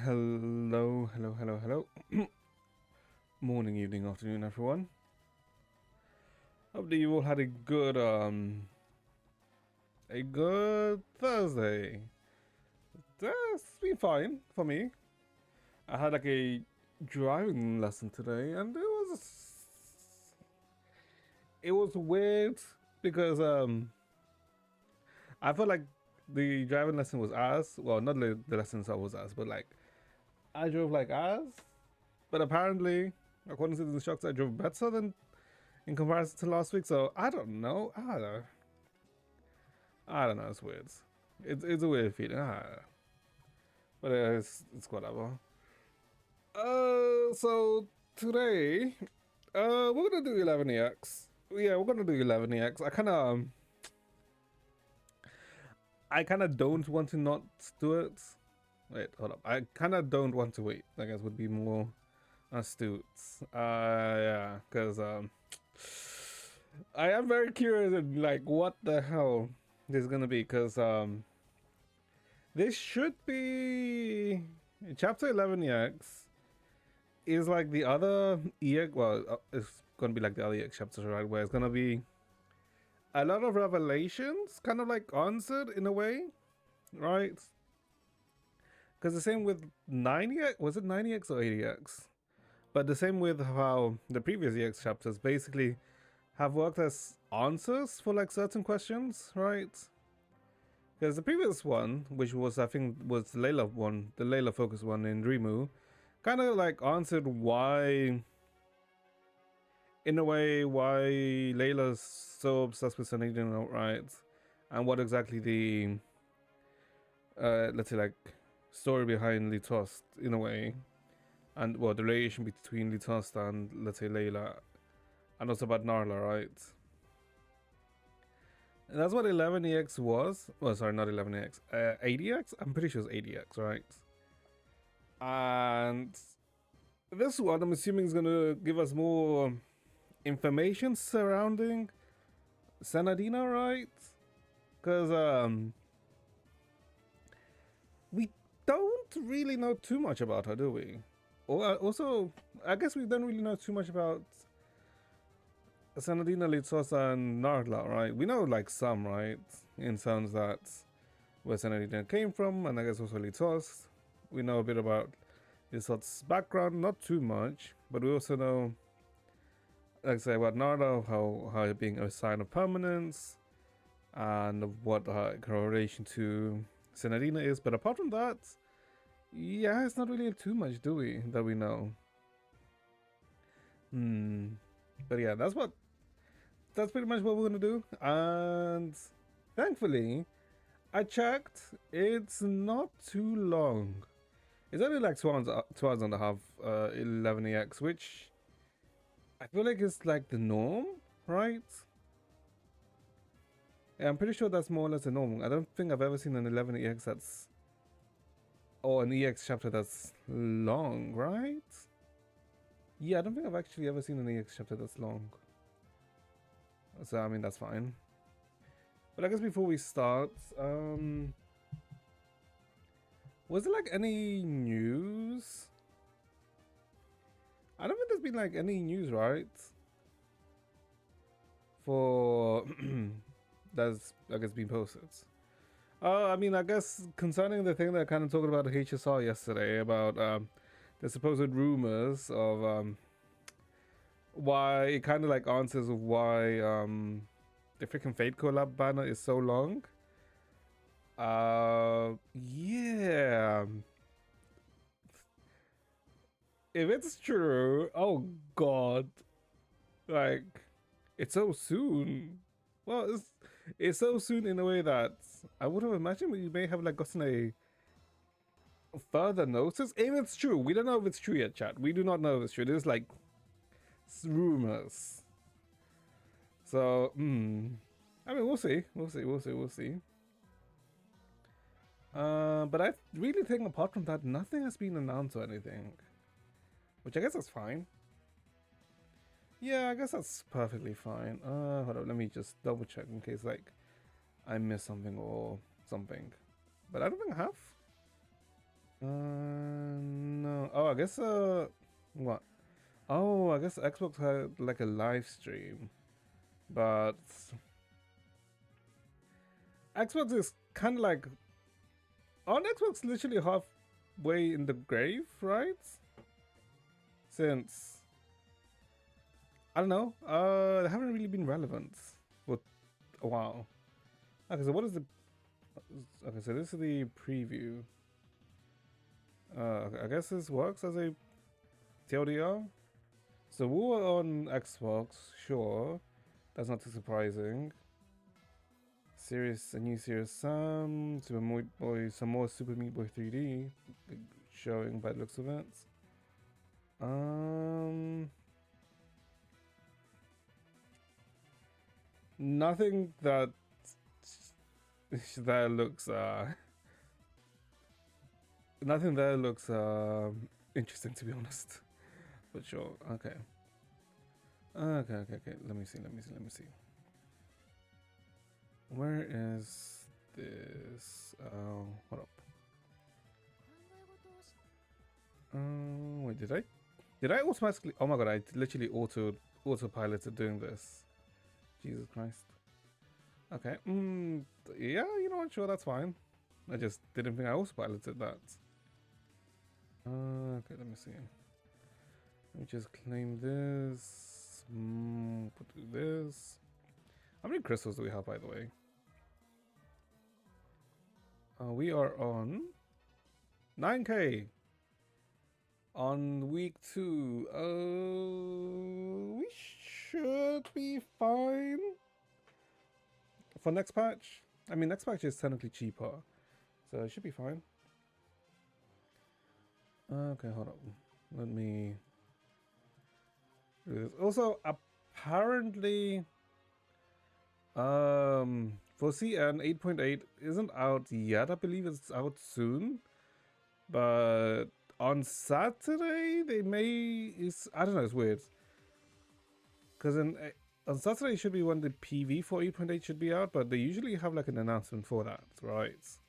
Hello, hello, hello, hello. Morning, evening, afternoon, everyone. Hope that you all had a good Thursday. It's been fine for me. I had like a driving lesson today, and it was weird because I felt like the driving lesson was ass. Well, not the lessons I was ass, but like I drove like ass. But apparently, according to the instructor, I drove better than in comparison to last week. So I don't know. I don't know. It's weird. It's a weird feeling. But it's whatever. So today, we're gonna do 11EX. Yeah, we're gonna do 11EX. I kind of don't want to not do it. Wait, hold up. I kind of don't want to wait. I guess would be more astute. Yeah, because I am very curious in like what the hell this is gonna be, because this should be chapter 11EX is like the other EX. Well, it's gonna be like the other EX chapters, right? Where it's gonna be a lot of revelations, kind of like answered in a way, right? Because the same with 9EX, was it 9EX or 80X? But the same with how the previous EX chapters basically have worked as answers for like certain questions, right? Because the previous one, which was I think was the Layla focus one in Rimu, kind of like answered why, in a way, why Layla's so obsessed with Sanadin, right? And what exactly the, let's say, like, story behind Litost, in a way. And, well, the relation between Litost and, let's say, Layla. And also about Narla, right? And that's what 11EX was. Well, sorry, not 11EX. 80X? I'm pretty sure it's 80X, right? And this one, I'm assuming, is going to give us more information surrounding Sanadina, right? Because we don't really know too much about her, do we? Or also, I guess we don't really know too much about Sanadina, Litsos, and Nardla, right? We know like some, right? In terms that where Sanadina came from, and I guess also Litos. We know a bit about Litos's background, not too much, but we also know, like I say, about Narda, how being a sign of permanence, and what her relation to Senadina is. But apart from that, yeah, it's not really too much, do we, that we know. But yeah, that's pretty much what we're gonna do. And thankfully, I checked, it's not too long. It's only like 2 hours and a half, 11EX, which I feel like is like the norm, right? Yeah, I'm pretty sure that's more or less the norm. I don't think I've ever seen an 11EX that's, or an EX chapter that's long, right? Yeah, I don't think I've actually ever seen an EX chapter that's long. So, I mean, that's fine. But I guess before we start, was there like any news? I don't think there's been like any news, right? For that's, I guess, been posted. I mean, I guess concerning the thing that I kind of talked about the HSR yesterday about the supposed rumors of why it kind of like answers of why the freaking Fate collab banner is so long. Yeah. If it's true, oh god, like it's so soon. Well, it's so soon in a way that I would have imagined we may have like gotten a further notice. If it's true, we don't know if it's true yet, chat. We do not know if it's true. There's like rumors. So, I mean, we'll see. We'll see. But I really think apart from that, nothing has been announced or anything. Which I guess that's fine. Yeah, I guess that's perfectly fine. Hold on, let me just double check in case like I missed something or something. But I don't think I have. No. Oh, I guess what? Oh, I guess Xbox had like a live stream, but Xbox is kind of like on Xbox literally halfway in the grave, right? Since I don't know, they haven't really been relevant for a while. Okay, so what is the? Okay, so this is the preview. I guess this works as a TLDR. So we were on Xbox, sure. That's not too surprising. A new Serious Sam, Super Meat Boy, some more Super Meat Boy 3D showing by the looks of it. Nothing that that looks nothing there looks interesting, to be honest. But sure, okay. Okay. Let me see. Where is this? Hold up. Wait, did I automatically? Oh my god, I literally autopiloted doing this. Jesus Christ. Okay. Yeah, you know what? Sure, that's fine. I just didn't think I autopiloted that. Okay, let me see. Let me just claim this. Do this. How many crystals do we have, by the way? We are on 9k on week 2. We should be fine for next patch. I mean, next patch is technically cheaper, so it should be fine. Okay, hold on. Let me do this. Also, apparently, for CN 8.8 isn't out yet. I believe it's out soon, but on Saturday they may. I don't know. It's weird because on Saturday should be when the PV for 8.8 should be out, but they usually have like an announcement for that, right?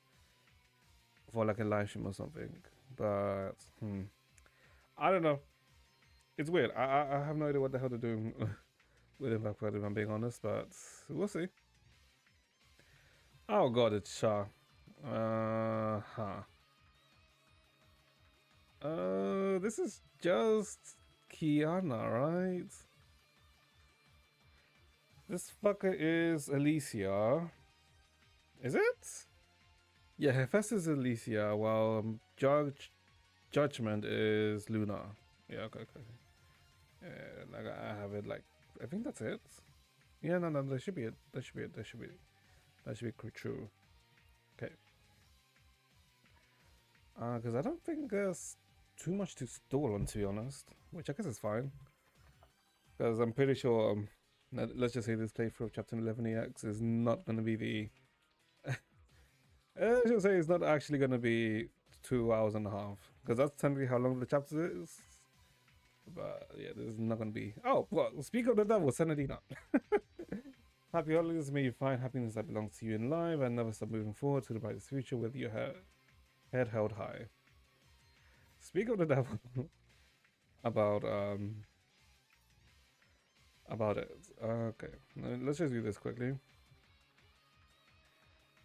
For like a live stream or something. But I don't know. It's weird. I have no idea what the hell they're doing with Impact World, if I'm being honest, but we'll see. Oh god, it's Shah. This is just Kiana, right? This fucker is Alicia. Is it? Yeah, Hephaestus is Alicia, while Judgment is Luna. Yeah, okay. Yeah, like I have it like I think that's it. Yeah, no, that should be it. That should be true. Okay. Because I don't think there's too much to stall on, to be honest. Which I guess is fine. Because I'm pretty sure, let's just say this playthrough of Chapter 11 EX is not going to be the... I should say it's not actually going to be 2 hours and a half. Because that's technically how long the chapter is. But yeah, there's not going to be... Oh, well, speak of the devil, Senadina. Happy holidays, may you find happiness that belongs to you in life and never stop moving forward to the brightest future with your head held high. Speak of the devil. about it. Okay, let's just do this quickly.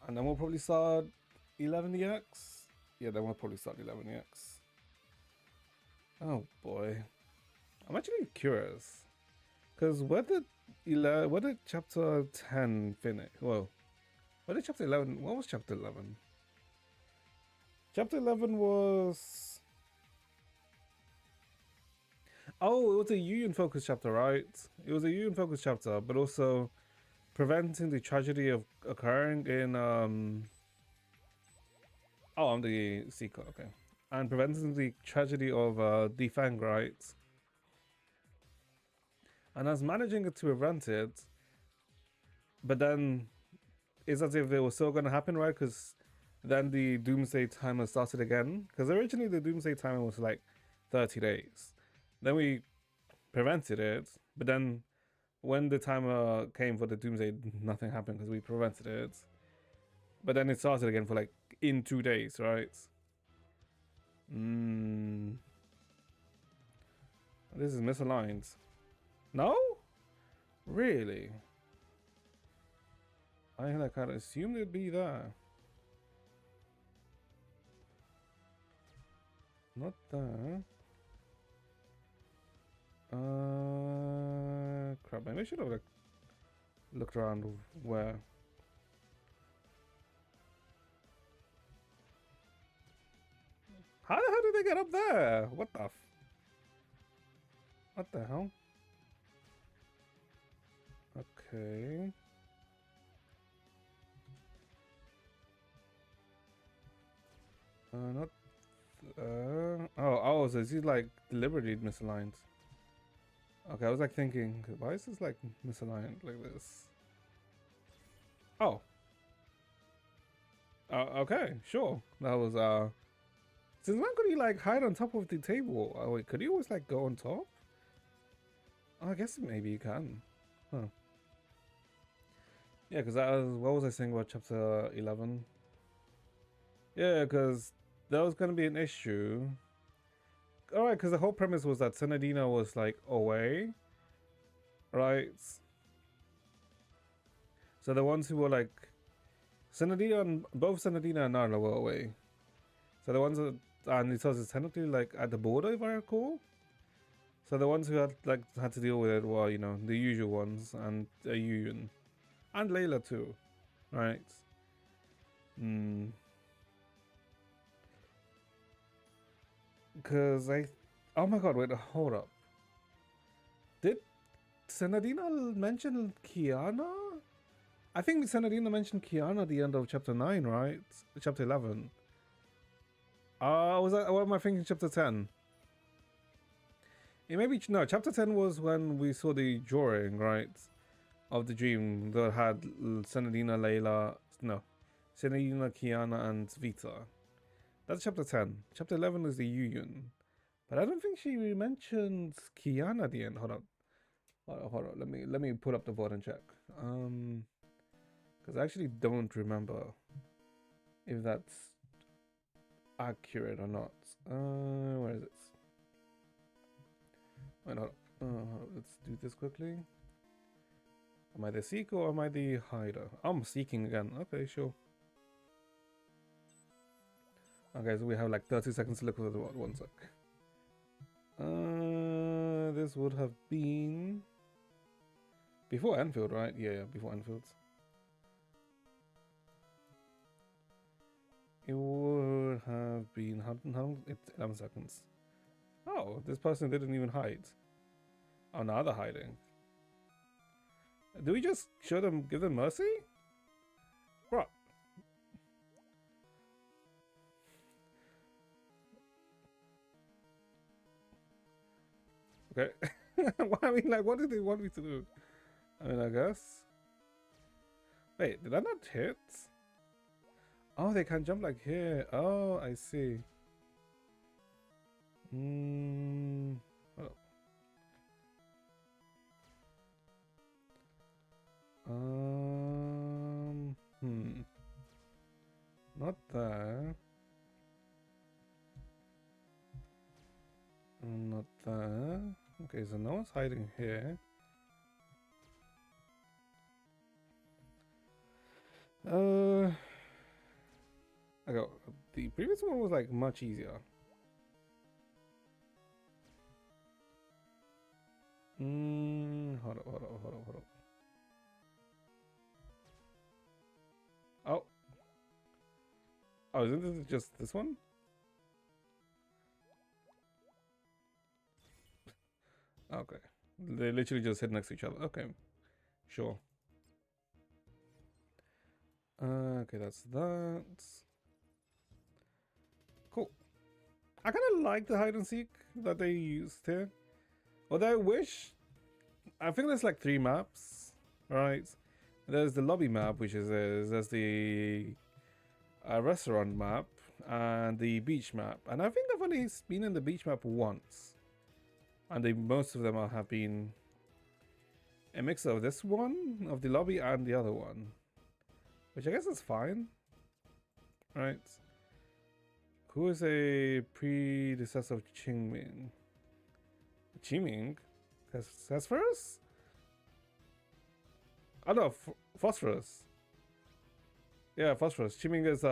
And then we'll probably start 11EX. Yeah, then we'll probably start 11EX. Oh boy. I'm actually curious. Because where did chapter 10 finish? Well, where did chapter 11? What was chapter 11? Chapter 11 was... Oh, it was a Union focus chapter, right? It was a Union focus chapter, but also preventing the tragedy of occurring in Oh, I'm the Seeker, okay. And preventing the tragedy of Defang, right? And I was managing to prevent it, but then it's as if they were still gonna happen, right? Because then the Doomsday timer started again. Because originally the Doomsday timer was like 30 days. Then we prevented it, but then when the timer came for the Doomsday, nothing happened because we prevented it. But then it started again for like in 2 days, right? Hmm. This is misaligned. No? Really? I like kind of assumed it'd be there. Not there. Crap. Maybe I should have like looked around where. How the hell did they get up there? What the what the hell? Okay. Not. Oh, so is he like deliberately misaligned? Okay, I was like thinking, why is this like misaligned like this? Oh. Okay, sure. That was since when could he like hide on top of the table? Oh wait, could he always like go on top? Oh, I guess maybe you can. Huh. Yeah, because that was, what was I saying about chapter 11? Yeah, because that was gonna be an issue. Alright, because the whole premise was that Senadina was like away. Right? So the ones who were like Senadina and both Senadina and Narla were away. So the ones that and it was technically like at the border if I recall. So the ones who had to deal with it were, you know, the usual ones and Yuyun. And Layla too. Right? Hmm. Cause oh my god, wait, hold up. Did Senadina mention Kiana? I think Senadina mentioned Kiana at the end of chapter 9, right? Chapter 11. Was that, what am I thinking, chapter 10? It maybe, no, chapter 10 was when we saw the drawing, right? Of the dream that had Senadina, Layla, no, Senadina, Kiana, and Vita. That's chapter 10. Chapter 11 is the Yuyun. But I don't think she mentions Kiana at the end. Hold on. Hold on. Let me pull up the board and check. Because I actually don't remember if that's accurate or not. Where is it? Wait, hold on. Let's do this quickly. Am I the seeker or am I the hider? I'm seeking again. Okay, sure. Okay, so we have like 30 seconds to look for the one sec. This would have been before Enfield, right? Yeah, before Enfield. It would have been it's 11 seconds. Oh, this person didn't even hide. Oh, now they're hiding. Do we just give them mercy? Bro. Okay. I mean, like, what did they want me to do? I mean, I guess. Wait, did I not hit? Oh, they can jump like here. Oh, I see. Oh. Not there. Not there. Okay, so no one's hiding here. Okay, the previous one was like much easier. Hold up. Oh. Oh, isn't this just this one? Okay. They literally just hit next to each other. Okay. Sure. Okay, that's that. Cool. I kind of like the hide and seek that they used here. Although I think there's like 3 maps, right? There's the lobby map, which is there's the restaurant map and the beach map. And I think I've only been in the beach map once. And most of them have been a mix of this one, of the lobby, and the other one. Which I guess is fine. Right? Who is a predecessor of Qingming? Qingming? Phosphorus? Oh no, Phosphorus. Yeah, Phosphorus. Qingming is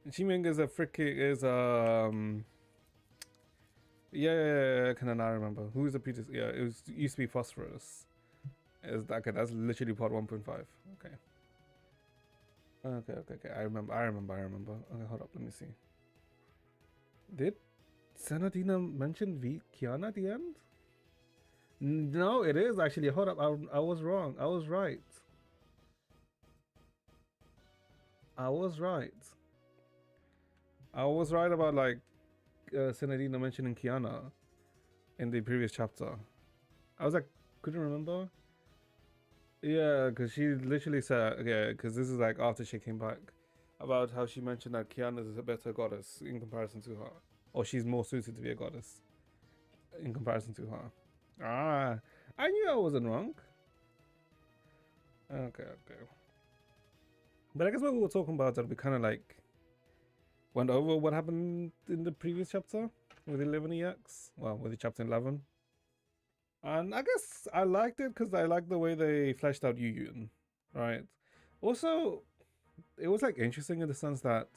Qingming is a freaking yeah, can I not remember who is the predecessor? Yeah, it used to be Phosphorus. Is that okay? That's literally part 1.5. Okay. Okay. I remember. Okay, hold up. Let me see. Did Senadina mention Kiana at the end? No, it is actually. Hold up. I was wrong. I was right. I was right. I was right about like Senadina mentioning Kiana in the previous chapter. I was like, couldn't remember. Yeah, because she literally said, yeah, because this is like after she came back, about how she mentioned that Kiana is a better goddess in comparison to her, or she's more suited to be a goddess in comparison to her. Ah, I knew I wasn't wrong. Okay. But I guess what we were talking about that we kind of like went over what happened in the previous chapter with 11EX. Well, with the chapter 11. And I guess I liked it because I liked the way they fleshed out Yu Yun, right? Also, it was like interesting in the sense that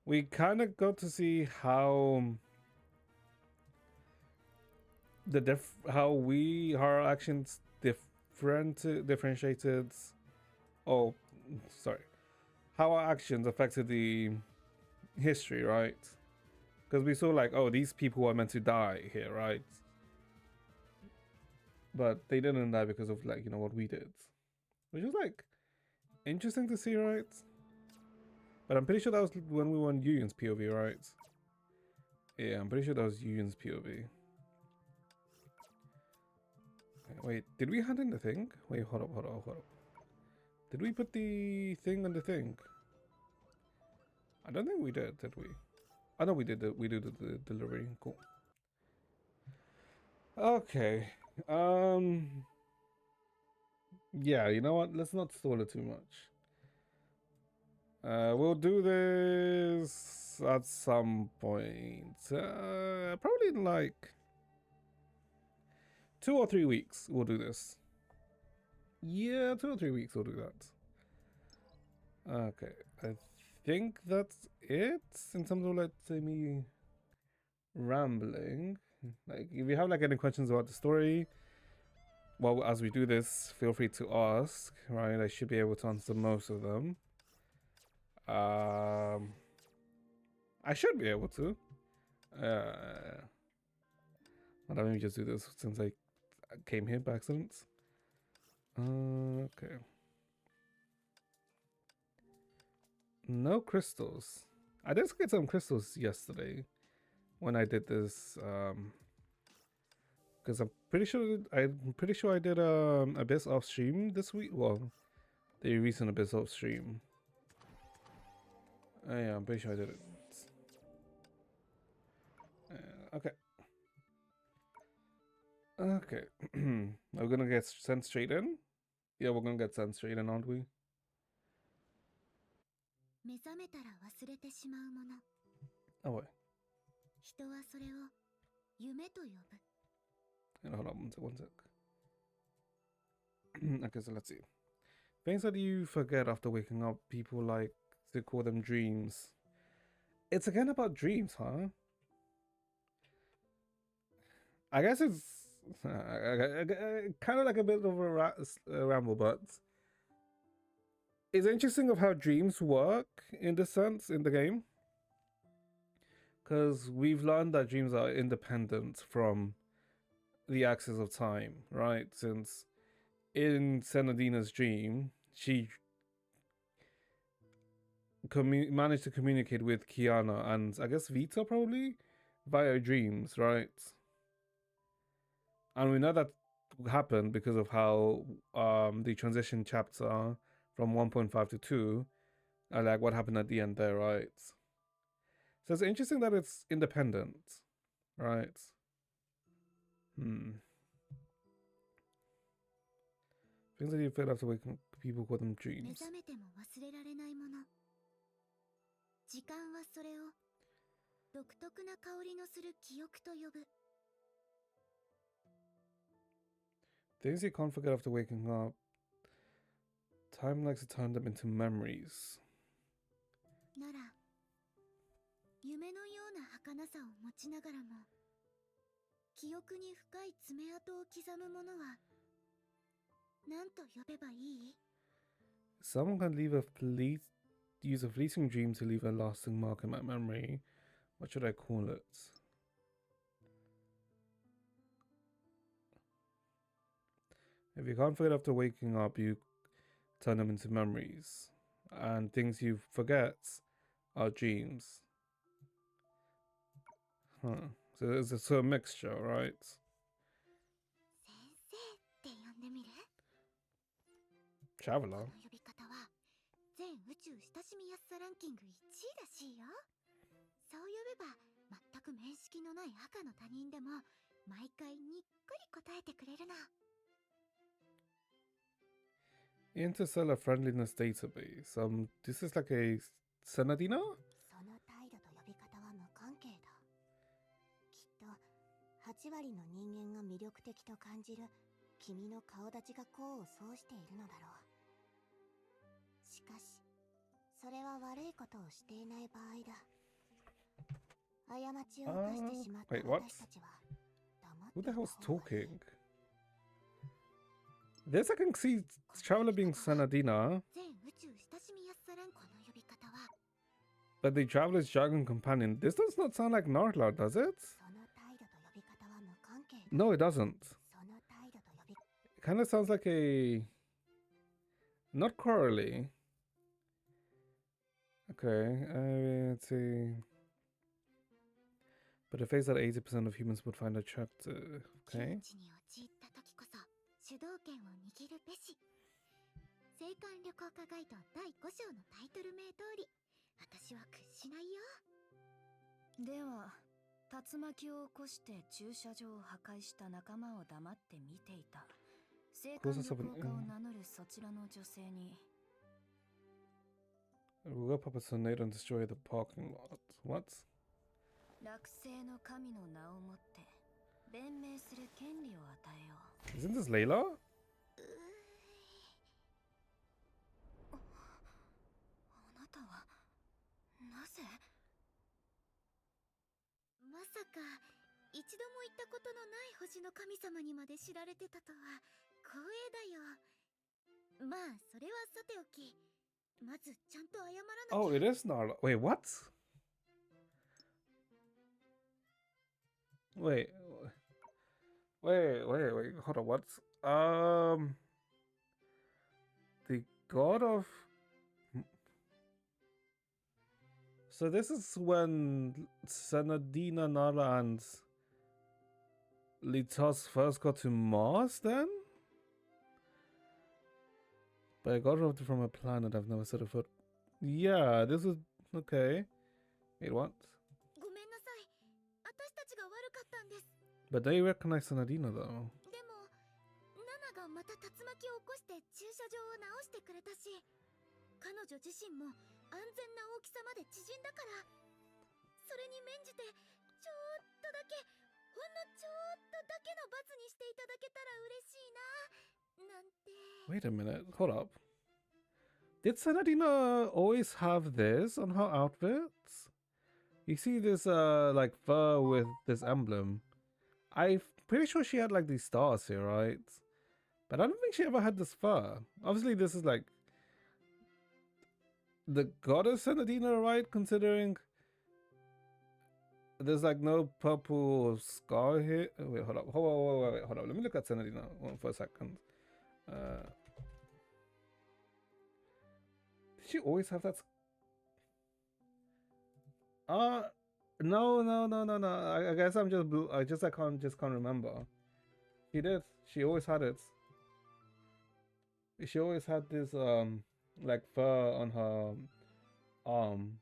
we kind of got to see how our actions differentiated. Oh, sorry, how our actions affected the history, right? Because we saw like, oh, these people are meant to die here, right? But they didn't die because of like what we did, which was like interesting to see, right? But I'm pretty sure that was when we were on Yu Yun's POV, right? Yeah, I'm pretty sure that was Yu Yun's POV. Wait, did we hand in the thing? Wait, hold up. Did we put the thing on the thing? I don't think we did we? I know we did. We did the delivery. Cool. Okay. Yeah, you know what? Let's not stall it too much. We'll do this at some point. Probably in like 2 or 3 weeks. We'll do this. Yeah, 2 or 3 weeks. We'll do that. Okay. I think that's it in terms of, let's say, me rambling. Like, if you have like any questions about the story, well, as we do this, feel free to ask. Right, I should be able to answer most of them. I should be able to. Let me just do this since I came here by accident. Okay. No crystals. I did get some crystals yesterday when I did this. Because I'm pretty sure I did Abyss off stream this week. Well, the recent Abyss off stream. Yeah, I'm pretty sure I did it. Okay. Okay. We're gonna get sent straight in? Yeah, we're gonna get sent straight in, aren't we? Oh, wait. Hold on, one sec. Okay, so let's see. Things that you forget after waking up, people like to call them dreams. It's again about dreams, huh? I guess it's kind of like a bit of a ramble, but it's interesting of how dreams work in this sense in the game. Because we've learned that dreams are independent from the axis of time, right? Since in Senadina's dream, she managed to communicate with Kiana and I guess Vita probably via dreams, right? And we know that happened because of how the transition chapter from 1.5 to 2, like what happened at the end there, right? So it's interesting that it's independent, right? Things that you feel after waking up, people call them dreams. 時間はそれを独特な香りのする記憶と呼ぶ。 Things you can't forget after waking up. Time likes to turn them into memories. なら夢のような儚さを持ちながらも記憶に深い爪痕を刻むものは何と呼べばいい？ Someone can use a fleeting dream to leave a lasting mark in my memory. What should I call it? If you can't forget after waking up, you turn them into memories. And things you forget are dreams. Huh. So it's a sort of mixture, right? 先生って呼んでみる？ Traveler? この呼び方は全宇宙親しみやすさランキング1位らしいよ。そう呼べば全く面識のない赤の他人でも毎回にっくり答えてくれるの。 Interstellar Friendliness Database. This is like a Senadina? その態度と呼び方は無関係だ。きっと8割の人間が魅力的と感じる君の顔立ちが功を奏しているのだろう。しかしそれは悪いことをしていない場合だ。過ちを犯してしまった Wait, what? 私たちは黙って Who い the た hell's 方がいい。 talking? This I can see Traveler being Senadina, 全宇宙親しみやすさランこの呼び方は but the Traveler's Dragon Companion. This does not sound like Narla, does it? その態度と呼び方は無関係だ。 No, it doesn't. その態度と呼び It kind of sounds like a... Not Coralie. Okay, let's see. But a face that 80% of humans would find attractive. 窮 Okay. 地に陥った時こそ主導権を握るべし。青函旅行家ガイド第5章のタイトル名通り私は屈しないよ。では竜巻を起こして駐車場を破壊した仲間を黙って見ていた青函旅行家を名乗るそちらの女性に We'll go pop a tornado and destroy the parking lot. What? 落星の神の名をもって弁明する権利を与えよう。 Isn't this Layla? あなたはなぜ？まさか一度も行ったことのない星の神様にまで知られてたとは光栄だよ。まあそれはさておきまずちゃんと謝らなきゃ。 Oh, it is Narla. Wait, what? Wait. Wait. Hold on, what? The god of... So this is when Senadina, Nala, and Litos first got to Mars, then? But I got it from a planet I've never set a foot. Yeah, this is... Okay. Wait, what? ごめんなさい。私たちが悪かったんです。 But they recognize Senadina, though. でもナナがまた竜巻を起こして駐車場を直してくれたし彼女自身も安全な大きさまで縮んだからそれに免じてちょっとだけほんのちょっとだけの罰にしていただけたら嬉しいななんて。 Wait a minute. Hold up. Did Senadina always have this on her outfits? You see this, like, fur with this emblem. I'm pretty sure she had, like, these stars here, right? But I don't think she ever had this fur. Obviously, this is, like, the goddess Senadina, right? Considering there's, like, no purple scar here. Oh, wait, hold up. Wait, hold up. Let me look at Senadina for a second. Did she always have that? No. I guess I'm just blue. I can't remember. She did. She always had it. She always had this like fur on her arm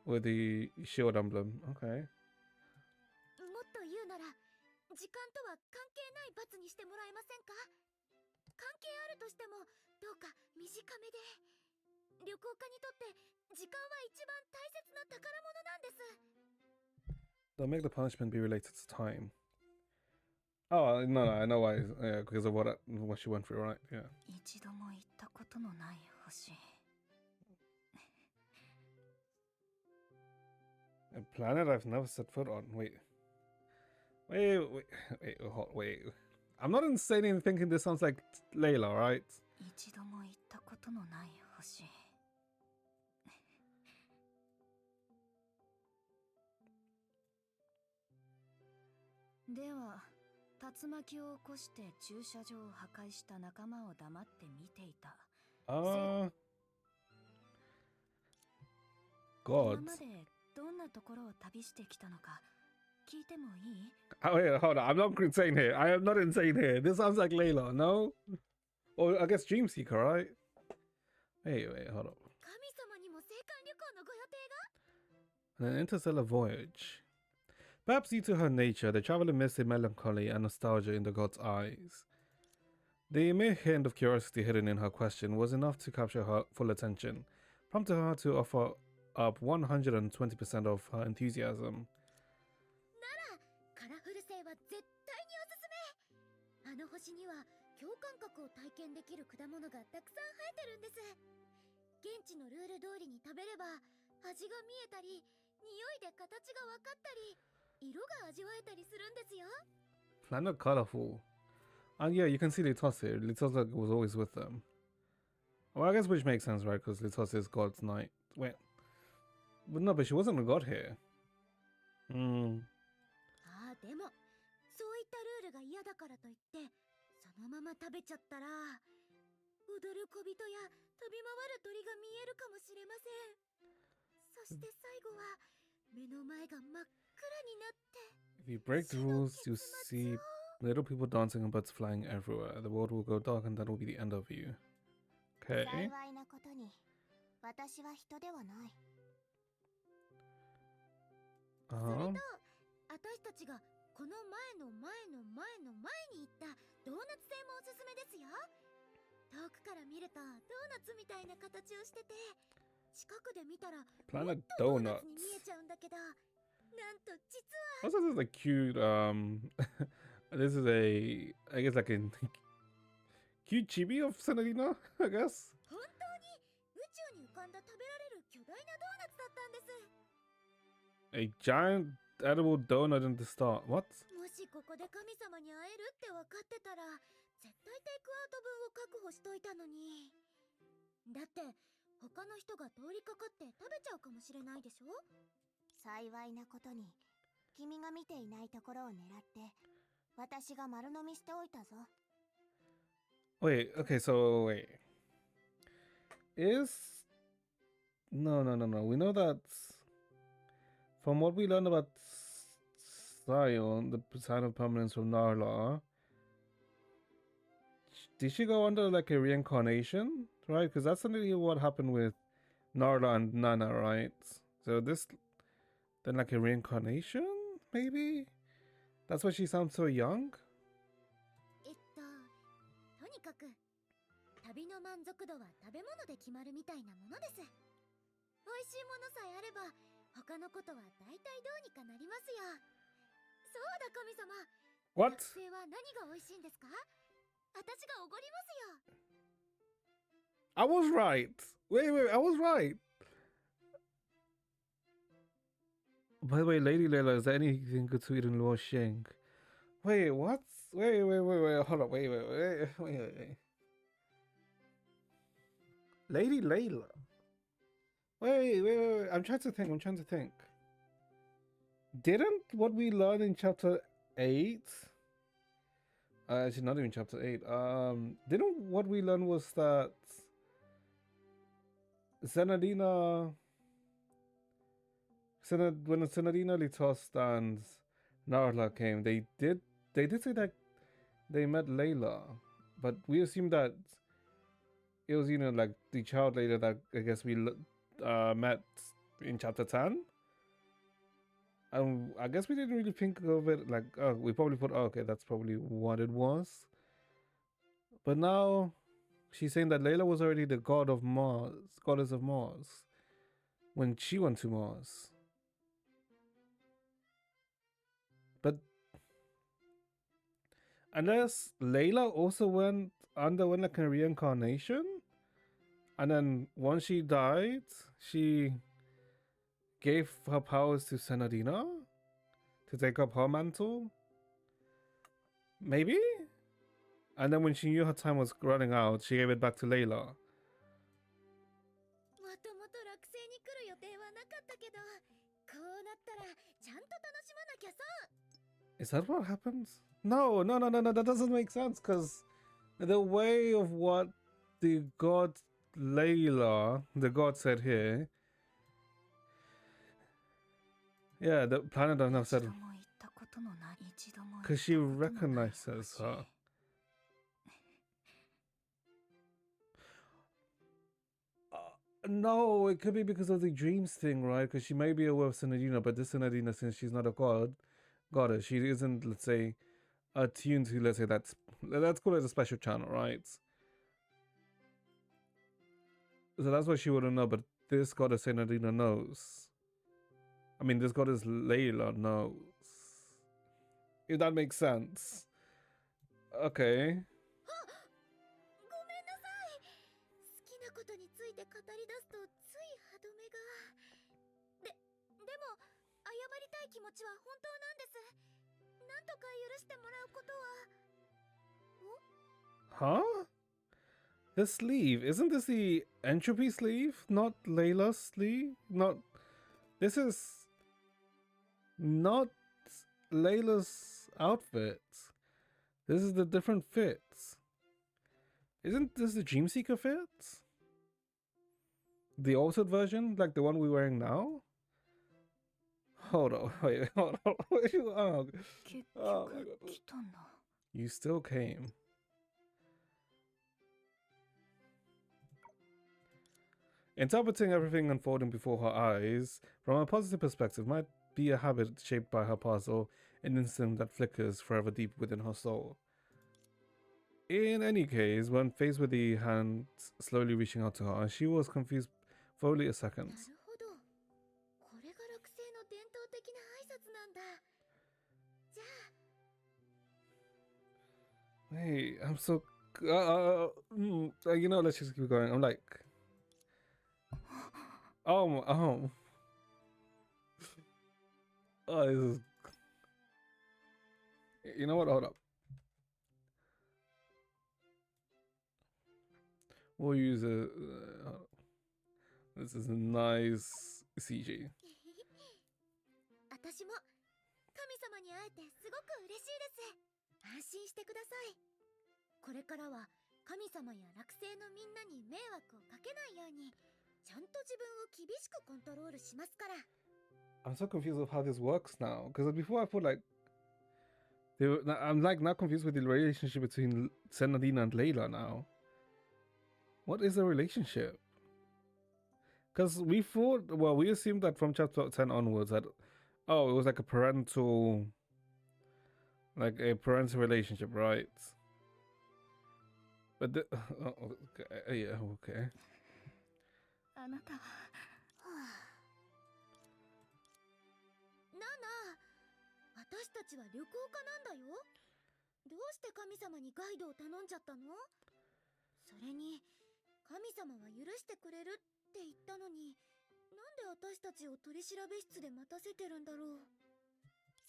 with the shield emblem. Okay. もっと言うなら時間とは関係ない罰にしてもらえませんか？関係あるとしてもどうか短めで。旅行家にとって時間は一番大切な宝物なんです。 Don't make the punishment be related to time. Oh no, I know why. Yeah, because of what she went through, right? Yeah. 一度も行ったことのない星。 A planet I've never set foot on. Wait. I'm not insane in thinking this sounds like Layla, right? 一度も行ったことのない星。 では、竜巻を起こして駐車場を破壊した仲間を黙って見ていた。God. 今までどんなところを旅してきたのか聞いてもいい？ Wait, hold on. I'm not insane here. I am not insane here. This sounds like Layla, no? Or I guess Dreamseeker, right? Wait, hold on. 神様にも青函旅行のご予定が？ An interstellar voyage. Perhaps due to her nature, the traveler missed the melancholy and nostalgia in the god's eyes. The mere hint of curiosity hidden in her question was enough to capture her full attention, prompting her to offer up 120% of her enthusiasm. カラフル星は絶対におすすめ。あの星には共感覚を体験できる果物がたくさん生えてるんです。現地のルール通りに食べれば味が見えたり、匂いで形が分かったり、色が味わえたりするんですよ。 Planet colorful. And yeah, you can see Litos here. Litos was always with them. Well, I guess which makes sense, right? Because Litos is God's knight. Wait. But no, but she wasn't a god here. ああ、でもそういったルールが嫌だからといってそのまま食べちゃったら踊る小人や飛び回る鳥が見えるかもしれません。そして最後は目の前が真っ暗になって。 If you break the rules, you see little people dancing and birds flying everywhere. The world will go dark and that will be the end of you. Okay. 幸いなことに私は人ではない。それと私たちがこの前の前に行ったドーナツ製もおすすめですよ。遠くから見るとドーナツみたいな形をしてて近くで見たらもっとドーナツに見えちゃうんだけど、なんと実は Also, this is a cute, this is a, I guess like a cute chibi of Senadina, I guess. 本当に宇宙に浮かんだ食べられる巨大なドーナツだったんです。 A giant edible donut in the star. What? もしここで神様に会えるって分かってたら絶対テイクアウト分を確保しといたのに。だって他の人が通りかかって食べちゃうかもしれないでしょ。幸いなことに君が見ていないところを狙って私が丸飲みしておいたぞ。 Wait, okay, so wait. Is... No. We know that from what we learned about Sion, the sign of permanence from Narla, did she go under like a reincarnation? Right? Because that's something what happened with Narla and Nana, right? So this... Then like a reincarnation? Maybe? That's why she sounds so young? とにかく旅の満足度は食べ物で決まるみたいなものです。美味しいものさえあれば他のことは大体どうにかなりますよ。そうだ神様。 What? 学生は何が美味しいんですか？私がおごりますよ。 I was right. Wait, I was right. By the way, Lady Layla, is there anything good to eat in Luo Xing? Wait, what? Wait, hold on, wait. Lady Layla. Wait. I'm trying to think. Didn't what we learned in chapter 8? Actually, not even chapter 8. Didn't what we learned was that Zenadina... when Senadina Litos and Narla came, they did say that they met Layla, but we assume that it was like the child Layla that I guess we met in chapter 10. I guess we didn't really think of it like we probably thought, oh, okay, that's probably what it was. But now she's saying that Layla was already the god of Mars, goddess of Mars, when she went to Mars. But unless Layla also underwent like a reincarnation, and then once she died, she gave her powers to Senadina to take up her mantle. Maybe? And then when she knew her time was running out, she gave it back to Layla. もともと落星に来る予定はなかったけど、こうなったらちゃんと楽しまなきゃさ。 Is that what happens? No, that doesn't make sense, because the way of what the god Layla, the god said here, yeah, the planet doesn't have said, because she recognizes her. No, it could be because of the dreams thing, right? Because she may be aware of Senadina, but this Senadina, since she's not a goddess, she isn't, let's say, attuned to, let's say, let's call it a special channel, right? So that's why she wouldn't know, but this goddess Senadina knows. I mean, this goddess Layla knows. If that makes sense. Okay. ごめんなさい。好きなことについて語り出すとつい歯止めが。でも謝りたい気持ちは本当なんです。なんとか許してもらうことは。Huh? The sleeve. Isn't this the entropy sleeve? Not Layla's sleeve? This is not Layla's outfit. This is the different fits. Isn't this the Dreamseeker fit? The altered version? Like the one we're wearing now? Hold on, wait, hold on. Oh my god. You still came. Interpreting everything unfolding before her eyes from a positive perspective might be a habit shaped by her past or an instinct that flickers forever deep within her soul. In any case, when faced with the hand slowly reaching out to her, she was confused for only a second. なるほど。これが落星の伝統的な挨拶なんだ。じゃあ。Hey, I'm so. You know, let's just keep going. I'm like. Oh. Oh, this is. You know what? Hold up. We'll use a. This is a nice CG. 私も神様に会えてすごく嬉しいです。安心してください。これからは神様や落星のみんなに迷惑をかけないように、ちゃんと自分を厳しくコントロールしますから。I'm so confused with how this works now. Because before I thought like. I'm like now confused with the relationship between Senadina and Layla now. What is the relationship? Because we thought, well, we assumed that from chapter 10 onwards that, oh, it was like a parental relationship, right? But okay, yeah, okay. あなたは。ナナ、私たちは旅行家なんだよ。どうして神様にガイドを頼んじゃったの？それに、神様は許してくれるって言ったのに、なんで私たちを取り調べ室で待たせてるんだろう。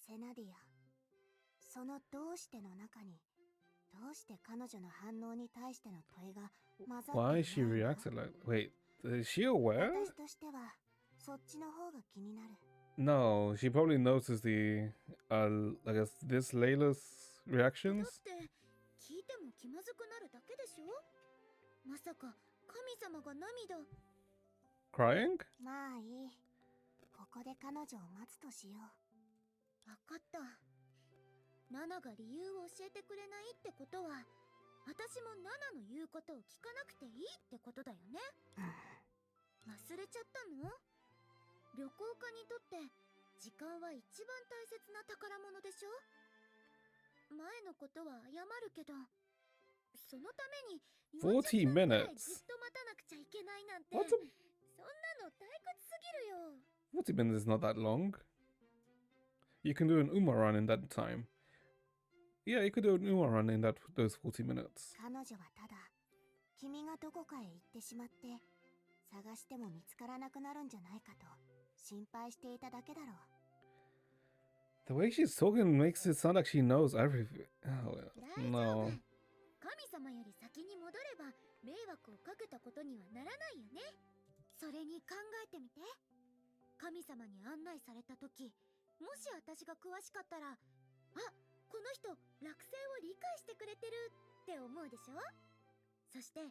セナディア、そのどうしての中に、どうして彼女の反応に対しての問いが混ざっていないの？ Why is she reacting like? Wait, is she aware? 私としてはそっちの方が気になる。No, she probably noticed the, I guess this Layla's だ reactions. って聞いても気まずくなるだけでしょ。まさか神様が涙。 Crying? まあいい。ここで彼女を待つとしよう。わかった。ナナが理由を教えてくれないってことは、私もナナの言うことを聞かなくていいってことだよね。忘れちゃったの？旅行家にとって時間は一番大切な宝物でしょ。前のことは謝るけど、そのために40 40分くらいじ minutes. っと待たなくちゃいけないなんて、 What's そんなの退屈すぎるよ。 40 minutes is not that long. You can do an Uma run in that time. Yeah, you could do an Uma run in those 40 minutes. 彼女はただ君がどこかへ行ってしまって探しても見つからなくなるんじゃないかと心配していただけだろう。 The way she's talking makes it sound like she knows everything. Oh, 大丈夫。 no. 神様より先に戻れば迷惑をかけたことにはならないよね。それに考えてみて。神様に案内された時、もし私が詳しかったら、あ、この人落星を理解してくれてるって思うでしょ。そして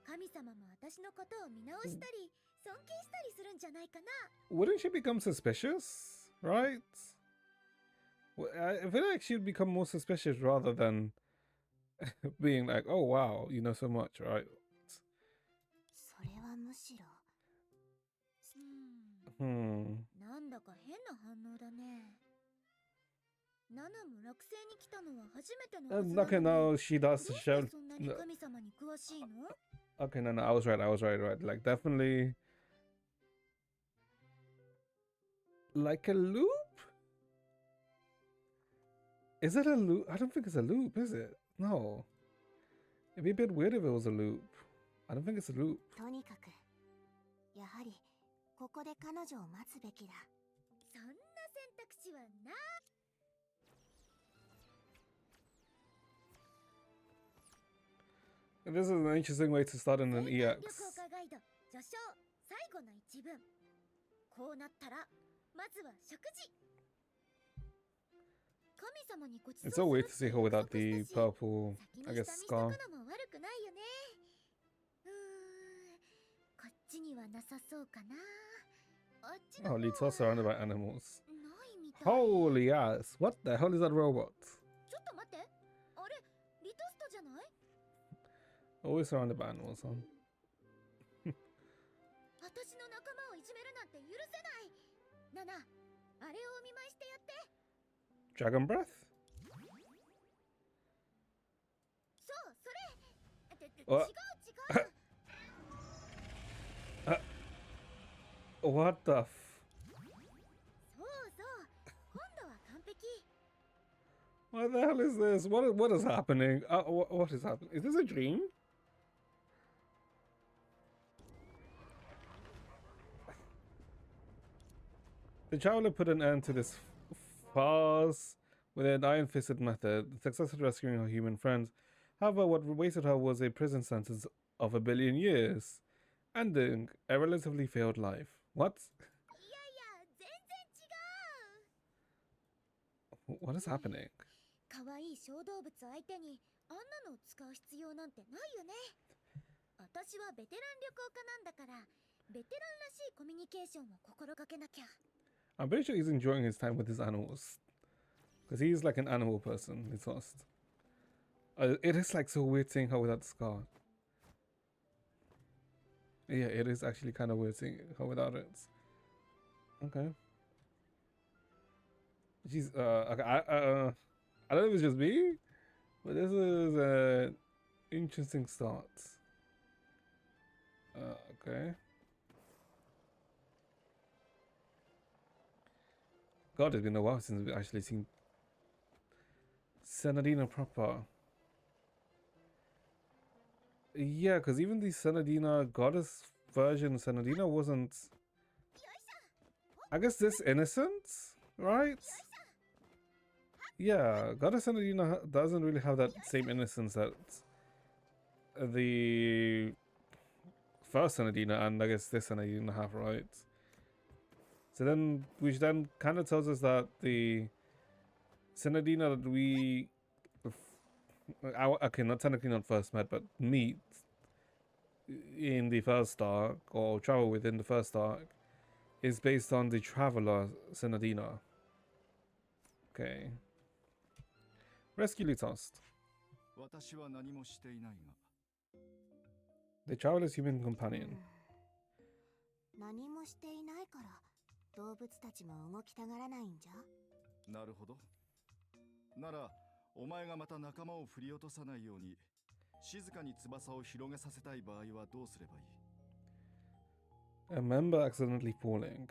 神様も私のことを見直したり尊敬したりするんじゃないかな。 Wouldn't she become suspicious? Right? I feel like she'd become more suspicious rather than being like, oh wow, you know so much, right? それはむしろ。なんだか変な反応だね。ナナも落星に来たのは初めてのはずなのに。 Okay, no, she does どうし show. てそんなに神様に詳しいの？ Okay, no, I was right. Like, definitely. Like a loop? Is it a loop? I don't think it's a loop, is it? No. It'd be a bit weird if it was a loop. I don't think it's a loop. とにかくやはりここで彼女を待つべきだ。そんな選択肢はない。 This is an interesting way to start in an 旅行 EX. 家ガイド序章最後の一文。こうなったらまずは食事。神様にごち It's そう so する weird って to see her 約 without 束 the したし、 purple, 先 I に guess, 下見しと scar. くのも悪くないよね。こっちにはなさそうかな。あっちの方 Oh, は Lita surrounded by animals. ないみたい。 Holy ass. What the hell is that robot? ちょっと待って。あれ、リトストじゃない？ Always surrounded by animals, huh? 私の仲間をいじめるなんて許せない。ナナ、あれをお見舞いしてやって。 Dragon breath? そう、それ。違あう違う。 What the f... そうそう。今度は完璧。 What the hell is this? What is happening? What is happening? Is this a dream? The traveler put an end to this farce with an iron-fisted method, successfully rescuing her human friends. However, what awaited her was a prison sentence of 1 billion years, ending a relatively failed life. What? いやいや、全然違う。 What is happening? 可愛い小動物相手にあんなのを使う必要なんてないよね。私はベテラン旅行家なんだから、ベテランらしいコミュニケーションを心がけなきゃ。 I'm pretty sure he's enjoying his time with his animals. Because he's like an animal person, it's lost. It is like so weird seeing her without the scar. Yeah, it is actually kind of weird seeing her without it. Okay. She's, okay, I don't know if it's just me, but this is an interesting start. Okay. God, it's been a while since we've actually seen Senadina proper. Yeah, because even the Senadina goddess version, Senadina wasn't... I guess this innocent, right? Yeah, goddess Senadina doesn't really have that same innocence that the first Senadina and I guess this Senadina have, right? So then, which then kind of tells us that the Senadina that we, okay, not technically not first met, but meet in the first arc, or travel within the first arc, is based on the Traveler Senadina. Okay. Rescue Litost. 私は何もしていないが。 The Traveler's human companion. 何もしていないから動物たちも動きたがらないんじゃ。なるほど。なら、お前がまた仲間を振り落とさないように、静かに翼を広げさせたい場合はどうすればいい？ A member accidentally falling.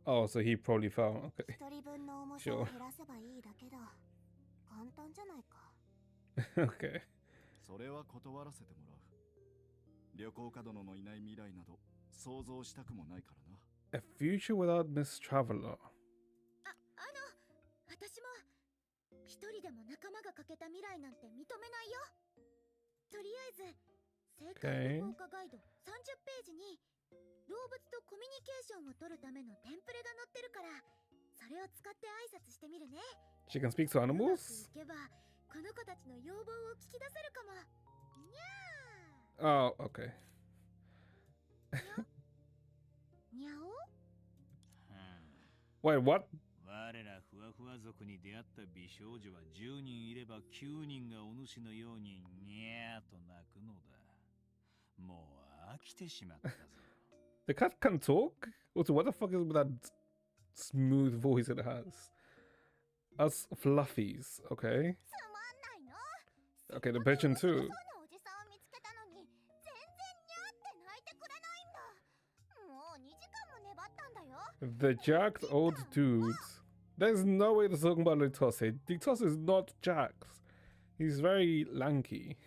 Oh, so he probably fell. Okay. 一人分の重さを減らせばいいだけだ。簡単じゃないか。Okay. それは断らせてもらう。旅行家殿のいない未来など想像したくもないからな。A future without Miss Traveler. 私も一人でも仲間が欠けた未来なんて認めないよ。とりあえず世界旅行家ガイド30ページに動物とコミュニケーションを取るためのテンプレが載ってるから、それを使って挨拶してみるね。 She can speak to うまく animals? いけばこの子たちの要望を聞き出せるかも。にゃ Oh, okay. ーにゃお。 Wait, what? 我らふわふわ族に出会った美少女は10人いれば9人がお主のようににゃーと鳴くのだ。もう飽きてしまったぞ。The cat can talk? Also, what the fuck is with that smooth voice it has? Us fluffies, okay? つまんないの。 Okay, the pigeon せっ too. かく面白そうなおじさんを見つけたのに、全然にゃって泣いてくれないんだ。もう2時間も粘ったんだよ。 The jacked old dude. There's no way they're talking about Litose. Litose is not jacked. He's very lanky.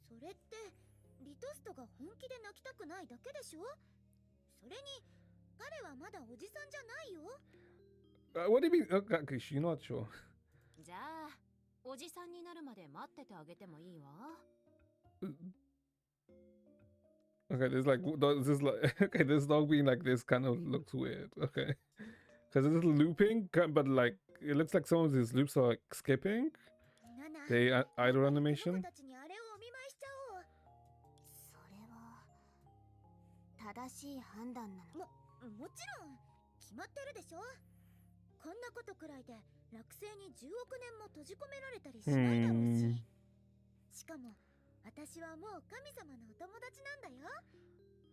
それってリトストが本気で泣きたくないだけでしょ。それに彼はまだおじさんじゃないよ。 What do you mean? Okay, you're not sure. じゃあおじさんになるまで待っててあげてもいいわ。 Okay, there's like this is like okay, this dog being like this kind of looks weird. Okay, because it's looping, but like it looks like some of these loops are like skipping. ナナ、 They idle この animation. 子たちにあれをお見舞いしちゃおう。それは正しい判断なの。もちろん決まってるでしょ。こんなことくらいで落星に10億年も閉じ込められたりしないだろうし。しかも私はもう神様のお友達なんだよ。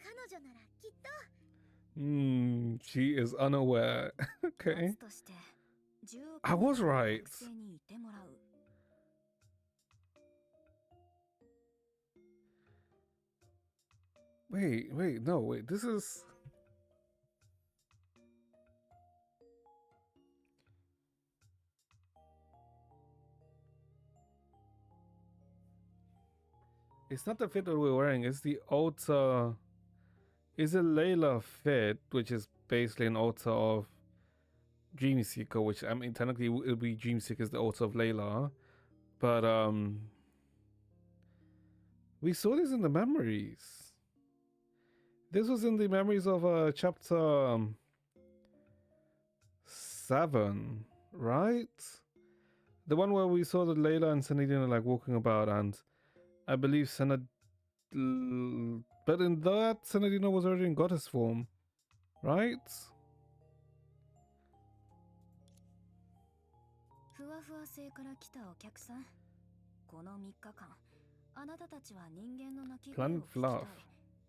彼女ならきっと。She is unaware. Okay. として10 I was right. 惑星にいてもらう。 Wait, no, wait. This is. It's not the fit that we're wearing. It's the altar. It's a Layla fit, which is basically an altar of Dreamseeker, which I mean technically it'll be Dreamseeker is the altar of Layla, but we saw this in the memories. This was in the memories of chapter 7, right? The one where we saw that Layla and Senadina like walking about, and I believe but in that Senadina was already in goddess form, right? ふわふわ星から来たお客さん。この3日間、あなたたちは人間の鳴き声を聞きたい、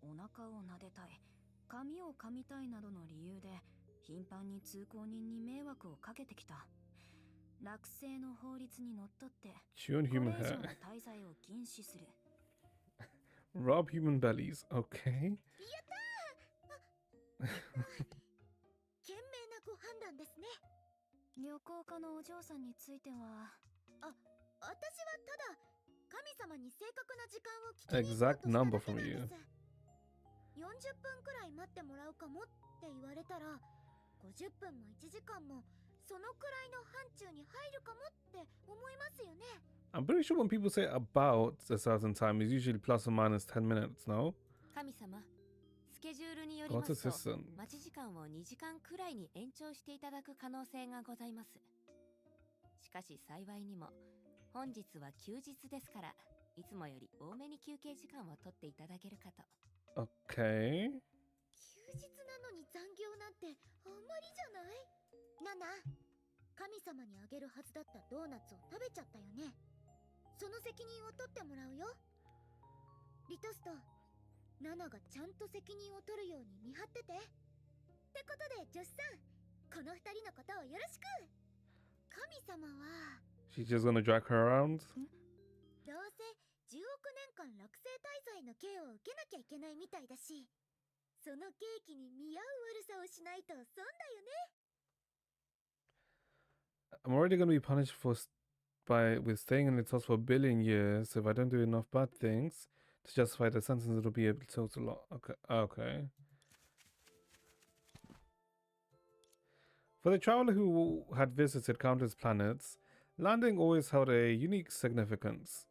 お腹を撫でたい、髪を噛みたいなどの理由で頻繁に通行人に迷惑をかけてきた。落星の法律にのっとって、こ Chew on れ以 human 上の hair. 滞在を禁止する。 Rob human bellies, okay. 賢明なご判断ですね。旅行家のお嬢さんについては、私はただ神様に正確な時間を聞きに行こう Exact とした number だけ from なん you. です。40分くらい待ってもらうかもって言われたら、50分も1時間もそのくらいの範疇に入るかもって思いますよね。 I'm pretty sure when people say about a certain time, it's usually plus or minus 10 minutes, no? 神様、スケジュールにより God's ますと assistant. 待ち時間を2時間くらいに延長していただく可能性がございます。しかし幸いにも本日は休日ですから、いつもより多めに休憩時間を取っていただけるかと。 Okay. 休日なのに残業なんてあんまりじゃない？ナナ、神様にあげるはずだったドーナツを食べちゃったよね。その責任を取ってもらうよ。リトスト、ナナがちゃんと責任を取るように見張ってて。ってことで女子さん、この二人のことをよろしく。神様は She's just gonna drag her around? どうせ10億年間落星滞在の刑を受けなきゃいけないみたいだし、その刑期に見合う悪さをしないと損だよね。 I'm already gonna be punished with staying in its house for a billion years. If I don't do enough bad things to justify the sentence, it'll be a total lot. Okay. For the traveler who had visited countless planets, landing always held a unique significance.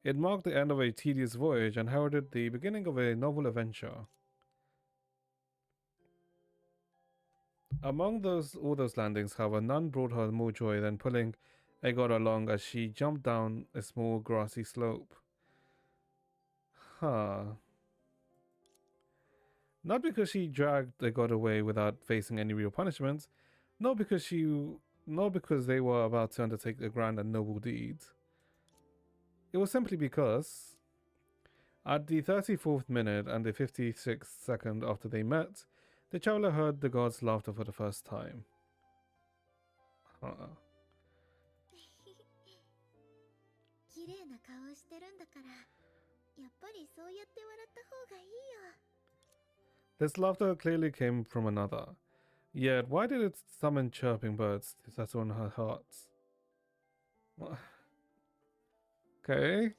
It marked the end of a tedious voyage and heralded the beginning of a novel adventure. Among all those landings, however, none brought her more joy than pulling a god along as she jumped down a small grassy slope. Huh. Not because she dragged the god away without facing any real punishment, nor because they were about to undertake a grand and noble deed. It was simply because, at the 34th minute and the 56th second after they met, the traveler heard the god's laughter for the first time. Huh. 綺麗な顔をしてるんだから、やっぱりそうやって笑った方がいいよ。 This laughter clearly came from another. Yet, why did it summon chirping birds to settle in her hearts? Okay.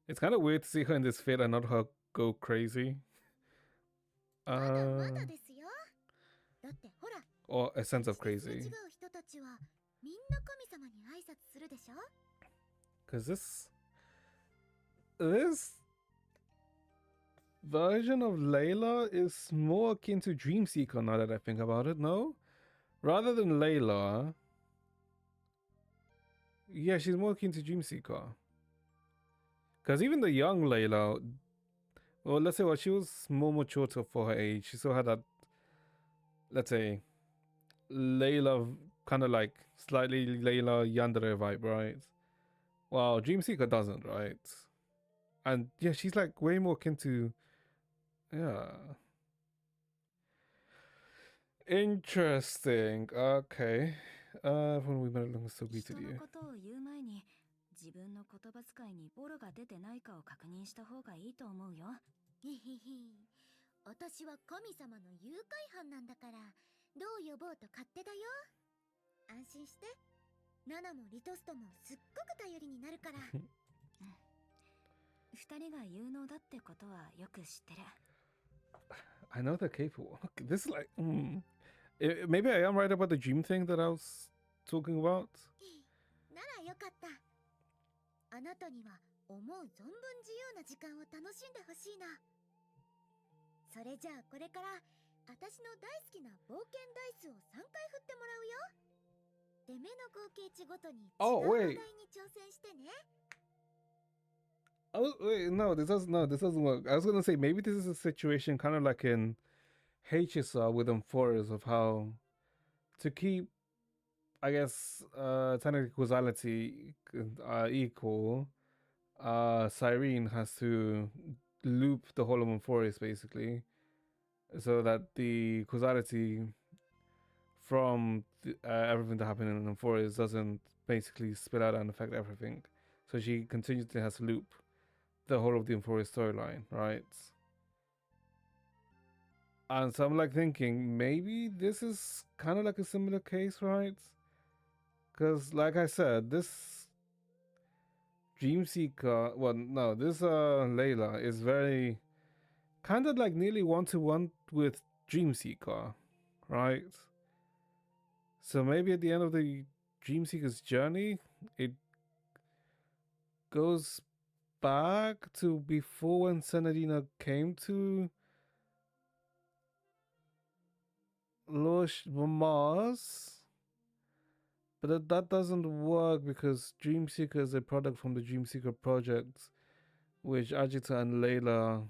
It's kind of weird to see her in this fit and not her go crazy. まだまだですよ。だってほら、 Or a sense of 違う crazy. 人たちはみんな神様に挨拶するでしょ。 Because this version of Layla is more akin to Dreamseeker now that I think about it, no? Rather than Layla. Yeah, she's more akin to Dreamseeker. Because even the young Layla, well, let's say, well, she was more mature for her age. She still had that, let's say, Layla, kind of like slightly Layla Yandere vibe, right? Well, Dreamseeker doesn't, right? And yeah, she's like way more akin to, yeah. Interesting. Okay. When we met along so greeted you. 自分の言葉遣いにボロが出てないかを確認した方がいいと思うよ。へへへ。私は神様の誘拐犯なんだから、どう呼ぼうと勝手だよ。安心して。ナナもリトストもすっごく頼りになるから。二人が有能だってことはよく知ってる。I know they're capable. Look, this is like, maybe I am right about the dream thing that I was talking about. ならよかった。あなたには思う存分自由な時間を楽しんでほしいな。それじゃあこれから私の大好きな冒険ダイスを3回振ってもらうよ。出目の合計値ごとに違うお題に挑戦してね。Oh wait, this doesn't work. I was gonna say maybe this is a situation kind of like in HSR with Amphoras of how to keep, I guess, technically causality equal. Cyrene has to loop the whole of Amphoras basically, so that the causality from everything that happened in Amphoras doesn't basically spill out and affect everything. So she continuously has to loop the whole of the Amphoras storyline, right? And so I'm like thinking maybe this is kind of like a similar case, right? Because like I said, this Dreamseeker, well, no, this Layla is very kind of like nearly one-to-one with Dreamseeker, right? So maybe at the end of the Dreamseeker's journey, it goes back to before when Senadina came to Mars. But that doesn't work because Dreamseeker is a product from the Dreamseeker project, which Ajita and Layla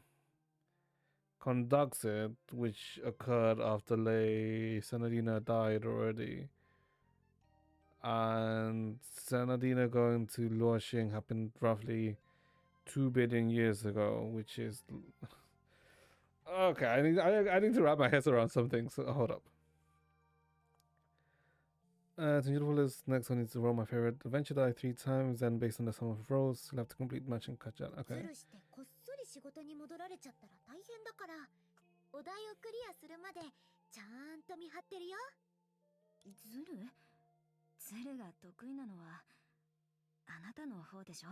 conducted, which occurred after Senadina died already. And Senadina going to Luoxing happened roughly 2 billion years ago, which is Okay, I need to wrap my head around something. So hold up. Beautiful is next one is to roll my favorite adventure die 3 times, then based on the sum of rolls, you'll have to complete match and cut down. ズ Okay. ルしてこっそり仕事に戻られちゃったら大変だから、お題をクリアするまでちゃんと見張ってるよ。ズルが得意なのはあなたの方でしょ。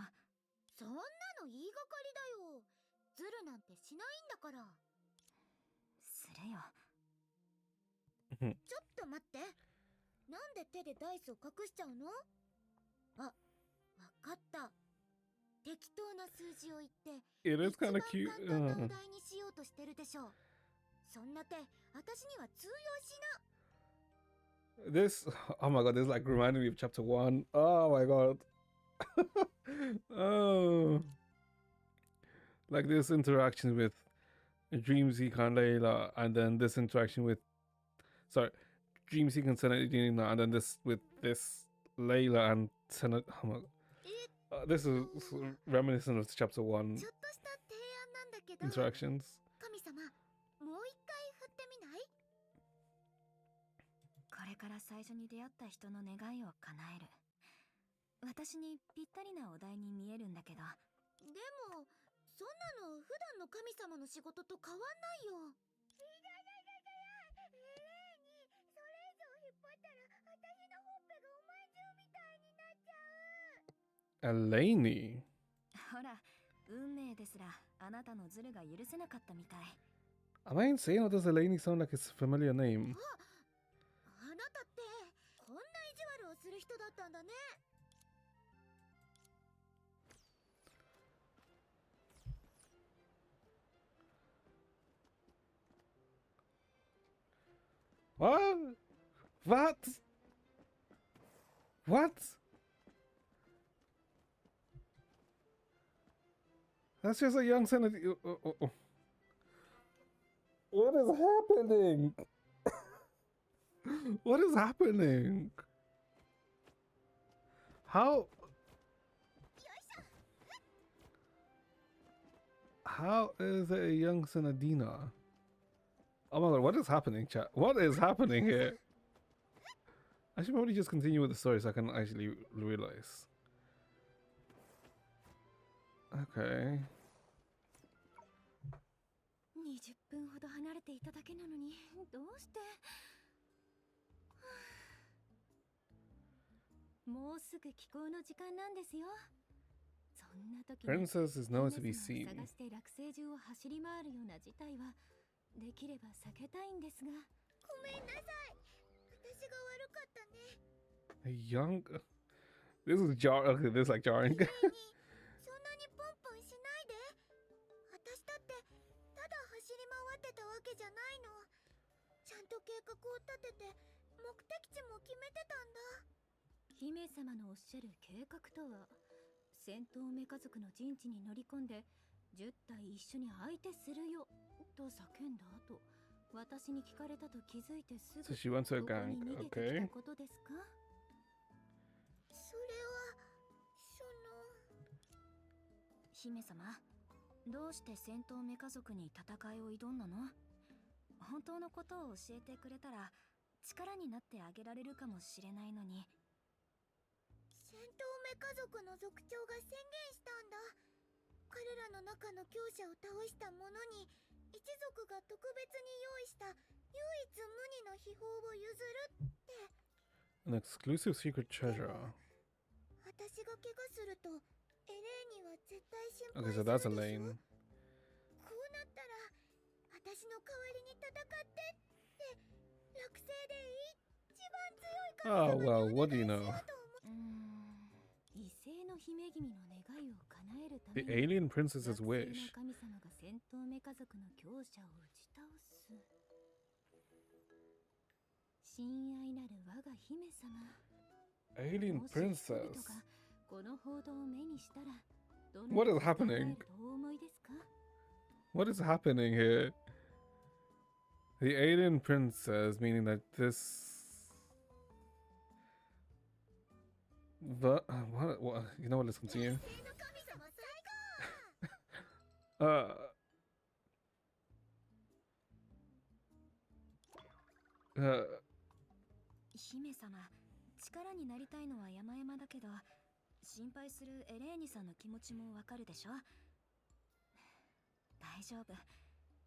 そんなの言いがかりだよ。ズルなんてしないんだから。するよ。ちょっと待って。なんで手でダイスを隠しちゃうの？あ、わかった。適当な数字を言って、It is kind of 一 cute. 番簡単なお題にしようとしてるでしょう。そんな手、私には通用しな。This, oh my god, this like reminded me of chapter 1. Oh my god. Oh. Like this interaction with Dreamseek and Layla, and then this interaction with, sorry, Dreamseek and Senadina, and then this with this Layla and Senad. Oh my god. This is reminiscent of chapter 1ちょっとした提案なんだけど、 interactions. 神様、もう一回振ってみない？これから最初に出会った人の願いを叶える。私にぴったりなお題に見えるんだけど。でも、そんなの普段の神様の仕事と変わんないよ。それ以上引っ張ったら私のほっぺがおまんじゅうみたいになっちゃう。 Eleni. ほら、運命ですらあなたのズルが許せなかったみたい。Am I insane or does Eleni sound like it's a familiar name? あなたってこんな意地悪をする人だったんだね。What? What? What? That's just a young senator. What is happening? What is happening? How? How is it a young Senadina? Oh my god, what is happening, chat? What is happening here? I should probably just continue with the story so I can actually realize. Okay. 20分ほど離れていただけなのに、どうして？もうすぐ帰港の時間なんですよ。そんな時に Princess is nowhere to be 姫 seen. 様を探して落星中を走り回るような事態はできれば避けたいんですが。ごめんなさい。私が悪かったね。 A young. This is okay, this is like jarring. そんなにポンポンしないで。私だってただ走り回ってたわけじゃないの。ちゃんと計画を立てて目的地も決めてたんだ。姫様のおっしゃる計画とは、戦闘メカ族の陣地に乗り込んで10体一緒に相手するよと叫んだ後、私に聞かれたと気づいてすぐ So she wants a ここ gang. に逃げてき Okay. たことですか？それは姫様、どうして戦闘メカ族に戦いを挑んだの？本当のことを教えてくれたら力になってあげられるかもしれないのに。戦闘メカ族の族長が宣言したんだ。彼らの中の強者を倒した者に一族が特別に用意した唯一無二の秘宝を譲るって。 An exclusive secret treasure. 私が怪我するとエレーには絶対心 Okay, 配 so する that's で a しょ。 lane. こうなったら私の代わりに戦ってって落星で一番強い Oh 神 well, 様にお what do you 願い know? しようと思う。異性の姫君の願いを叶えるため The に alien princess's 惑星 wish. の神様が戦闘メカ族の強者を打ち倒す。親愛なる我が姫様。 Alien もし人々 princess. がこの報道を目にしたらど What is のように happening? 考えるとお思いですか？ What is happening here? The alien princess, meaning that this. What? You know what? Let's continue. 惑星の神様最高。姫様、力になりたいのは山々だけど、心配するエレーニさんの気持ちもわかるでしょ。大丈夫。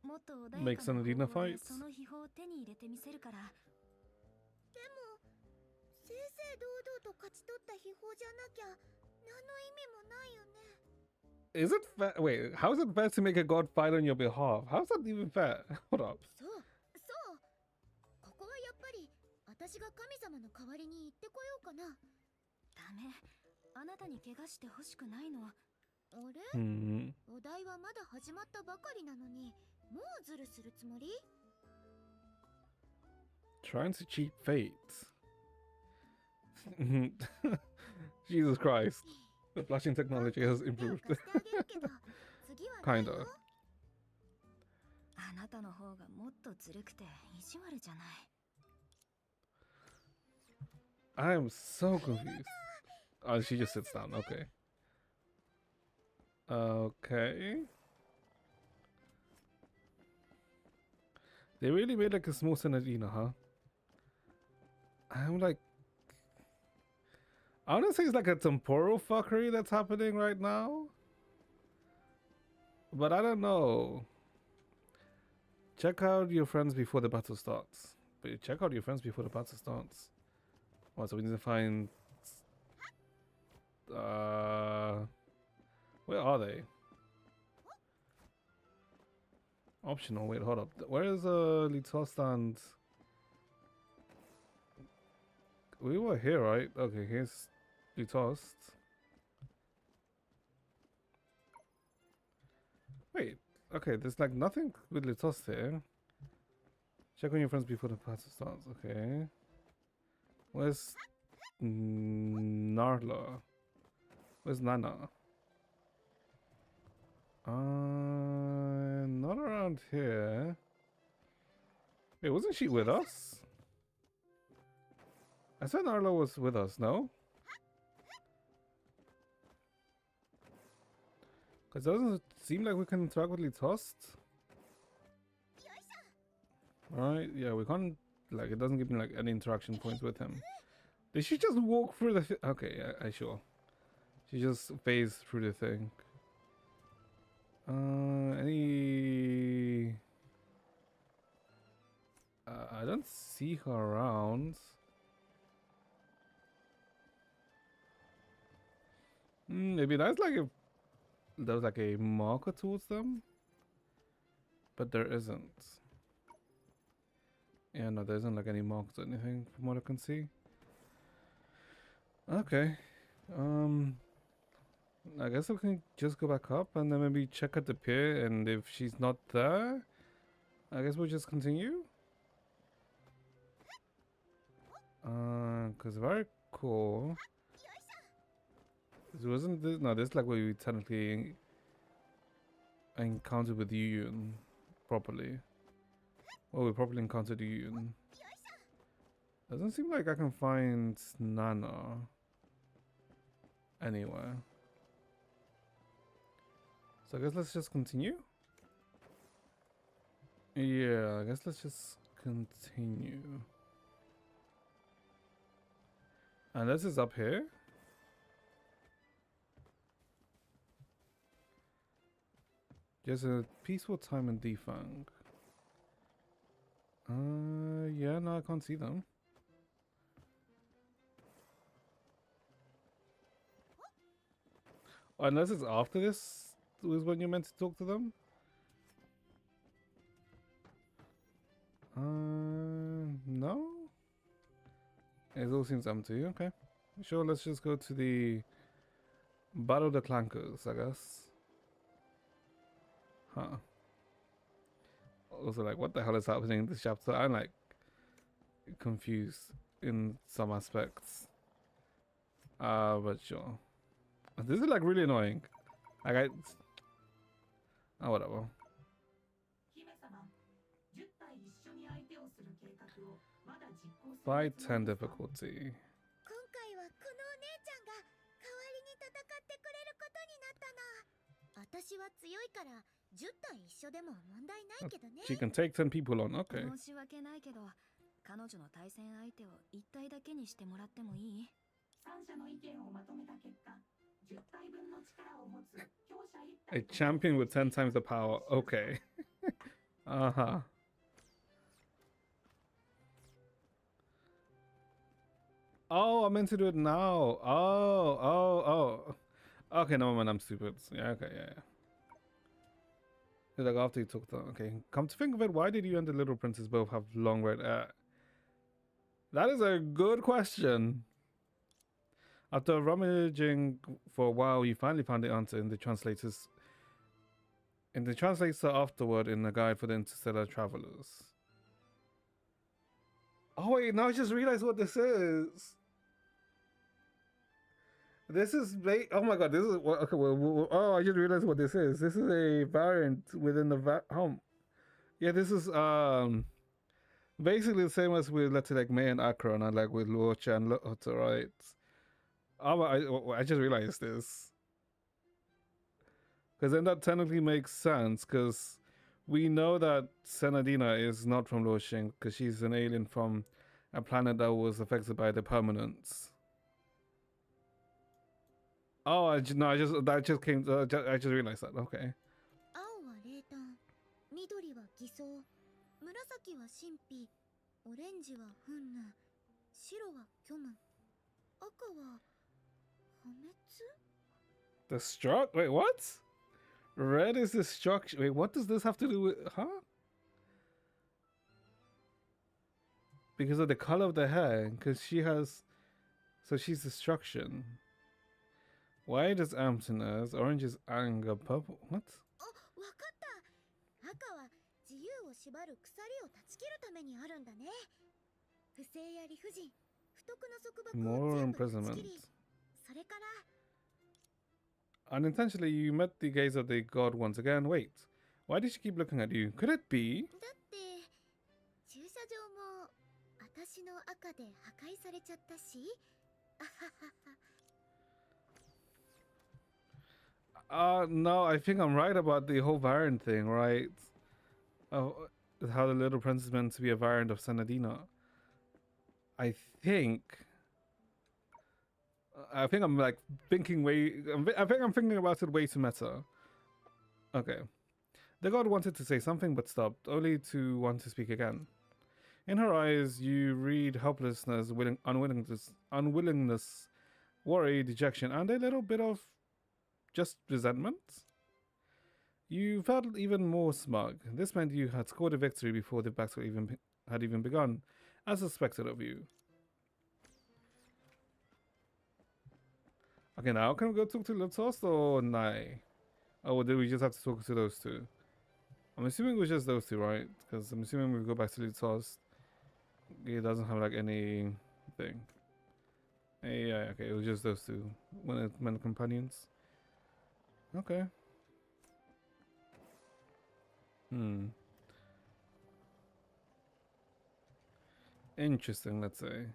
もっと穏や Make かな some arena 方法で fights. その秘宝を手に入れてみせるから。でも正々堂々と勝ち取った秘宝じゃなきゃ何の意味もないよね。 Is it fair? Wait, how is it fair to make a god fight on your behalf? How's that even fair? Hold up. そうそう、ここはやっぱり私が神様の代わりに行ってこようかな。ダメ。あなたに怪我してほしくないの。あれ、 Hmm. お題はまだ始まったばかりなのにもうズルするつもり？ Trying to cheat fate. Jesus Christ. The flashing technology has 手を improved. 貸してあげるけど次はないよ。 Kinda. あなたの方がもっとずるくて意地悪じゃない。 I am so confused. Oh, she just sits down. Okay. Okay. They really made like a small Senadina, huh? I'm like, I want to say it's like a temporal fuckery that's happening right now, but I don't know. Check out your friends before the battle starts. But check out your friends before the battle starts. Oh, so we need to find. Where are they? Optional. Wait, hold up. Where is Litost and? We were here, right? Okay, here's Litost. Wait. Okay, there's like nothing with Litost here. Check on your friends before the battle starts. Okay. Where's Narla? Where's Nana? Not around here. Wait, wasn't she with us? I said Narla was with us, no? Because it doesn't seem like we can interact with Litost. Alright, yeah, we can't, like, it doesn't give me, like, any interaction points with him. Did she just walk through the okay, yeah, I sure. She just phased through the thing. Any... I don't see her around. Maybe that's like if there was like a marker towards them. But there isn't. Yeah, no, there isn't like any marks or anything from what I can see. Okay. I guess we can just go back up and then maybe check at the pier, and if she's not there, I guess we'll just continue. Cause very cool. Wasn't this no? This is like where we technically encountered with Yuyun properly. Well, we properly encountered Yuyun. Doesn't seem like I can find Nana anywhere. So I guess let's just continue. Yeah, I guess let's just continue. And this is up here. Just a peaceful time in Defang. Yeah, no, I can't see them. Unless it's after this was when you're meant to talk to them. No. It all seems empty. Okay, sure. Let's just go to the Battle of the Clankers, I guess. Huh. Also, like, what the hell is happening in this chapter? I'm like confused in some aspects. But sure. This is like really annoying. Like oh, whatever. By 10 difficulty. 今回はこのお姉ちゃんが代わりに戦ってくれることになったの。私は強いから10体一緒でも問題ないけどね。 She can take 10 people on. Okay. 申し訳ないけど、彼女の対戦相手を1体だけにしてもらってもいい？3社の意見をまとめた結果、10体分の力を持つ強者1 A 体 champion with 10 times the power. Okay. Uh-huh. Oh, I meant to do it now. Oh. Okay, never mind. I'm stupid. Yeah, okay, yeah. Like after you took the... Okay, come to think of it, why did you and the little princess both have long red hair? That is a good question. After rummaging for a while, you finally found the answer in the translators. In the translator afterward in the guide for the interstellar travelers. Oh wait, now I just realized what this is. This is oh my god, this is okay. Oh, I just realized what this is. This is a variant within the yeah, this is basically the same as with let's say like May and Akron and like with Luocha and Lota, right? Oh, I just realized this. Because then that technically makes sense, because we know that Senadina is not from Luoxing, because she's an alien from a planet that was affected by the permanence. Oh, I just realized that. Okay. 青は冷淡、緑は偽装、紫は神秘、オレンジは憤怒、白は虚無、赤は破滅。 The struck? Wait, what? Red is destruction. Wait, what does this have to do with... Huh? Because of the color of the hair. Because she has... So she's destruction. White is emptiness. Orange is anger. Purple... What? あ、わかった。赤は自由を縛る鎖を断ち切るためにあるんだね。不正や理不尽、不徳の束縛を Moral 全部断ち imprisonment. 切り、それから Unintentionally, you met the gaze of the god once again. Wait. Why did she keep looking at you? Could it be? だって駐車場も私の赤で破壊されちゃったし。あははは。 No, I think I'm right about the whole variant thing, right? Oh, how the little princess is meant to be a variant of Senadina. I think I'm like thinking I think I'm thinking about it way too meta. Okay. The god wanted to say something but stopped, only to want to speak again. In her eyes, you read helplessness, unwillingness, worry, dejection, and a little bit of just resentment. You felt even more smug. This meant you had scored a victory before the battle had even begun, as expected of you. Okay, now can we go talk to Lutost or Nai? Or did we just have to talk to those two? I'm assuming it was just those two, right? Because I'm assuming we go back to Lutost. He doesn't have like any thing. Yeah, okay, it was just those two. When companions. Okay. Interesting, let's say.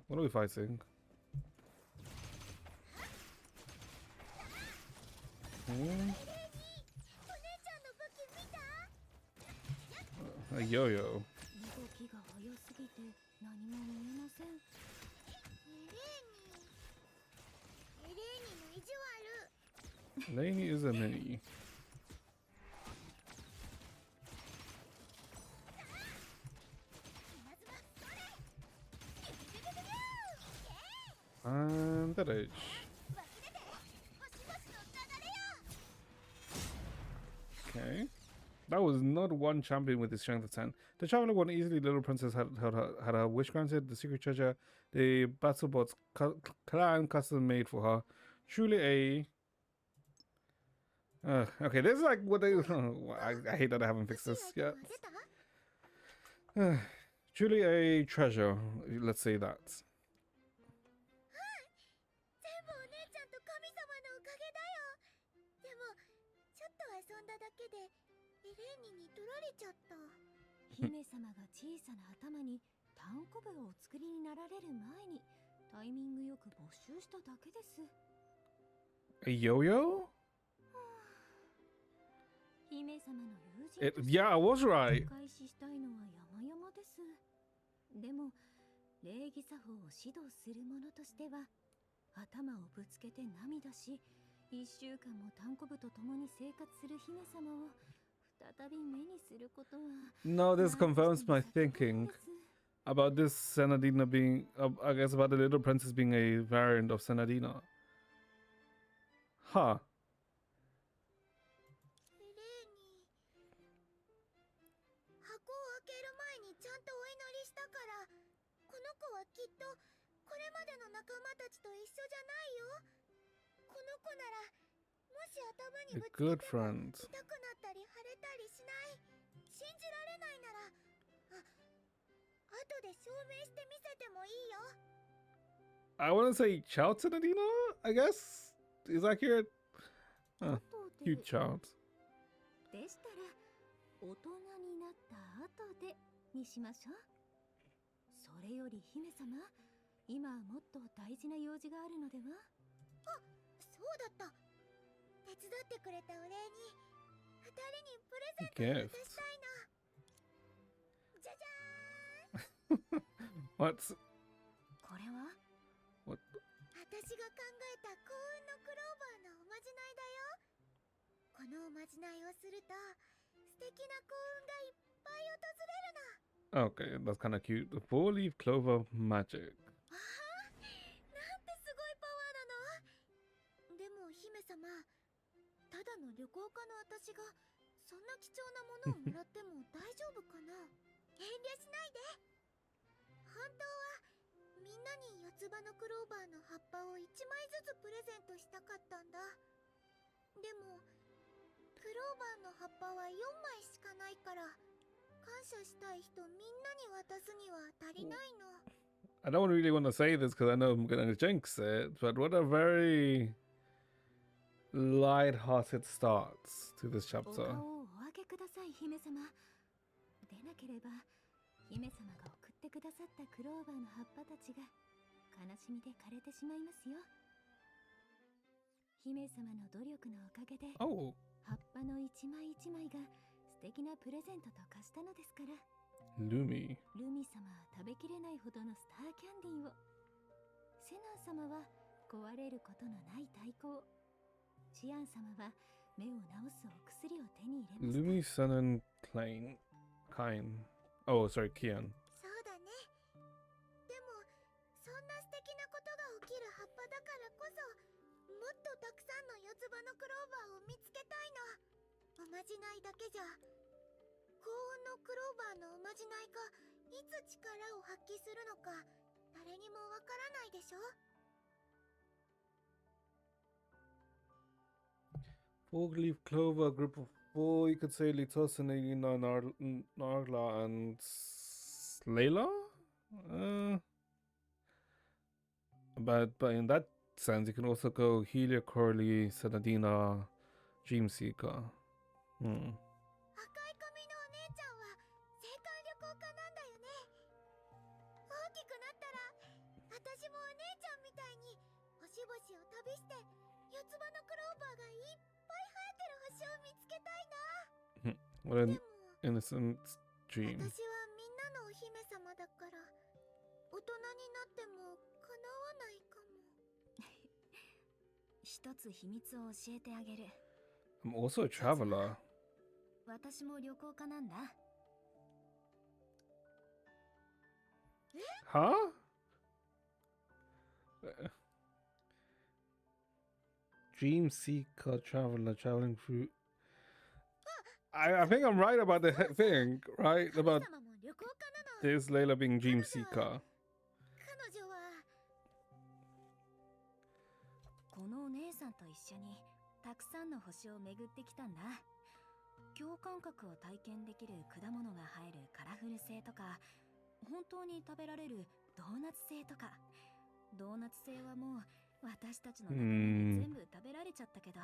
What are we fighting? A yo-yo. 動きが早すぎて何も見えません。エレーニの意地悪。 Laney is a mini. And that edge. Okay. That was not one champion with the strength of 10. The traveler won easily. Little princess had her wish granted. The secret treasure, the battlebot's clan custom made for her. Truly a... okay, this is like what they... I hate that I haven't fixed this yet. Truly a treasure. Let's say that. 全部お姉ちゃんと神様のおかげだよ。でもちょっと遊んだだけでエレーニに取られちゃった。姫様が小さな頭にタンコブをお作りになられる前にタイミングよく没収しただけです。 A yo-yo? 姫様の友 Yeah, I was right. 開始したいのは山々です。でも礼儀作法を指導する者としては頭をぶつけて涙し、1週間もタンコブと共に生活する姫様を再び目にすることは。 No, this confirms my thinking about this Senadina being, I guess about the little princess being a variant of Senadina. Huh. レーニ箱を開ける前にちゃんとお祈りしたから、この子はきっとこれまでの仲間たちと一緒じゃないよ。この子ならもし頭に A ぶつ good けても friend. 痛くなったり腫れたりしない。信じられないなら後で証明してみせてもいいよ。 I want to say child Senadina, I guess. Is accurate? Huh. 後で Cute child. でしたら大人になった後でにしましょう。それより姫様、今はもっと大事な用事があるのでは。そうだった。手伝ってくれたお礼に二人にプレゼントを渡したいの。じゃじゃーん。 What? これは What? 私が考えた幸運のクローバーのおまじないだよ。このおまじないをすると素敵な幸運がいっぱい訪れるの。 Okay, that's kind of cute. The four-leaf clover magic. ああ、なんてすごいパワーなの。でも姫様、ただの旅行家の私がそんな貴重なものをもらっても大丈夫かな。遠慮しないで。本当はみんなに四つ葉のクローバーの葉っぱを1枚ずつプレゼントしたかったんだ。でもクローバーの葉っぱは4枚しかないから、感謝したい人みんなに渡すには足りないの。 I don't really want to say this because I know I'm gonna jinx it, but what a very light-hearted start to this お chapter. 顔をお上げください姫様。でなければ姫様が送ってくださったクローバーの葉っぱたちが悲しみで枯れてしまいますよ。姫様の努力のおかげで Oh, 葉っぱの一枚一枚が素敵なプレゼントと化したのですから。 Lumi. ルミ様は食べきれないほどのスターキャンディーを、セナン様は壊れることのない太鼓を、チアン様は目を治すお薬を手に入れました。 Lumi, Sun, and Kine. Oh, sorry, Kian. そうだね。でもそんな素敵なことが起きる葉っぱだからこそ、もっとたくさんの四つ葉のクローバーを見つけたいの。おまじないだけじゃ幸運のクローバーのおまじないがいつ力を発揮するのか誰にもわからないでしょ。 Four-leaf clover, group of four. You could say Litos and Elina, Narla, and Layla? But in that sense, you can also go Helia, Corley, Senadina, Dreamseeker. 赤い髪のお姉ちゃんは青函旅行家なんだよね。大きくなったら私もお姉ちゃんみたいに星々を旅して四つ葉のクローバーがいっぱい生えてる星を見つけたいな。 What an でも innocent dream. 私はみんなのお姫様だから大人になっても叶わないかも。一つ秘密を教えてあげる。 I'm also a traveler. 私も旅行家なんだ。 Huh? Dream seeker traveler traveling through. I think I'm right about the thing, right? 神 About 様も旅行家なの。 this Layla being dream seeker. 彼女はこのお姉さんと一緒にたくさんの星を巡ってきたんだ。共感覚を体験できる果物が生えるカラフル星とか、本当に食べられるドーナツ星とか。ドーナツ星はもう私たちの仲間に全部食べられちゃったけど、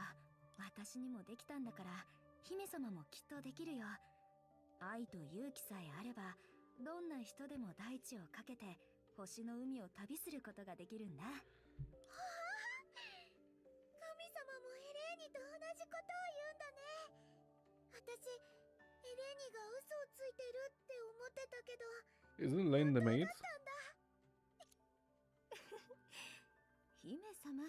私にもできたんだから姫様もきっとできるよ。愛と勇気さえあればどんな人でも大地をかけて星の海を旅することができるんだ。神様もエレーニと同じことを言うんだね。私エレーニが嘘をついてるって思ってたけど、 Isn't Lane the maid? 姫様、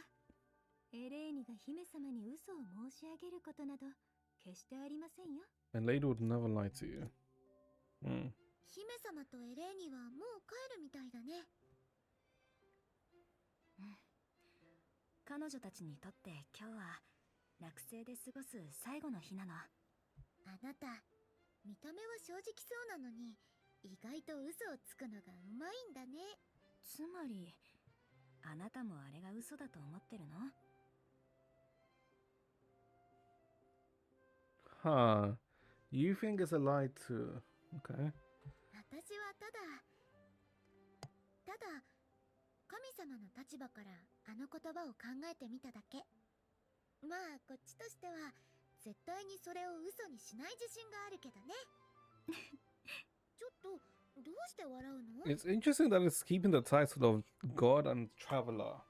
エレーニが姫様に嘘を申し上げることなど決してありませんよ。 And Lane would never lie to you. Hmm. 姫様とエレーニはもう帰るみたいだね。彼女たちにとって今日は落成で過ごす最後の日なの。あなた、見た目は正直そうなのに、意外と嘘をつくのがうまいんだね。つまりあなたもあれが嘘だと思ってるの？ Huh. You think it's a lie too? Okay. 私はただ神様の立場からあの言葉を考えてみただけ。まあこっちとしては絶対にそれを嘘にしない自信があるけどね。ちょっとどうして笑うの？ It's interesting that it's keeping the title of God and Traveler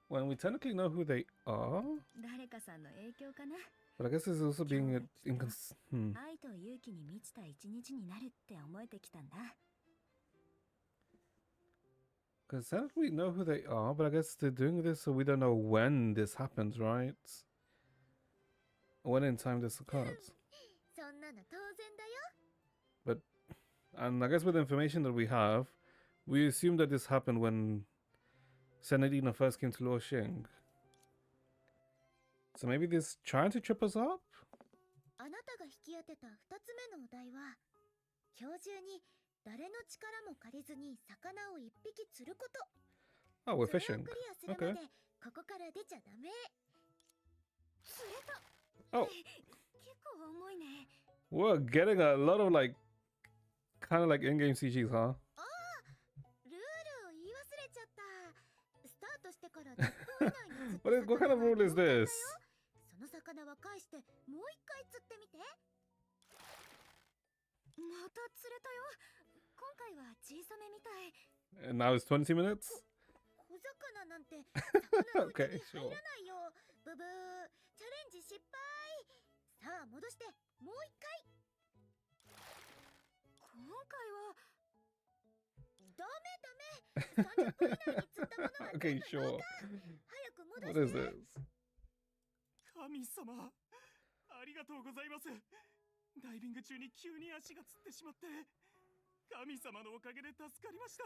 when we technically know who they are. 誰かさんの影響かな。 But I guess it's also being hmm. 愛と勇気に満ちた一日になるって思えてきたんだ。 Because technically we know who they are, but I guess they're doing this so we don't know when this happens, right? When in time this occurs. そんなの当然だよ。 And I guess with the information that we have, we assume that this happened when Senadina first came to Luoxing. So maybe this trying to trip us up? あなたが引き当てた2つ目のお題は、今日中に誰の力も借りずに魚を1匹釣ること。 Oh, we're それ fishing. をクリアするま Okay. でここから出ちゃダメ。釣れた。 Oh, 結構重いね。 we're getting a lot of like, kind of like in-game CGs, huh? ルールを言い忘れちゃった。スタートしてから10分以内に釣った What kind of rule is 魚は this? その魚は返してもう一回釣ってみて。また釣れたよ。今回は小さめみたい。 And now it's 20 minutes? 小魚なんて魚のうち Okay, に sure. 入らないよ。ブブー、チャレンジ失敗。さあ戻してもう一回。今回はダメダメ。30分以内に釣ったものは Okay, 全部 sure. 早く戻 What して is this? 神様、ありがとうございます。ダイビング中に急に足がつってしまって、神様のおかげで助かりました。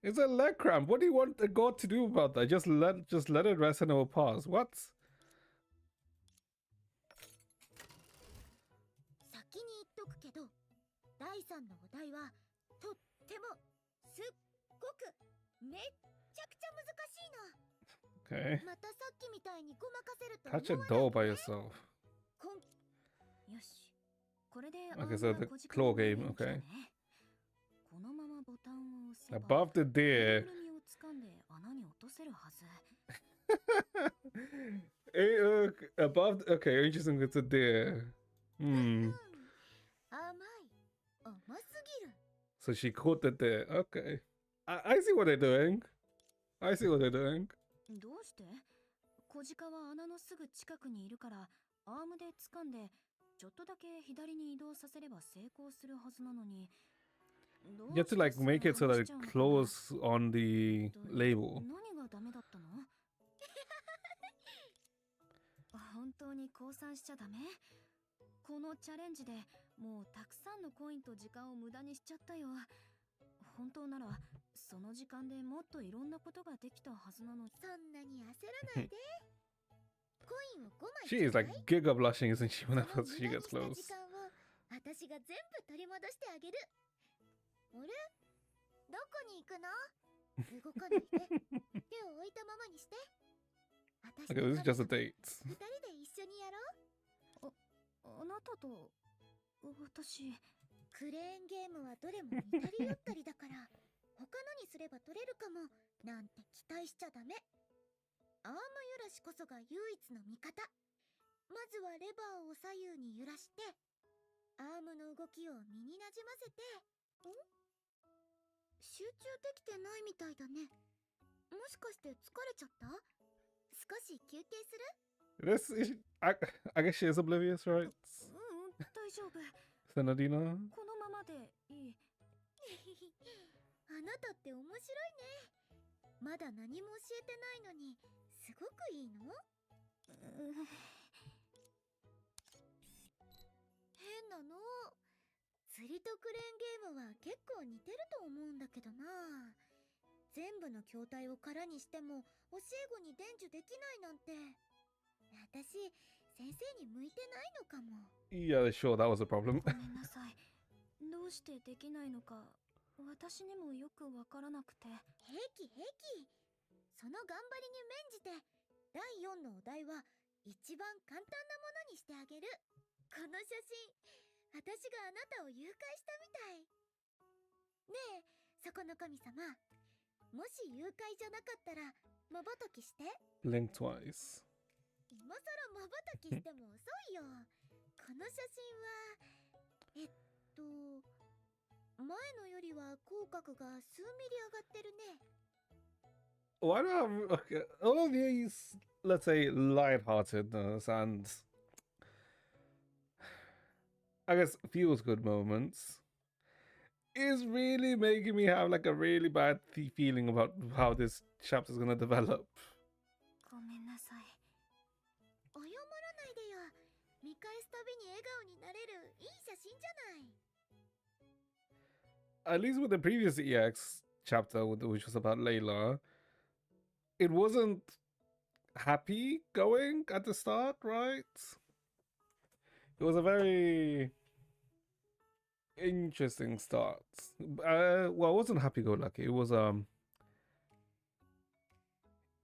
It's a leg cramp. What do you want a god to do about that? Just let it rest and it will pass. What? 先に言っとくけど、第3のお題はとってもすっごくめっちゃくちゃ難しいの。 Okay. またさっきみたいにごまかせると Catch a 思わ doll ない by でね。 yourself. こんよし。これで Okay, so the claw game, okay. このままボタンを押せば Above the ぬい deer. ぐるみを掴んで穴に落とせるはず。 Above. Okay, interesting. It's a deer. Hmm. 甘い。甘すぎる。 So she caught the deer. Okay. I see what they're doing. I see what they're doing. どうして？小鹿は穴のすぐ近くにいるからアームで掴んでちょっとだけ左に移動させれば成功するはずなのに。 You have to like make it so that it closes on the label. 何がダメだったの？本当に降参しちゃダメ？このチャレンジでもうたくさんのコインと時間を無駄にしちゃったよ。本当ならその時間でもっといろんなことができたはずなのに。そんなに焦らないで。コインを5枚 She is like giga blushing, isn't she, その whenever 無 she 駄に gets した close? 時間を私が全部取り戻してあげる。あれ？どこに行くの？動かないで。手を置いたままにして。私 Okay, this is just a date. 二人で一緒にやろう。あなたと私。クレーンゲームはどれも似たり寄ったりだから他のにすれば取れるかもなんて期待しちゃダメ。アーム揺らしこそが唯一の味方。まずはレバーを左右に揺らしてアームの動きを身になじませて。集中できてないみたいだね。もしかして疲れちゃった？少し休憩する？ I guess she is oblivious, right? 大丈夫。Senadina. このままでいい。あなたって面白いね。まだ何も教えてないのにすごくいいの？変なの。釣りとクレーンゲームは結構似てると思うんだけどな。全部の筐体を空にしても教え子に伝授できないなんて。私、先生に向いてないのかも。Yeah, sure, that was a problem. ごめんなさい。どうしてできないのか私にもよくわからなくて。平気平気。その頑張りに免じて第4のお題は一番簡単なものにしてあげる。この写真、私があなたを誘拐したみたい。ねえ、そこの神様、もし誘拐じゃなかったらまばたきして。 Blink twice. 今さらまばたきしても遅いよ。この写真は前のよりは口角が数ミリ上がってるね。 Why do I have okay, all of these, let's say, lightheartedness and I guess feels good moments is really making me have like a really bad feeling about how this chapter is gonna develop. ごめんなさい。謝らないでよ。見返すたびに笑顔になれるいい写真じゃない。 At least with the previous EX chapter, which was about Layla, it wasn't happy going at the start, right? It was a very interesting start. Well, it wasn't happy-go-lucky. It was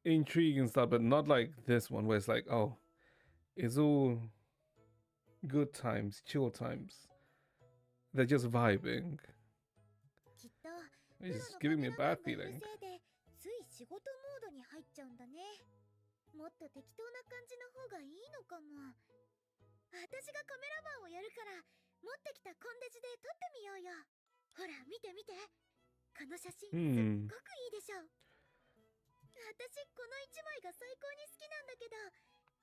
intriguing start, but not like this one where it's like, oh, it's all good times, chill times. They're just vibing. きっと It's プロ giving me の a カメラ bad マンがい feeling. るせいでつい仕事モードに入っちゃうんだね。もっと適当な感じの方がいいのかも。私がカメラマンをやるから持ってきたコンデジで撮ってみようよ。ほら見て見て、この写真すっごくいいでしょ。私この一枚が最高に好きなんだけど、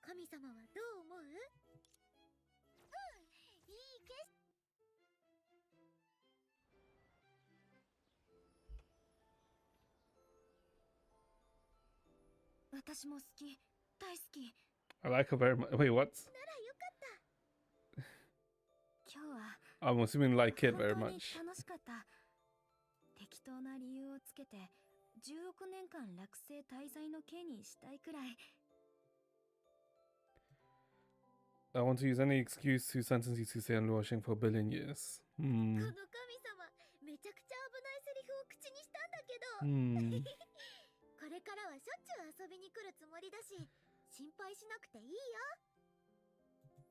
神様はどう思う？うん、いい景色。私も好き、大好き。 I like her very much. Wait, what? ならよかった。今日は I'm assuming like Kid 本 very 当に much. 楽しかった。適当な理由をつけて10億年間落星滞在の刑にしたいくらい。 I want to use any excuse to sentence you to stay on washing for a billion years. この神様、めちゃくちゃ危ないセリフを口にしたんだけど、これからはしょっちゅう遊びに来るつもりだし、心配しなくていいよ。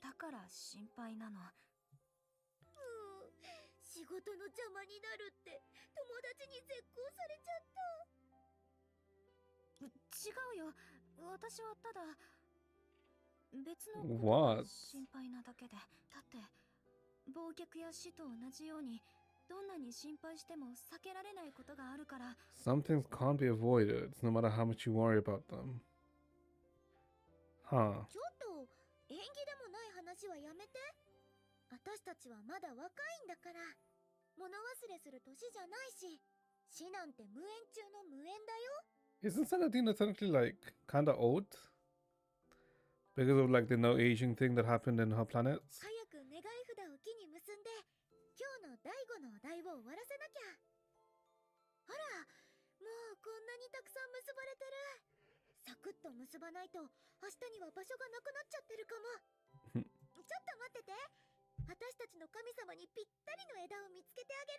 だから心配なの。仕事の邪魔になるって友達に絶交されちゃった。違うよ、私はただ別のことが心配なだけで。だって忘却や死と同じようにどんなに心配しても避けられないことがあるから。 Some things can't be avoided, no matter how much you worry about them. Huh. ちょっと縁起でもない話はやめて。私たちはまだ若いんだから。物忘れする年じゃないし、死なんて無縁中の無縁だよ。 Isn't Saladina technically like kinda old? Because of like the no aging thing that happened in her planets? 早く願い札を木に結んで、今日の第5のお題を終わらせなきゃ。ほら、もうこんなにたくさん結ばれてる。サクッと結ばないと明日には場所がなくなっちゃってるかも。ちょっと待ってて。私たちの神様にぴったりの枝を見つけてあげる。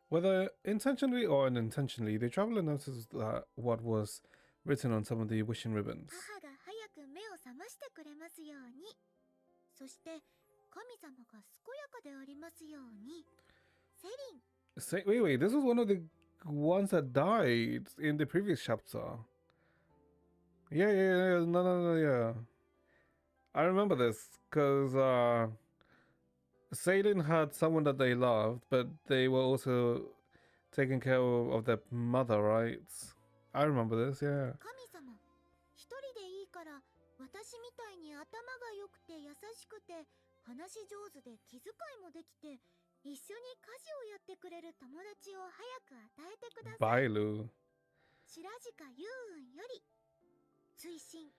Whether intentionally or unintentionally, the traveler noticed that what was written on some of the wishing ribbons. 母が早く目を覚ましてくれますように。そして神様が健やかでありますように。セリン。 Say, wait, this was one of the ones that died in the previous chapter. Yeah, no, yeah. I remember this because Salen had someone that they loved, but they were also taking care of their mother, right? I remember this, yeah. 神様、一人でいいから私みたいに頭が良くて優しくて話し上手で気遣いもできて一緒に家事をやってくれる友達を早く与えてください。 Bailu. 白鹿幽雲より追伸、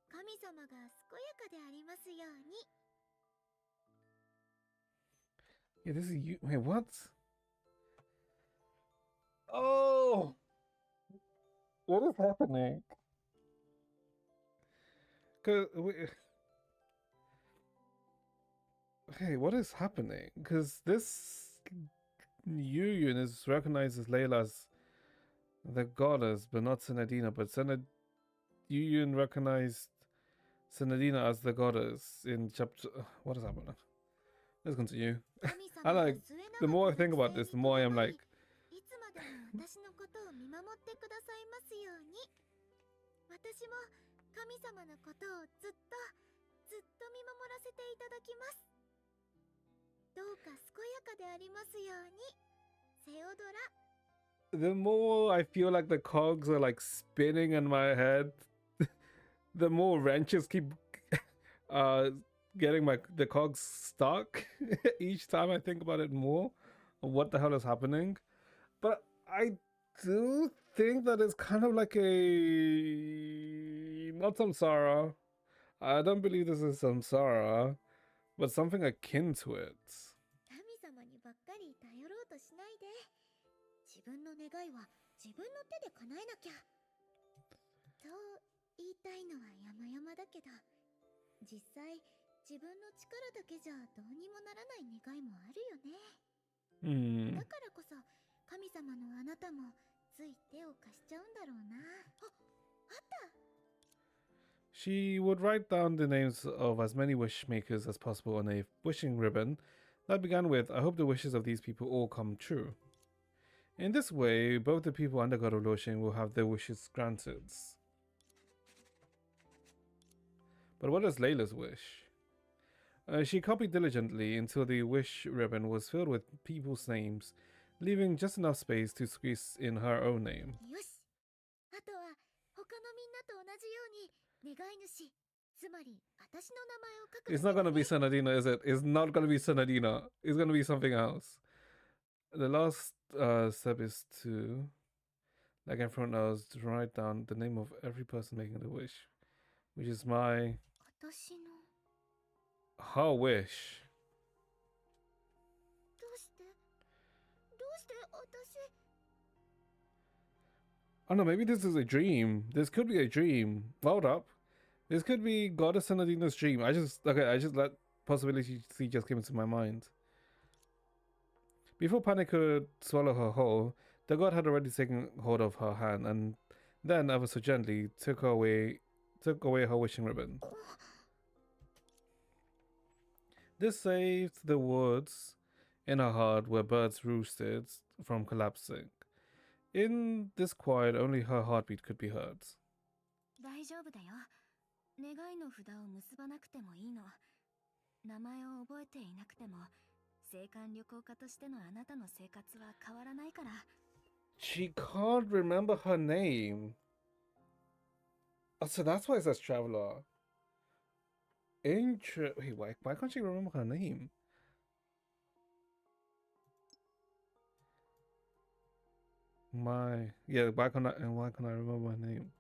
神様が健やかでありますように。 Yeah, this is you. Wait, what? Oh, what is happening? Cause hey, what is happening? Because this Yuyun is recognized as Layla as the goddess, but not Senadina. But Yuyun recognized Senadina as the goddess in chapter. What is happening? Let's continue. 神 I 様が like 末永く the more I think about this, the more I am ご like, いつまでも私のことを見守ってくださいますように。私も神様のことをずっと見守らせていただきます。どうか健やかでありますように。セオドラ。 the more I feel like the cogs are like spinning in my head, the more wrenches keep getting the cogs stuck each time I think about it more of what the hell is happening. But I do think that it's kind of like a not samsara. I don't believe this is samsara, but something akin to it. 神様にばっかり頼ろうとしないで。自分の願いは自分の手で叶えなきゃ。と言いたいのは山々だけど、実際自分の力だけじゃどうにもならない願いもあるよね。だからこそ神様のあなたもつい手を貸しちゃうんだろうな。あった。 She would write down the names of as many wish makers as possible on a wishing ribbon that began with, I hope the wishes of these people all come true. In this way, both the people and the god of Luoxing will have their wishes granted. But what is Layla's wish? She copied diligently until the wish ribbon was filled with people's names, leaving just enough space to squeeze in her own name. よし。あとは他のみんなと同じように願い主、つまり私の名前を書く。 It's not gonna be Senadina, is it? It's not gonna be Senadina. It's gonna be something else. The last step is to, like everyone else, to write down the name of every person making the wish, which is my 私の。 her wish. どうして私。 I don't know, maybe this is a dream. This could be a dream. Hold up. This could be Goddess Senadina's dream. That possibility just came into my mind. Before Panic could swallow her whole, the god had already taken hold of her hand and then, ever so gently, took away her wishing ribbon. This saved the woods in her heart where birds roosted from collapsing. In this quiet, only her heartbeat could be heard. 大丈夫だよ。願いの札を結ばなくてもいいの。名前を覚えていなくても、青函旅行家としてのあなたの生活は変わらないから。 She can't remember her name. Oh, so that's why it says traveler. Wait, why can't she remember her name? Why can't I remember her name?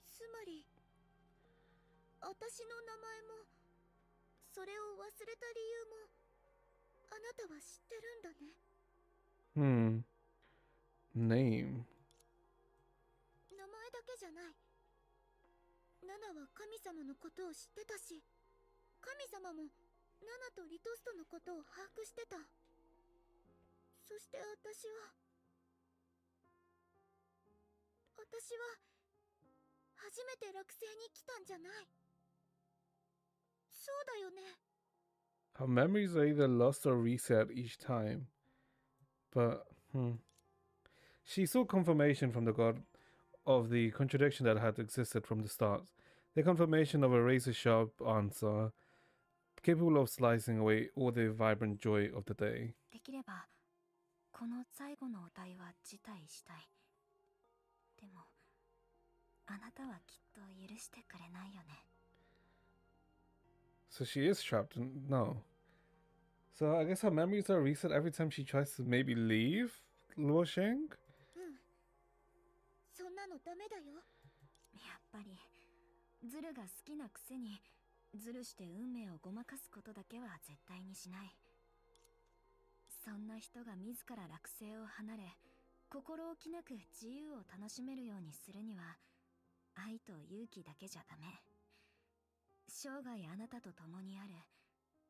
つまり私の名前もそれを忘れた理由もあなたは知ってるんだね。Name. 名前だけじゃない。ナナは神様のことを知ってたし、神様もナナとリトストのことを把握してた。そして私は初めて落星に来たんじゃない。そうだよね。 Her memories are either lost or reset each time. But, She saw confirmation from the god of the contradiction that had existed from the start. The confirmation of a razor-sharp answer, capable of slicing away all the vibrant joy of the day. できれば、この最後のお題は辞退したい。でも、あなたはきっと許してくれないよね。So she is trapped. No. So I guess her memories are reset every time she tries to maybe leave Luo Sheng? うんそんなのダメだよ。やっぱりズルが好きなくせにズルして運命をごまかすことだけは絶対にしない。そんな人が自ら落星を離れ心置きなく自由を楽しめるようにするには愛と勇気だけじゃダメ。生涯あなたと共にある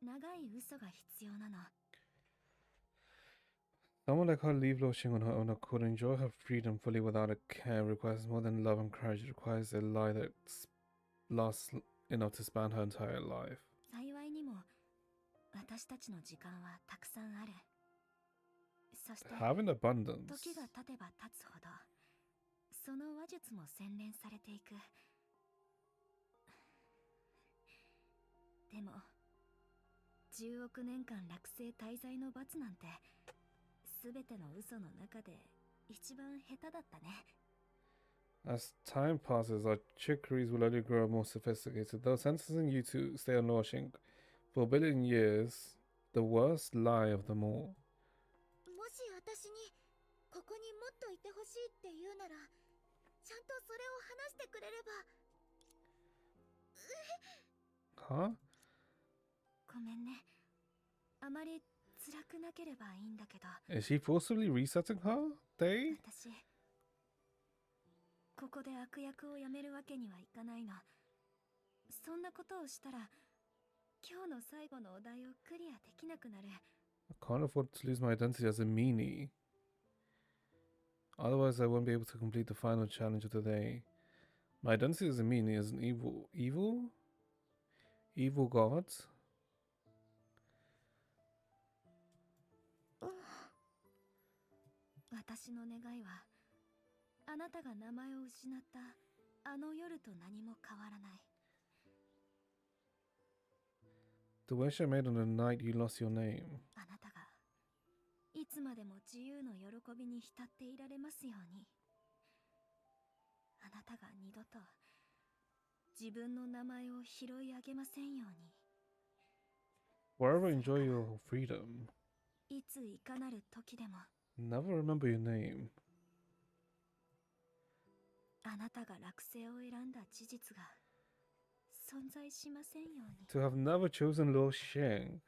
長い嘘が必要なの。 Someone like her leave Luo Sheng on her own accord, enjoy her freedom fully without a care, requires more than love and courage. It requires a lie that lasts enough to span her entire life. 幸いにも私たちの時間はたくさんある。そして Have an abundance. 時が経てば経つほどその話術も洗練されていく。でも10億年間落星滞在の罰なんて全ての嘘の中で一番下手だったね。 As time passes, our trickeries will only grow more sophisticated. Though sentencing you to stay on Luo Sheng for a billion years, the worst lie of them all. もし私にここにもっといてほしいって言うならちゃんとそれを話してくれれば。 Huh? ごめんね。あまり辛くなければいいんだけど。 Is she forcibly resetting her day? 私ここで悪役をやめるわけにはいかないの。そんなことをしたら今日の最後のお題をクリアできなくなる。 I can't afford to lose my identity as a meanie. Otherwise, I won't be able to complete the final challenge of the day. My identity as a meanie is an evil god. 私の願いはあなたが名前を失ったあの夜と何も変わらない。 The wish I made on the night you lost your name. あなたがいつまでも自由の喜びに浸っていられますように。あなたが二度と自分の名前を拾い上げませんように。 Wherever enjoy your freedom. いついかなる時でも Never remember your name. あなたが落星を選んだ事実が存在しませんように。 To have never chosen Luo Sheng.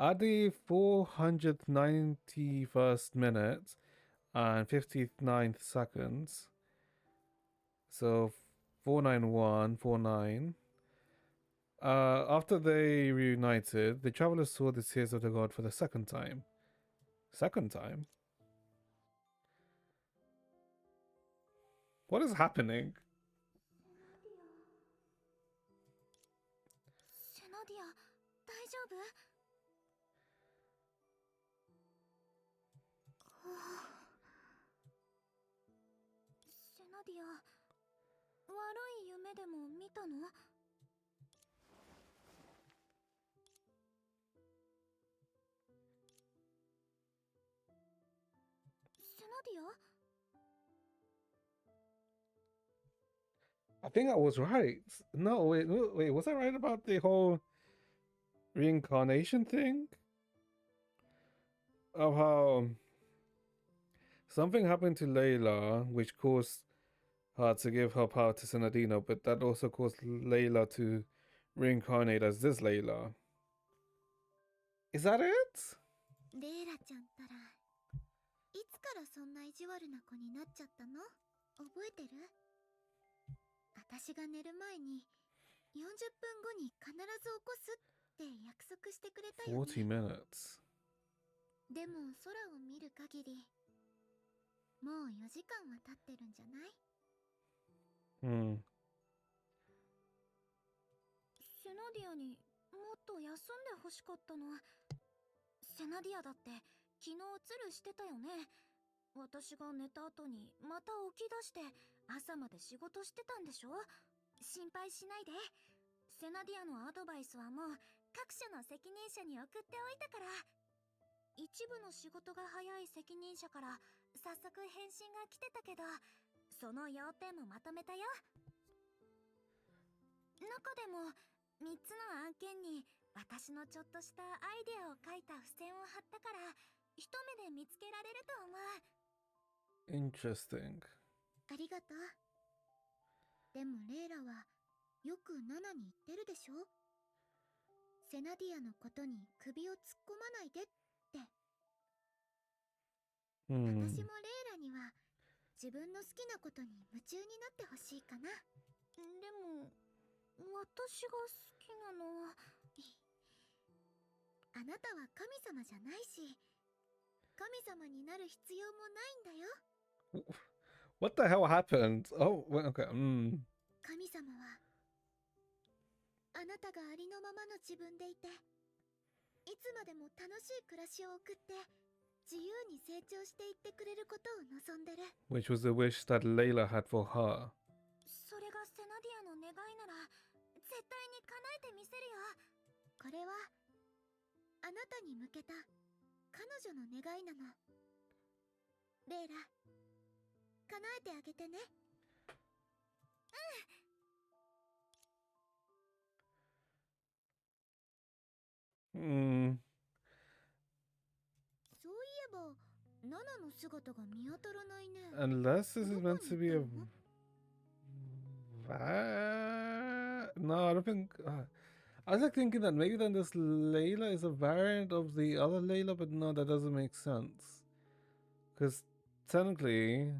At the 491st minute and 59th seconds, so 49149, after they reunited, the travelers saw the tears of the god for the second time. Second time? What is happening? シェナディア大丈夫？シェナディア悪い夢でも見たの？シェナディア？ I think I was right. No, wait, was I right about the whole reincarnation thing? Of how something happened to Layla, which caused her to give her power to Senadino, but that also caused Layla to reincarnate as this Layla. Is that it? レイラちゃんったらいつからそんな意地悪な子になっちゃったの？覚えてる？私が寝る前に40分後に必ず起こすって約束してくれたよね。40 minutes. でも空を見る限りもう4時間は経ってるんじゃない？セナディアにもっと休んでほしかったの。セナディアだって昨日ズルしてたよね。私が寝た後にまた起き出して朝まで仕事してたんでしょ？心配しないで。セナディアのアドバイスはもう各所の責任者に送っておいたから。一部の仕事が早い責任者から早速返信が来てたけど、その要点もまとめたよ。中でも3つの案件に私のちょっとしたアイデアを書いた付箋を貼ったから一目で見つけられると思う。 Interesting. ありがとう。でもレイラはよくナナに言ってるでしょ。セナディアのことに首を突っ込まないでって。私もレイラには自分の好きなことに夢中になってほしいかな。でも私が好きなのはあなたは神様じゃないし、神様になる必要もないんだよ。What the hell happened? Oh, okay. 神様はあなたがありのままの自分でいて、いつまでも楽しい暮らしを送って自由に成長していってくれることを望んでる。 Which was the wish that Layla had for her. それがセナディアの願いなら絶対に叶えてみせるよ。これはあなたに向けた彼女の願いなの。レイラ、叶えてあげてね。そういえばナナの姿が見当たらないね。 Unless this is meant to be a no, I don't think. I was like thinking that maybe then this Layla is a variant of the other Layla, but no, that doesn't make sense. Because technically,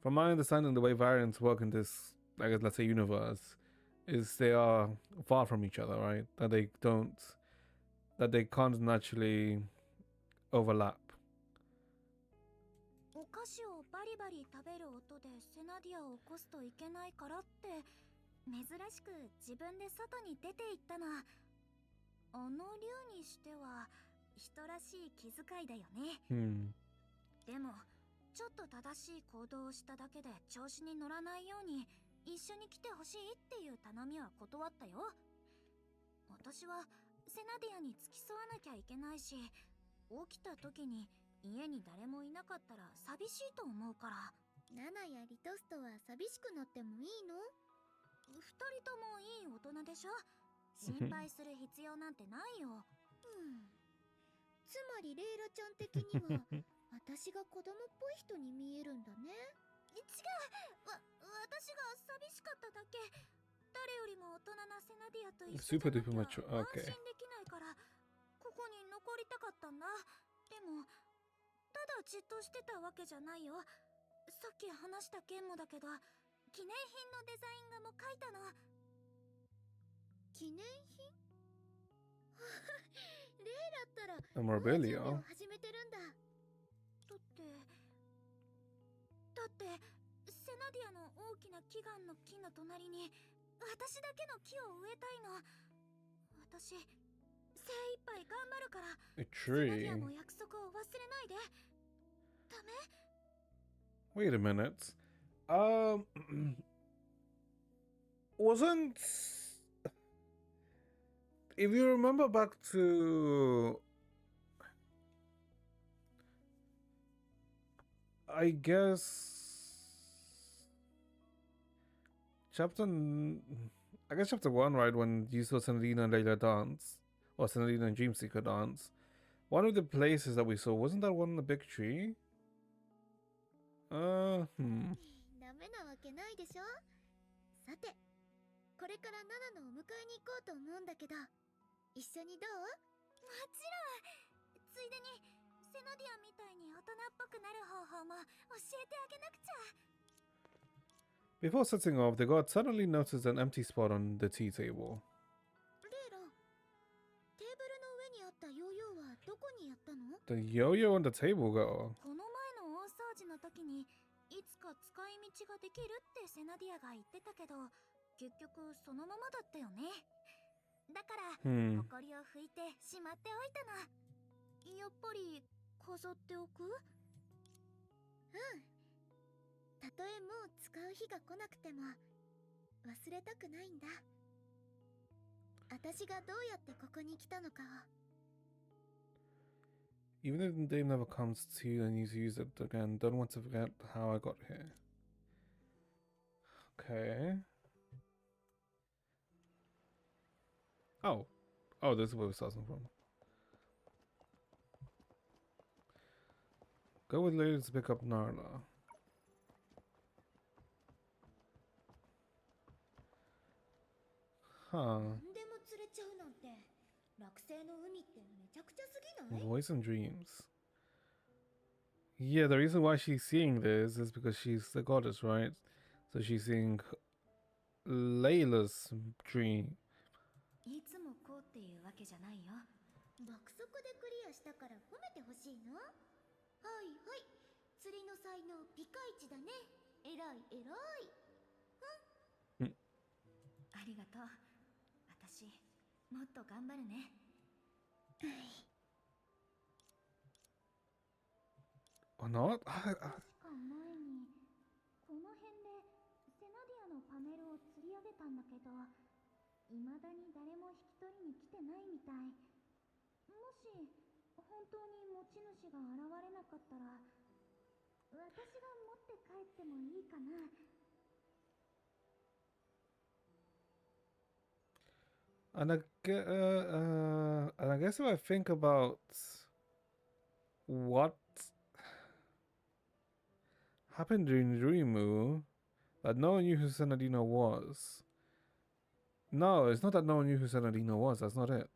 from my understanding, the way variants work in this, I guess, let's say, universe, is they are far from each other, right? That they can't naturally overlap. お菓子をバリバリ食べる音でセナディアを起こすといけないからって珍しく自分で外に出て行ったの。あの竜にしては人らしい気遣いだよね。でもちょっと正しい行動をしただけで調子に乗らないように一緒に来てほしいっていう頼みは断ったよ。私はセナディアに付き添わなきゃいけないし、起きた時に家に誰もいなかったら寂しいと思うから。ナナやリトストは寂しくなってもいいの？二人ともいい大人でしょ。心配する必要なんてないよ。つまりレイラちゃん的には私が子供っぽい人に見えるんだね。違う、私が寂しかっただけ。誰よりも大人なセナディアと一緒じゃなきゃ安心できないから、ここに残りたかったんだ。でもただじっとしてたわけじゃないよ。さっき話した件もだけど、記念品のデザイン画も描いたの。記念品？レイラったらもう準備を始めてるんだ。だってセナディアの大きな祈願の木の隣に私だけの木を植えたいの。私精一杯頑張るからセナディアも約束を忘れないで。ダメ？ Wait a minute. Wasn't, if you remember back to, I guess chapter 1, right, when you saw Senadina and Layla dance, or Senadina and Dreamseeker dance, one of the places that we saw, wasn't that one in the big tree? ダメなわけないでしょ。さて、これからナナのお迎えに行こうと思うんだけど、一緒にどう？もちろん。ついでにセナディアみたいに大人っぽくなる方法も教えてあげなくちゃ。 Before setting off, the god suddenly noticed an empty spot on the tea table. レイラ、テーブルの上にあったヨーヨーはどこにやったの？ The yo-yo on the table go. この前の大掃除の時にいつか使い道ができるってセナディアが言ってたけど、結局そのままだったよね。だからホコリを拭いてしまっておいたの。やっぱり飾っておく？たとえもう使う日が来なくても忘れたくないんだ。私がどうやってここに来たのかを。Even if the name never comes to you and you use it again, don't want to forget how I got here. Okay. Oh. Oh, this is where we're starting from. Go with Lady to pick up Narla. Huh. 何でも釣れちゃうなんて、落星の海ってめちゃくちゃすぎない？ Voice and dreams. Yeah, the reason why she's seeing this is because she's the goddess, right? So she's seeing Layla's dream. いつもこうっていうわけじゃないよ。爆速でクリアしたから褒めてほしいの？はいはい。釣りの才能ピカイチだね。えらいえらい。うん。ありがとう。私、もっと頑張るね。Or not? 確か前にこの辺でセナディアのパネルを釣り上げたんだけど、未だに誰も引き取りに来てないみたい。もし本当に持ち主が現れなかったら、私が持って帰ってもいいかな。And I guess if I think about what happened during Rimu, that no one knew who Senadino was. No, it's not that no one knew who Senadino was. That's not it.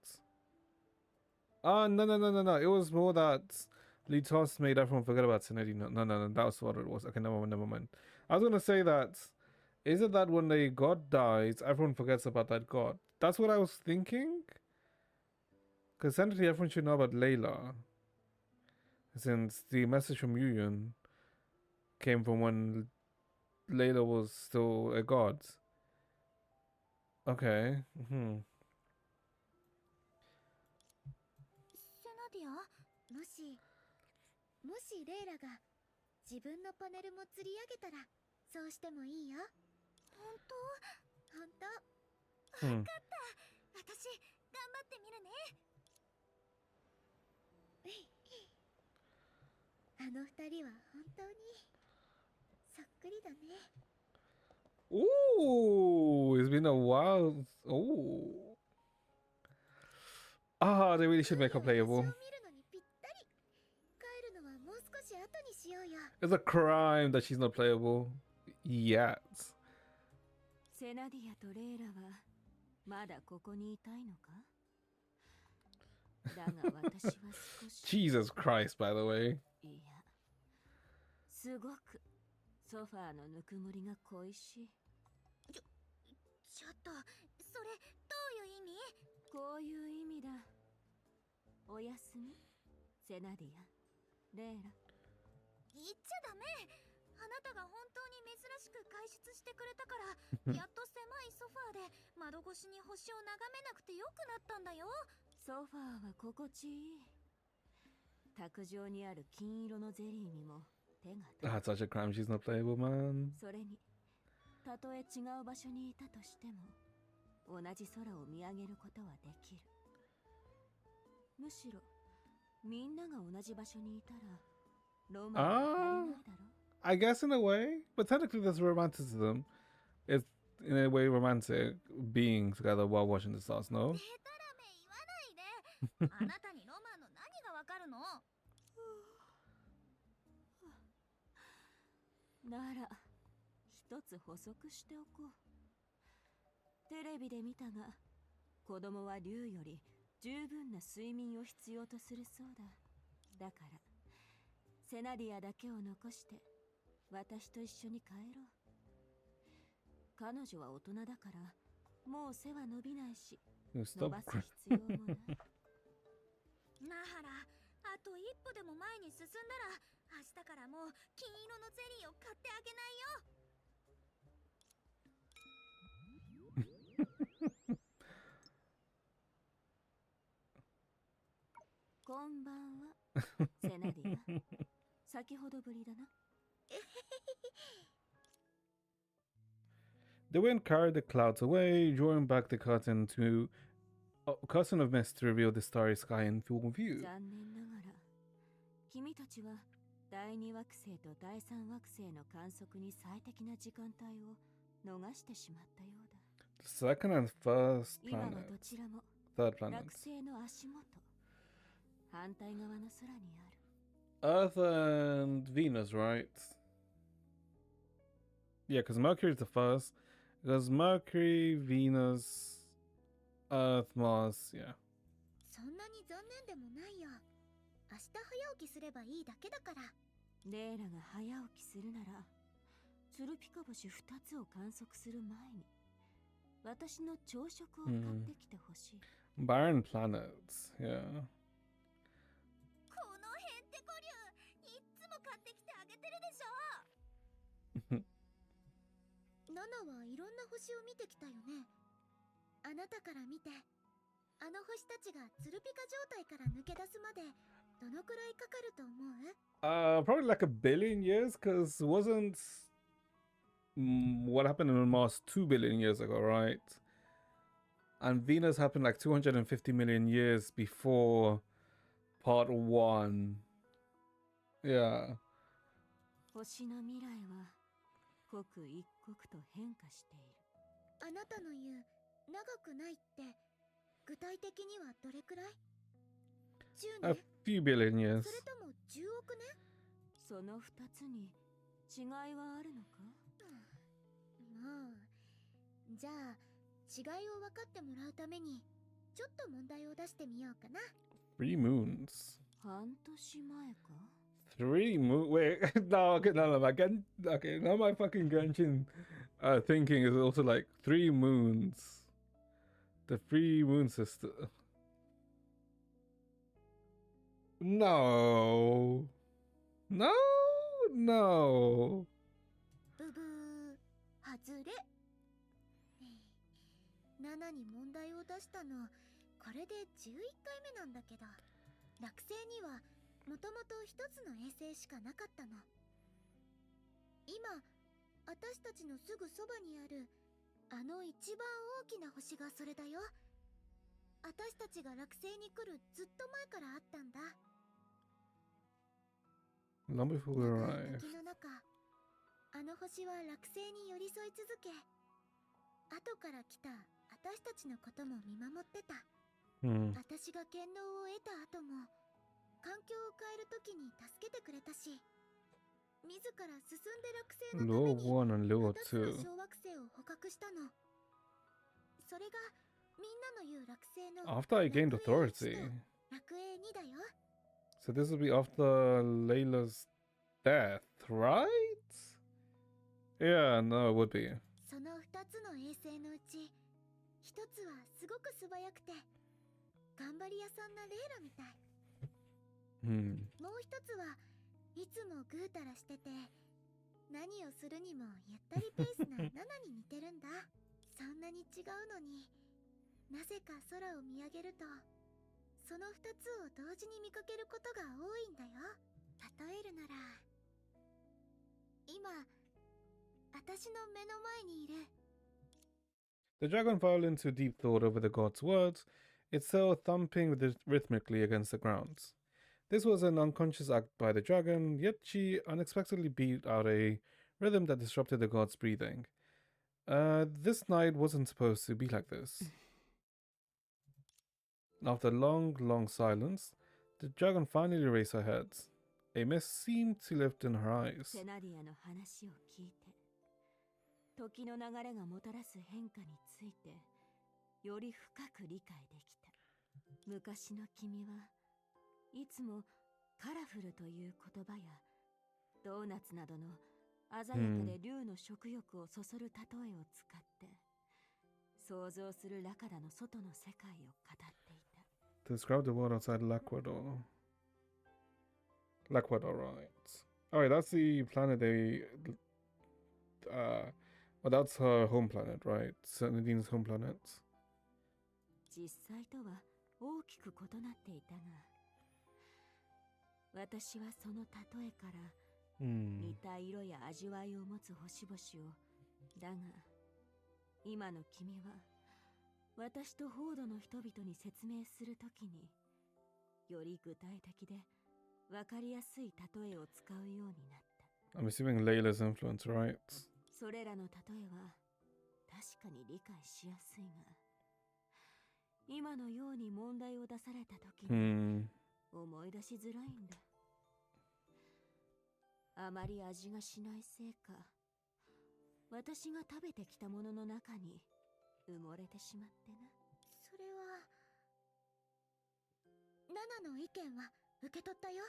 No. It was more that Litos made everyone forget about Senadino. No. That was what it was. Okay, never mind. I was gonna say that. Is it that when a god dies, everyone forgets about that god? That's what I was thinking. Because technically everyone should know about Layla. Since the message from Yuyun came from when Layla was still a god. Okay. セナディア、もしレイラが自分のパネルも釣り上げたら、そうしてもいいよ。本当？分かった。私頑張ってみるね。あの二人は本当にそっくりだね。Ooh, it's been a while. Oh. They really should make her playable. It's a crime that she's not playable yet. セナディアとレイラはまだここにいたいのか？だが私は少し Jesus Christ, by the way. いや、すごくソファーのぬくもりが恋しい。ちょっと、それどういう意味？こういう意味だ。おやすみ、セナディア、レイラ。言っちゃダメ。あなたが本当に珍しく解説してくれたからやっと狭いソファーで窓越しに星を眺めなくてよくなったんだよ。ソファーは心地いい。卓上にある金色のゼリーにも手が That's such a crime she's not playable, man. それにたとえ違う場所にいたとしても同じ空を見上げることはできる。むしろみんなが同じ場所にいたらロマンは足りないだろ。I guess in a way, but technically there's romanticism. It's in a way romantic being together while watching the stars, no? でたらめ言わないで。あなたにロマンの何がわかるの？なら一つ補足しておこう。テレビで見たが子供は竜より十分な睡眠を必要とするそうだ。だからセナディアだけを残して私と一緒に帰ろう。彼女は大人だからもう背は伸びないし伸 Stop ばす crying. 必要もない。なはら、あと一歩でも前に進んだら明日からもう金色のゼリーを買ってあげないよ。こんばんは、セナディア。先ほどぶりだな。The wind carried the clouds away, drawing back the curtain to a curtain of mist to reveal the starry sky in full view. 残念ながら君たちは第二惑星と第三惑星の観測に最適な時間帯を逃してしまったようだ。 The second and first 今は planet. どちらも third planet. 惑星の足元、反対側の空にある。 Earth and Venus, right? Yeah, because Mercury is the first. Because Mercury, Venus, Earth, Mars, yeah. そんなに残念でもないよ。明日早起きすればいいだけだから。レイラが早起きするなら、ツルピカ星2つを観測する前に、私の朝食を買ってきてほしい。Barren planets, yeah. このヘンテコ竜、いっつも買ってきてあげてるでしょ。ナナはいろんな星を見てきたよね。あなたから見て、あの星たちがツルピカ状態から抜け出すまでどのくらいかかると思う？ Probably like a billion years, because wasn't what happened on Mars 2 billion years ago, right? And Venus happened like 250 million years before part 1. Yeah. 星の未来は刻一刻と変化している。あなたの言う長くないって具体的にはどれくらい？10 A 年？ few billion years. それとも10億年？その2つに違いはあるのか？まあ、じゃあ違いを分かってもらうためにちょっと問題を出してみようかな。 3 moons. 半年前か？ 3 moons. Wait, no, okay, no, my okay, now my fucking Genshin thinking is also like 3 moons. The 3 moon system. No. No, no. ブブー、外れ。7に問題を出したのこれで11回目なんだけど、惑星にはもともと一つの衛星しかなかったの。今私たちのすぐそばにあるあの一番大きな星がそれだよ。私たちが惑星に来るずっと前からあったんだ。 Long before we 長い arrived. 時の中、あの星は惑星に寄り添い続け、後から来た私たちのことも見守ってた。 私が権能を得た後も環境を変える時に助けてくれたし、自ら進んで惑星のため Lure に 1 and Lure 2つの 2. 小惑星を捕獲したの。それがみんなの言う惑星の After I gained 楽園 authority. 1と楽園2だよ。 So this will be after Layla's death, right? Yeah, no, it would be. その2つの衛星のうち、1つはすごく素早くて頑張り屋さんなレイラみたい。もう1つはいつもぐうたらしてて、何をするにもゆったりペースなナナに似てるんだ。そんなに違うのに、なぜか空を見上げるとその2つを同時に見かけることが多いんだよ。例えるなら、今私の目の前にいる。 The dragon fell into deep thought over the god's words, its tail thumping rhythmically against the ground. This was an unconscious act by the dragon, yet she unexpectedly beat out a rhythm that disrupted the god's breathing. This night wasn't supposed to be like this. After a long, long silence, the dragon finally raised her head. A mist seemed to lift in her eyes. セナディアの話を聞いて、時の流れがもたらす変化についてより深く理解できた。昔の君はいつもカラフルという言葉やドーナツなどの鮮やかで竜の食欲をそそる例えを使って想像するラカダの外の世界を語っていた。 To describe the world outside Laquador. Laquador, right. Alright, that's the planet they... well, that's her home planet, right? Nadine's home planet. 実際とは大きく異なっていたが、私はその例えから似た色や味わいを持つ星々を、だが今の君は私とホードの人々に説明するときにより具体的でわかりやすい例えを使うようになった。 I'm assuming Layla's influence, right? それらの例えは確かに理解しやすいが、今のように問題を出された時に 思い出しづらいんだ。あまり味がしないせいか、私が食べてきたものの中に埋もれてしまってな。それはナナの意見は受け取ったよ。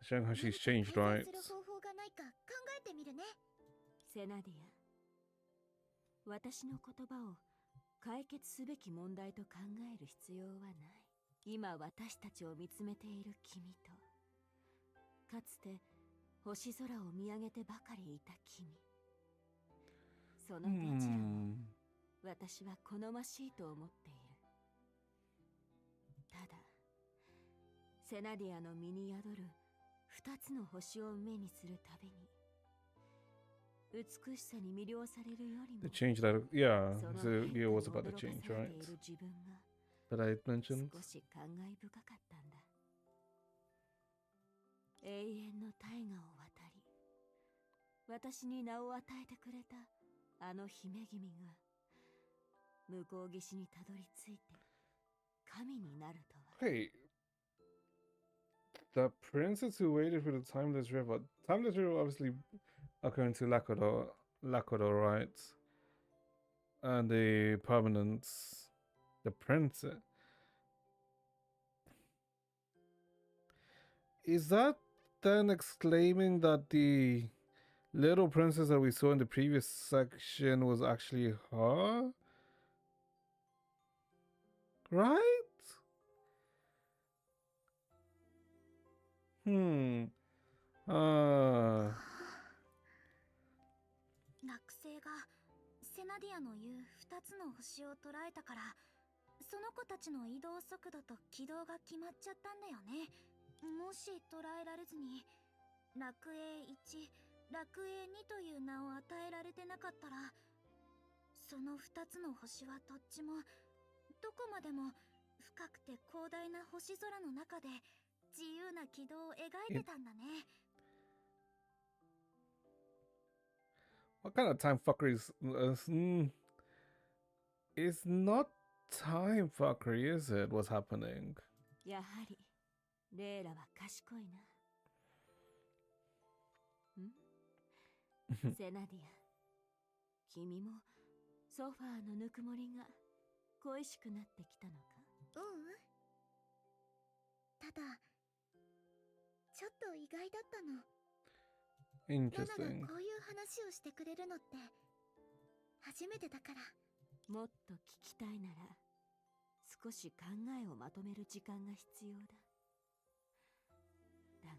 Showing how she's 何 changed, か改 right? 善する方法がないか考えてみるね。セナディア、私の言葉を解決すべき問題と考える必要はない。今私たちを見つめている君と、かつて星空を見上げてばかりいた君、そのどちらも私は好ましいと思っている。ただセナディアの身に宿る二つの星を目にするたびに、美しさに魅了されるよりも The change that, yeah, その so 変化 yeah, に was about the 驚か change, され right? ている自分が That I mentioned. 少し感慨深かったんだ。永遠の大河を渡り、私に名を与えてくれたあの姫君が向こう岸にたどり着いて神になるとは。 Hey, the princess who waited for the Timeless River. Timeless River obviously occurring to Lakodor, right? And the permanence, the princess. Is that then exclaiming that the little princess that we saw in the previous section was actually her? Right? Uh, 惑星がセナディアの言う2つの星を捉えたから、その子たちの移動速度と軌道が決まっちゃったんだよね。もし捉えられずに楽栄1、楽栄2という名を与えられてなかったら、その2つの星はどっちもどこまでも深くて広大な星空の中で自由な軌道を描いてたんだね。 what kind of time fuckery is... it's not time fuckery, is it? What's happening? やはりレイラは賢いな。セナディア、君もソファーのぬくもりが恋しくなってきたのか。ただちょっと意外だったの。ナナ Interesting. がこういう話をしてくれるのって初めてだから。もっと聞きたいなら少し考えをまとめる時間が必要だ。だが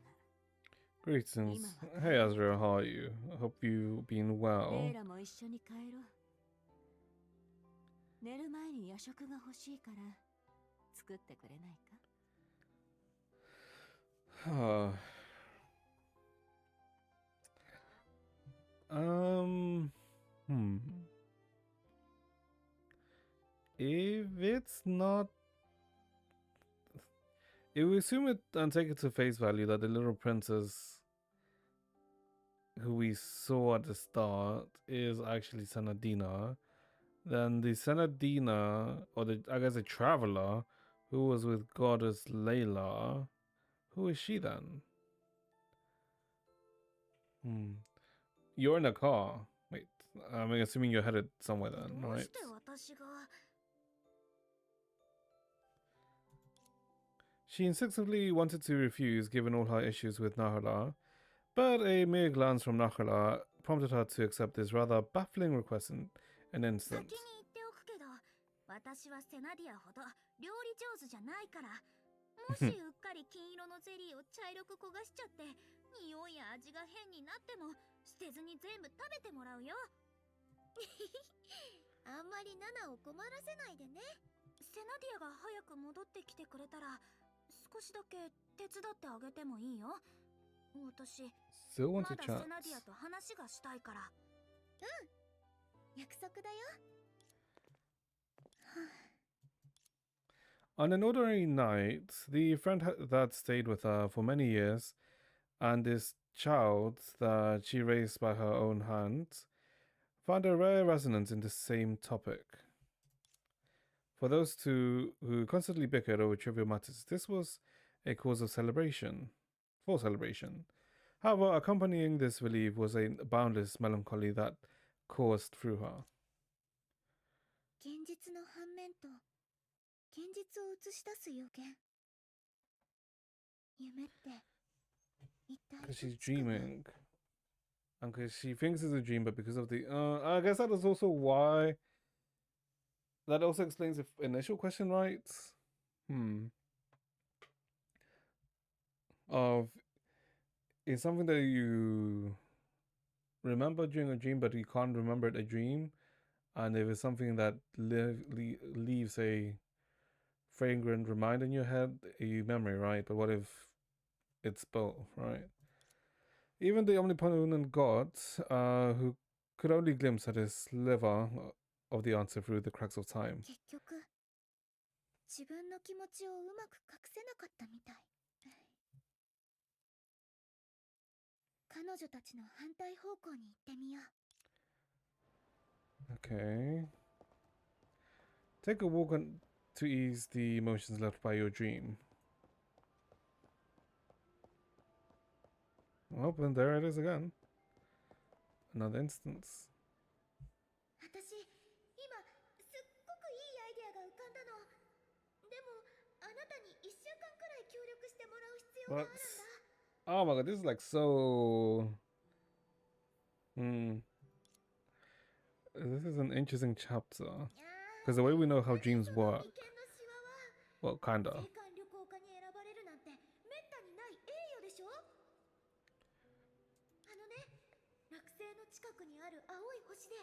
Greetings. Hey Azrael, how are you? I hope you've been レ well. イラも一緒に帰ろう。寝る前に夜食が欲しいから作ってくれないか。If it's not, if we assume it and take it to face value that the little princess who we saw at the start is actually Senadina, then the Senadina, or the, I guess, a traveler who was with goddess Layla, who is she then? You're in a car. Wait, I'm assuming you're headed somewhere then, どう right? して私が。 She instinctively wanted to refuse, given all her issues with Nahara, but a mere glance from Nahara prompted her to accept this rather baffling request in an 先 instant. に言っておくけど、私はセナディアほど料理上手じゃないから、もしうっかり金色のゼリーを茶色く焦がしちゃって、匂いや味が変になっても捨てずに全部食べてもらうよ。あんまりナナを困らせないでね。セナディアが早く戻ってきてくれたら、少しだけ手伝ってあげてもいいよ。私 Still ま want だ to セ chat. ナディアと話がしたいから。約束だよ。 On an ordinary night, the friend that stayed with her for many years and this child that she raised by her own hands found a rare resonance in the same topic. For those two who constantly bickered over trivial matters, this was a cause of celebration. For celebration. However, accompanying this relief was a boundless melancholy that coursed through her. 現実の反面と現実を映し出す予言。夢って一体 Because she's どっちかな dreaming. And because she thinks it's a dream, but because of the. I guess that is also why. That also explains the initial question, right? Of. It's something that you remember during a dream, but you can't remember it a dream. And if it's something that leaves a fragrant reminder in your head, a memory, right? But what if it's both, right? Even the omnipotent God, who could only glimpse at a sliver of the answer through the cracks of time. 結局自分の気持ちをうまく隠せなかったみたい。彼女たちの反対方向に行ってみよう。 Okay. Take a walk to ease the emotions left by your dream. Well, and there it is again. Another instance. 私、今すっごくいいアイデアが浮かんだの。でも、あなたに1週間くらい協力してもらう必要があるんだ。 Oh my god, this is like so. This is an interesting chapter. Because the way we know how dreams work. Well, kinda. 青函旅行家に選ばれるなんてめったにない栄誉でしょ。あのね、落星の近くにある青い星で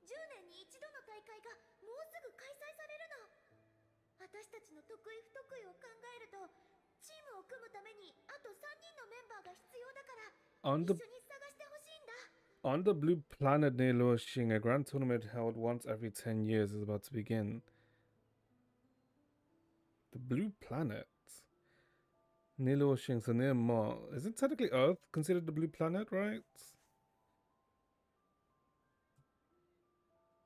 10年に一度の大会がもうすぐ開催されるの。私たちの得意不得意を考えるとチームを組むためにあと3人のメンバーが必要だから一緒に探してほしいんだ。 On the blue planet near Luoxing, a grand tournament held once every 10 years is about to begin. The blue planet? Near Luoxing, so near Mars. Isn't technically Earth considered the blue planet, right?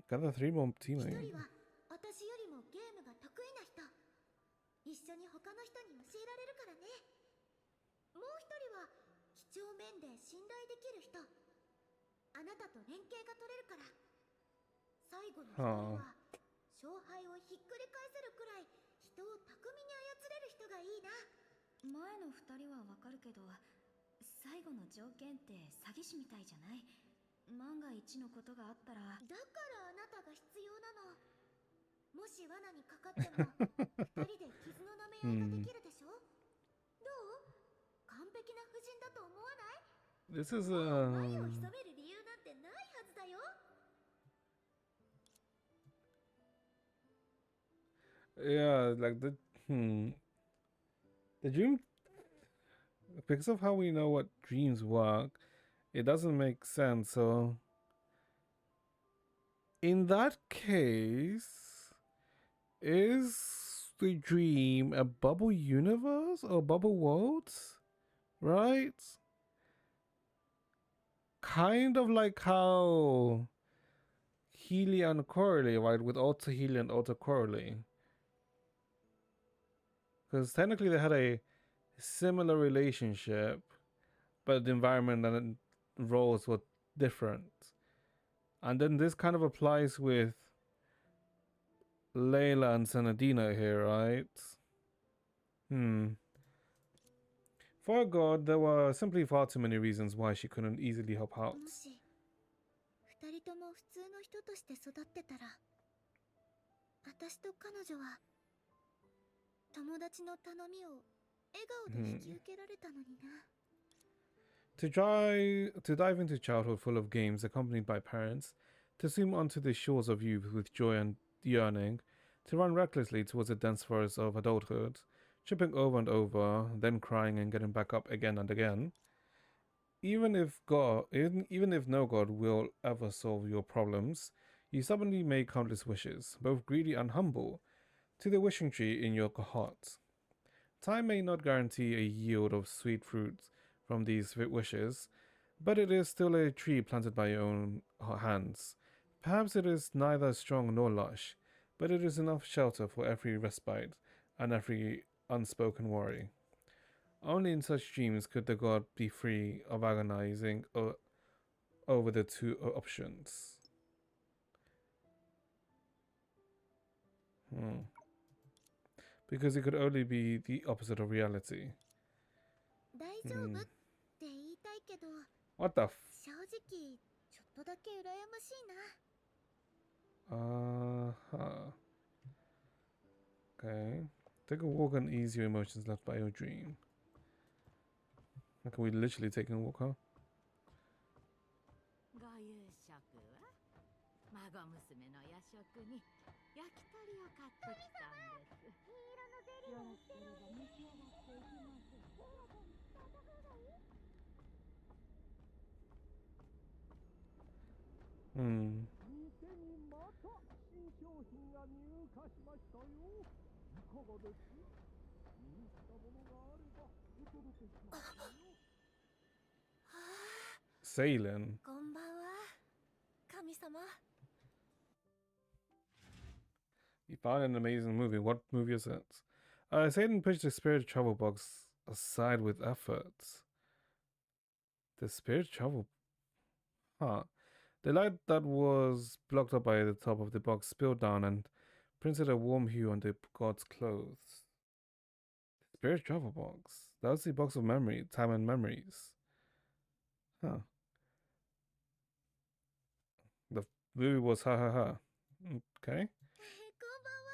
Gather 3 more 一人 teammates. は私よりもゲームが得意な人。一緒に他の人に教えられるからね。もう一人は几帳面で信頼できる人。あなたと連携が取れるから。最後の一人は勝敗をひっくり返せるくらい人を巧みに操れる人がいいな。前の2人はわかるけど、最後の条件って詐欺師みたいじゃない？万が一のことがあったら。だからあなたが必要なの。もし罠にかかっても2人で傷の舐め合いができるでしょ。どう？完璧な夫人だと思わない？ This is 前を潜める理由なんてないはずだよ。 yeah, like the dream, because of how we know what dreams work, it doesn't make sense. So in that case, is the dream a bubble universe or bubble worlds, right? Kind of like how Healy and Coralie, right, with Alter Healy and Alter Coralie. Because technically they had a similar relationship, but the environment and roles were different. And then this kind of applies with Layla and Senadina here, right? For God, there were simply far too many reasons why she couldn't easily help out. もし2人とも普通の人として育ってたら、私と彼女は友達の頼みを笑顔で引き受けられたのにな。To dive into childhood full of games accompanied by parents, to swim onto the shores of youth with joy and yearning, to run recklessly towards the dense forests of adulthood, tripping over and over, then crying and getting back up again and again. Even if no God will ever solve your problems, you stubbornly make countless wishes, both greedy and humble, to the wishing tree in your heart. Time may not guarantee a yield of sweet fruits from these wishes, but it is still a tree planted by your own hands. Perhaps it is neither strong nor lush, but it is enough shelter for every respite and every unspoken worry. Only in such dreams could the god be free of agonizing over the two options. Because it could only be the opposite of reality. 大丈夫って言いたいけど、 What the 正直ちょっとだけ羨ましいな。 Uh-huh. Okay. Take a walk and ease your emotions left by your dream. Like, are we literally taking a walk, huh? ご夕食は孫娘の夜食に焼き鳥を買ってきたんです。金色のゼリーを売ってる。よろしければ召し上がっていきます。Hmm. 店にまた新商品が入荷しましたよ。いかがです？気に入ったものがあればお届けしますよ。 Sailing. こんばんは、神様。 You found an amazing movie. What movie is it? Satan pushed the spirit travel box aside with effort. The spirit travel... Huh. The light that was blocked up by the top of the box spilled down and printed a warm hue on the god's clothes. Spirit travel box. That was the box of memory, time and memories. Huh. The movie was ha ha ha. Okay. こんばんは。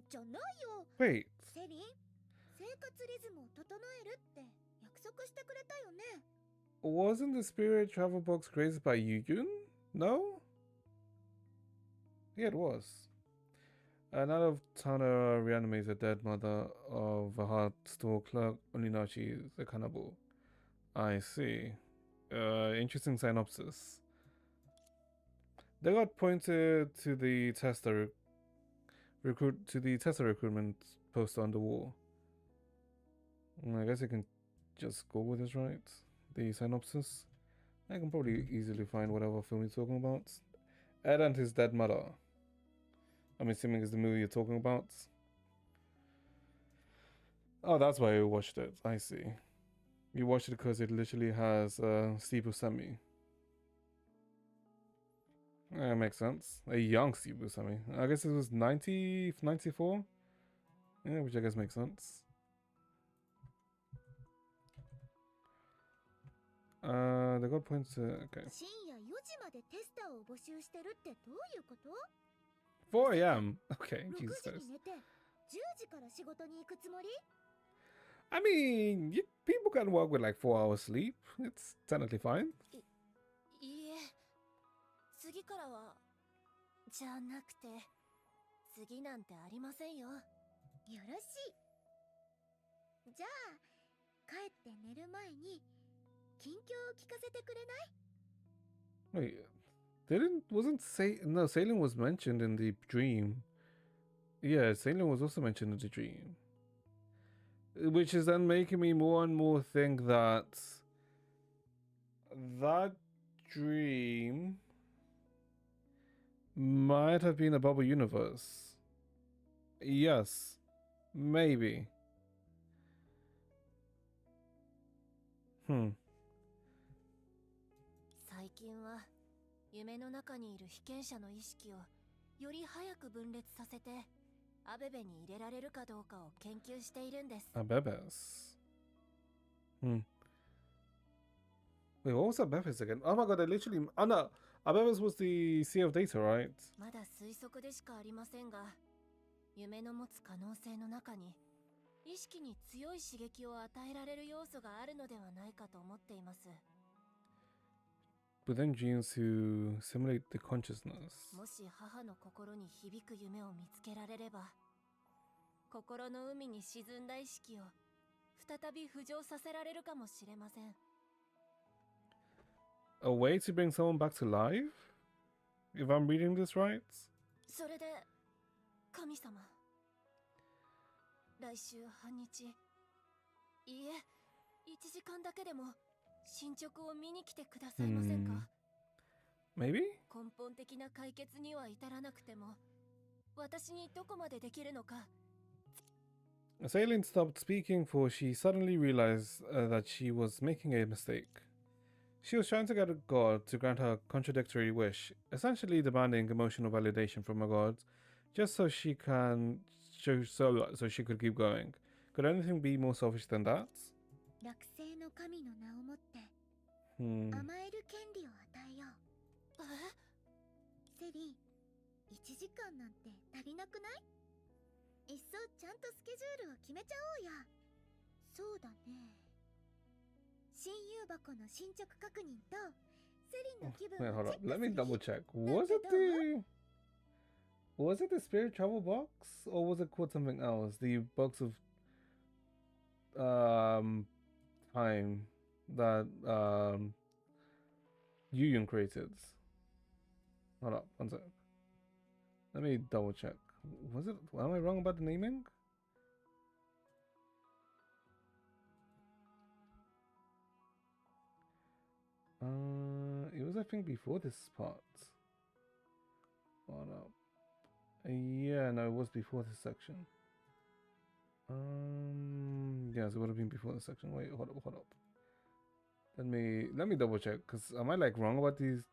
じゃないよ。 Wait. セリン、生活リズムを整えるって約束してくれたよね。 Wasn't the spirit travel box created by Yuyun? No? Yeah, it was. An out of towner reanimates a dead mother of a heart store clerk, only now she is a cannibal. I see. Interesting synopsis. They got pointed to the tester recruitment poster on the wall. I guess you can just Google this, right? The synopsis. I can probably easily find whatever film you're talking about. Ed and his dead mother. I'm assuming is the movie you're talking about. Oh, that's why you watched it. I see. You watched it because it literally has Steve Buscemi. Makes sense. A young Steve Buscemi. I guess it was 94? Yeah, which I guess makes sense. They got points to... Okay. 深夜4時までテスターを募集してるってどういうこと？ 4 a.m. Okay, 6 Jesus 時 Christ. に寝て10時から仕事に行くつもり？ I mean, people can work with like 4 hours sleep. It's technically fine. いいえ、次からはじゃなくて次なんてありませんよ。よろしい。じゃあ帰って寝る前に近況を聞かせてくれない？ Wait, no, sailing was mentioned in the dream. Yeah, sailing was also mentioned in the dream. Which is then making me more and more think that that dream might have been a bubble universe. Yes, maybe. Hmm. 最近は夢の中にいる被験者の意識をより早く分裂させてアベベに入れられるかどうかを研究しているんです。 Abebes. Hmm. Wait, what was Abebes again? Oh my god, I literally... Oh no, Abebes was the Sea of Data, right? まだ推測でしかありませんが、夢の持つ可能性の中に意識に強い刺激を与えられる要素があるのではないかと思っています。 Within dreams to simulate the consciousness. もし母の心に響く夢を見つけられれば、心の海に沈んだ意識を再び浮上させられるかもしれません。 A way to bring someone back to life? If I'm reading this right? それで、神様。来週半日、いいえ、1時間だけでも進捗を見に来てくださいませんか？ Maybe? 根本的な解決には至らなくても、私にどこまでできるのか。Sailin stopped speaking, for she suddenly realized that she was making a mistake. She was trying to get a god to grant her a contradictory wish, essentially demanding emotional validation from a god, just so she can so she could keep going. Could anything be more selfish than that? 落星の神の名をもって Hmm. 甘える権利を与えよう。セリ、1時間なんて足りなくない？いっそちゃんとスケジュールを決めちゃおうや。そうだね。新遊箱の進捗確認とセリンの気分 Wait, を hold チェ up. ック Let す me る double 日。 check. Was it the spirit travel box, or was it called something else? The box of time that Yuyun created. Hold up, one sec. Let me double check. Was it? Am I wrong about the naming? It was, I think, before this part. Hold up. Yeah, no, it was before this section. Yes, it would have been before this section. Wait, hold up. Let me double check, cause am I like wrong about these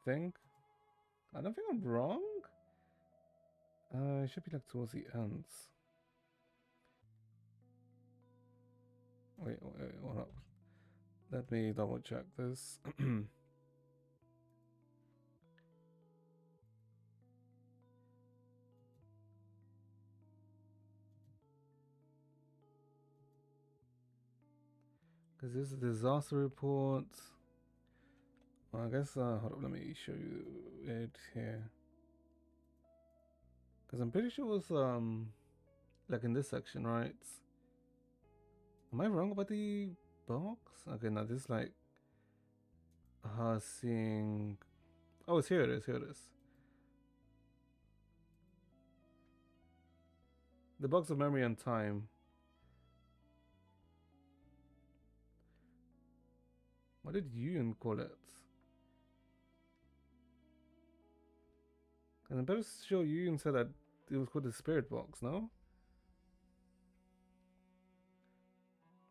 thing? I don't think I'm wrong. It should be like towards the ends. Wait, hold up. Let me double check this. Because this is a disaster report. Well, I guess, hold up, let me show you it here. Because I'm pretty sure it was, like in this section, right? Am I wrong about the box? Okay, now this is like her seeing. Oh, it's here. It is. The box of memory and time. What did Yuyun call it? And I'm better sure Yuyun said that it was called the spirit box, no?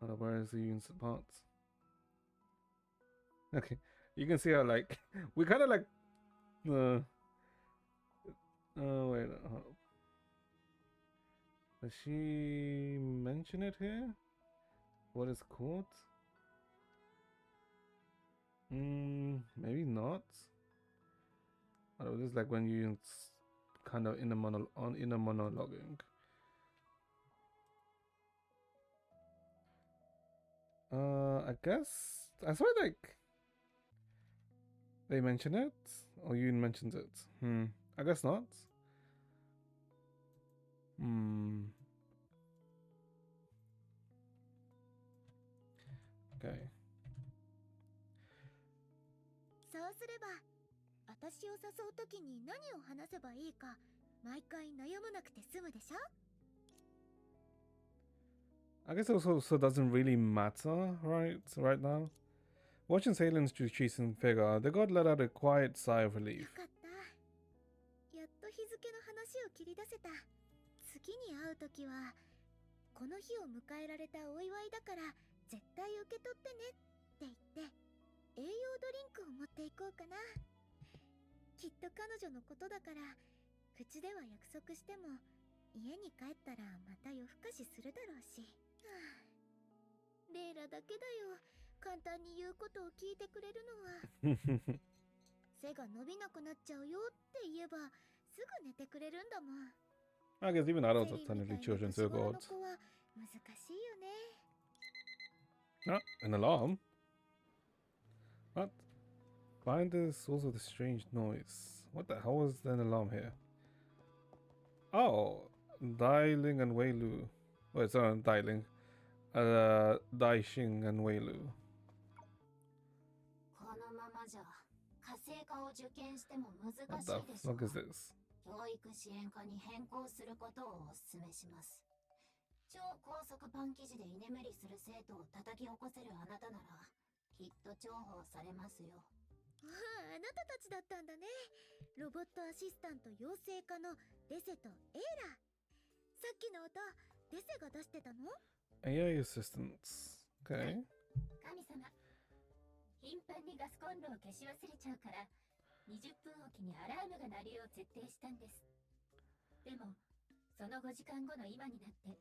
Where is the Yuyun's parts? Okay, you can see how like we kind of like wait, does she mention it here? What it's called? Maybe not. I don't know, this is like when you kind of inner monologuing. I guess I saw like they mention it, or you mentioned it. I guess not. Okay. そうすれば、私を誘うときに何を話せばいいか、毎回悩まなくて済むでしょ? I guess also doesn't really matter, right now. Watching Salin's retreating figure, the god let out a quiet sigh of relief. よかった。やっと日付の話を切り出せた。次に会うときは、この日を迎えられたお祝いだから絶対受け取ってねって言って、栄養ドリンクを持っていこうかな。きっと彼女のことだから、口では約束しても、家に帰ったらまた夜更かしするだろうし。レイラだけだよ。簡単に言うことを聞いてくれるのは。背が伸びなくなっちゃうよって言えば、すぐ寝てくれるんだもん。I guess even adults are technically children to a god. Ah, an alarm? What? Behind the source of the strange noise. What the hell was an alarm here? Oh, Dailing and Weilu. Wait, sorry, Dailing. Daixing and Weilu. このままじゃ家政科を受験しても難しい What で the しょう。 fuck is this? 教育支援課に変更することをお勧めします。超高速パン生地で居眠りする生徒を叩き起こせるあなたならきっと重宝されますよ。あなたたちだったんだね。ロボットアシスタント養成家のデセとエーラ。さっきの音、デセが出してたの？ AI assistants. Okay. 神様、頻繁にガスコンロを消し忘れちゃうから20分おきにアラームが鳴るよう設定したんです。でもその5時間後の今になって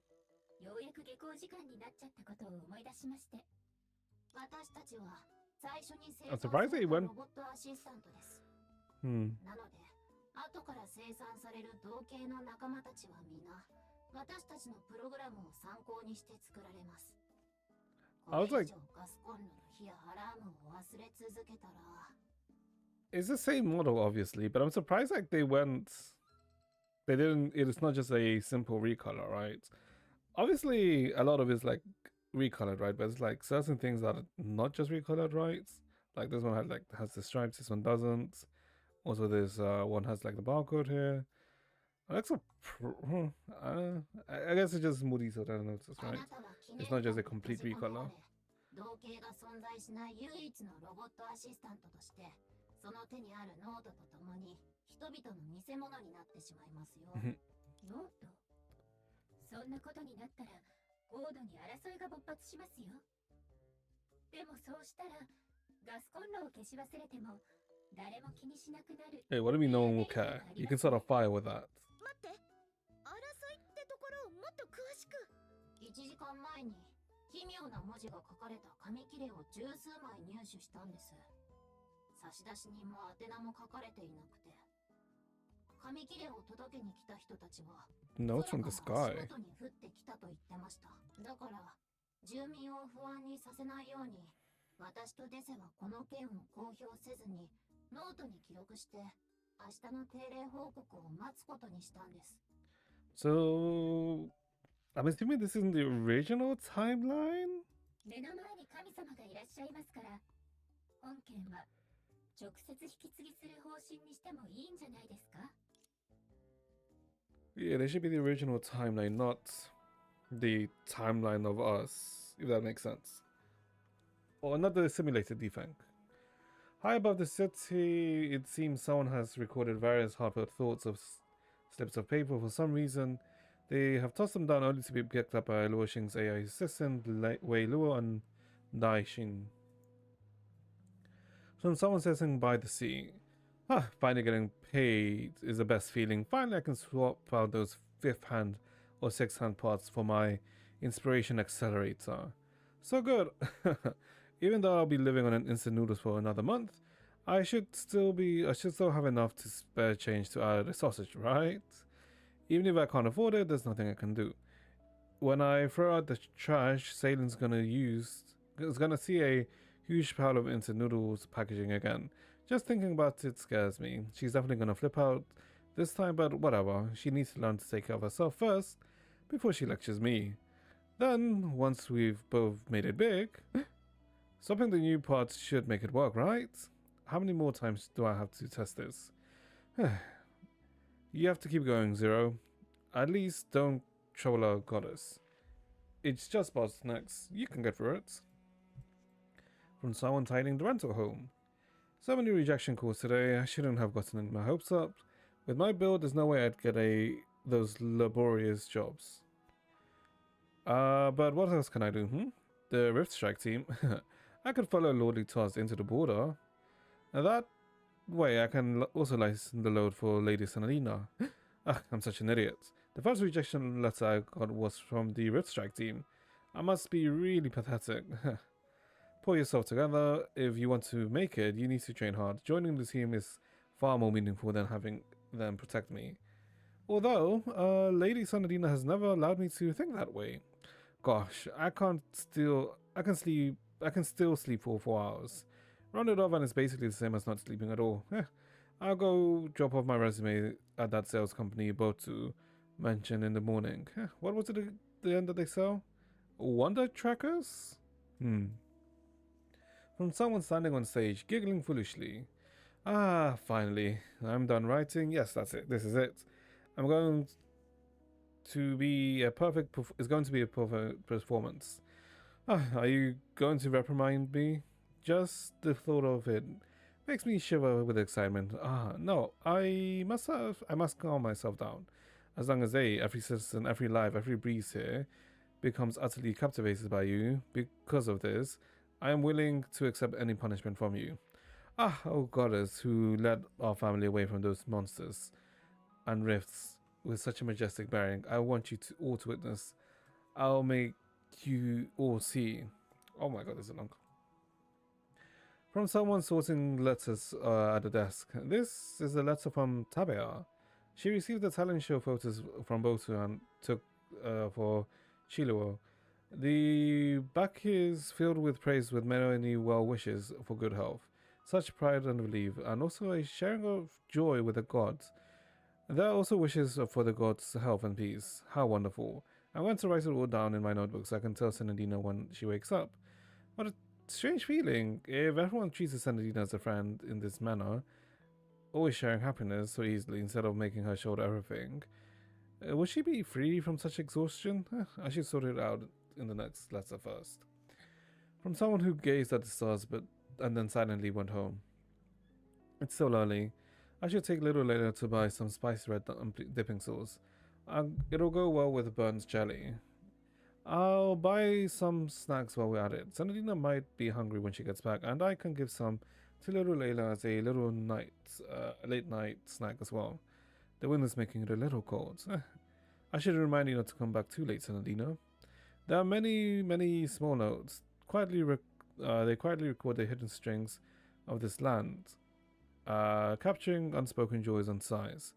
ようやく下校時間になっちゃったことを思い出しまして、私たちは最初に生産されたロボットアシスタントです。なので後から生産される同系の仲間たちはみんな私たちのプログラムを参考にして作られます。これ以上ガスコンロの火やアラームを忘れ続けたら。 It's the same model, obviously, but I'm surprised like they didn't, it's not just a simple recolor, right? Obviously, a lot of it's like recolored, right? But it's like certain things that are not just recolored, right? Like this one has the stripes, this one doesn't. Also, this one has like the barcode here. That's I guess it's just Moody, so I don't know, right? It's not just a complete recolor. 同型が存在しない唯一のロボットアシスタントとして、その手にあるノートとともに人々の見せ物になってしまいますよ。ノート？そんなことになったら高度に争いが勃発しますよ。でもそうしたらガスコンロを消し忘れても誰も気にしなくなる。Hey, what do you mean no one will care? You can start a fire with that. 待って、争いってところをもっと詳しく。1時間前に奇妙な文字が書かれた紙切れを十数枚入手したんです。差出人も宛名も書かれていなくて、紙切れを届けに来た人たちは Notes from the sky. 足元に降ってきたと言ってました。だから住民を不安にさせないように、私とデセはこの件を公表せずにノートに記録して明日の定例報告を待つことにしたんです。 So, I'm assuming this is in the original timeline? 目の前に神様がいらっしゃいますから、本件は直接引き継ぎする方針にしてもいいんじゃないですか? Yeah, there should be the original timeline, not the timeline of us, if that makes sense. Or not the simulated defense. High above the city, it seems someone has recorded various heartfelt thoughts of slips of paper. For some reason, they have tossed them down only to be picked up by Luo Xing's AI assistant, Wei Luo and Dai Xing. From someone sitting by the sea. Finally getting paid is the best feeling. Finally I can swap out those 5th hand or 6th hand parts for my inspiration accelerator. So good. Even though I'll be living on an instant noodles for another month, I should still have enough to spare change to add a sausage, right? Even if I can't afford it, there's nothing I can do. When I throw out the trash, Salin's gonna see a huge pile of instant noodles packaging again. Just thinking about it scares me. She's definitely gonna flip out this time, but whatever. She needs to learn to take care of herself first before she lectures me. Then, once we've both made it big, swapping the new parts should make it work, right? How many more times do I have to test this? You have to keep going, Zero. At least don't trouble our goddess. It's just bottlenecks. You can get through it. From someone tidying the rental home. So many rejection calls today, I shouldn't have gotten my hopes up. With my build, there's no way I'd get those laborious jobs. But what else can I do, The Rift Strike team. I could follow Lordly Toz into the border. Now that way I can also lighten the load for Lady Sanalina. I'm such an idiot. The first rejection letter I got was from the Rift Strike team. I must be really pathetic. Pull yourself together. If you want to make it, you need to train hard. Joining the team is far more meaningful than having them protect me. Although, Lady Sanadina has never allowed me to think that way. Gosh, I can still sleep for 4 hours. Round it off and it's basically the same as not sleeping at all. I'll go drop off my resume at that sales company Botu mentioned in the morning. What was it at the end that they sell? Wonder trackers? From someone standing on stage, giggling foolishly. Finally. I'm done writing. Yes, that's it. This is it. It's going to be a perfect performance. Are you going to reprimand me? Just the thought of it Makes me shiver with excitement. Ah, no, I must calm myself down. As long as they, every citizen, every life, every breeze here, becomes utterly captivated by you because of this, I am willing to accept any punishment from you. Ah, oh goddess, who led our family away from those monsters and rifts with such a majestic bearing, I want you to all to witness. I'll make you all see. Oh my god, this is long. From someone sorting letters at the desk. This is a letter from Tabea. She received the talent show photos from Bosu and took for Chiluo. The back is filled with praise with many well wishes for good health, such pride and relief, and also a sharing of joy with the gods. There are also wishes for the gods' health and peace. How wonderful. I'm going to write it all down in my notebook so I can tell Senadina when she wakes up. What a strange feeling. If everyone treats Senadina as a friend in this manner, always sharing happiness so easily instead of making her shoulder everything, will she be free from such exhaustion? I should sort it out in the next letter first. From someone who gazed at the stars and then silently went home. It's still early. I should take little later to buy some spicy red dipping sauce. It'll go well with Burns jelly. I'll buy some snacks while we're at it. Senadina might be hungry when she gets back, and I can give some to little Layla as a late night snack as well. The wind is making it a little cold. I should remind you not to come back too late, Senadina. There are many small notes. They quietly record the hidden strings of this land, capturing unspoken joys and sighs,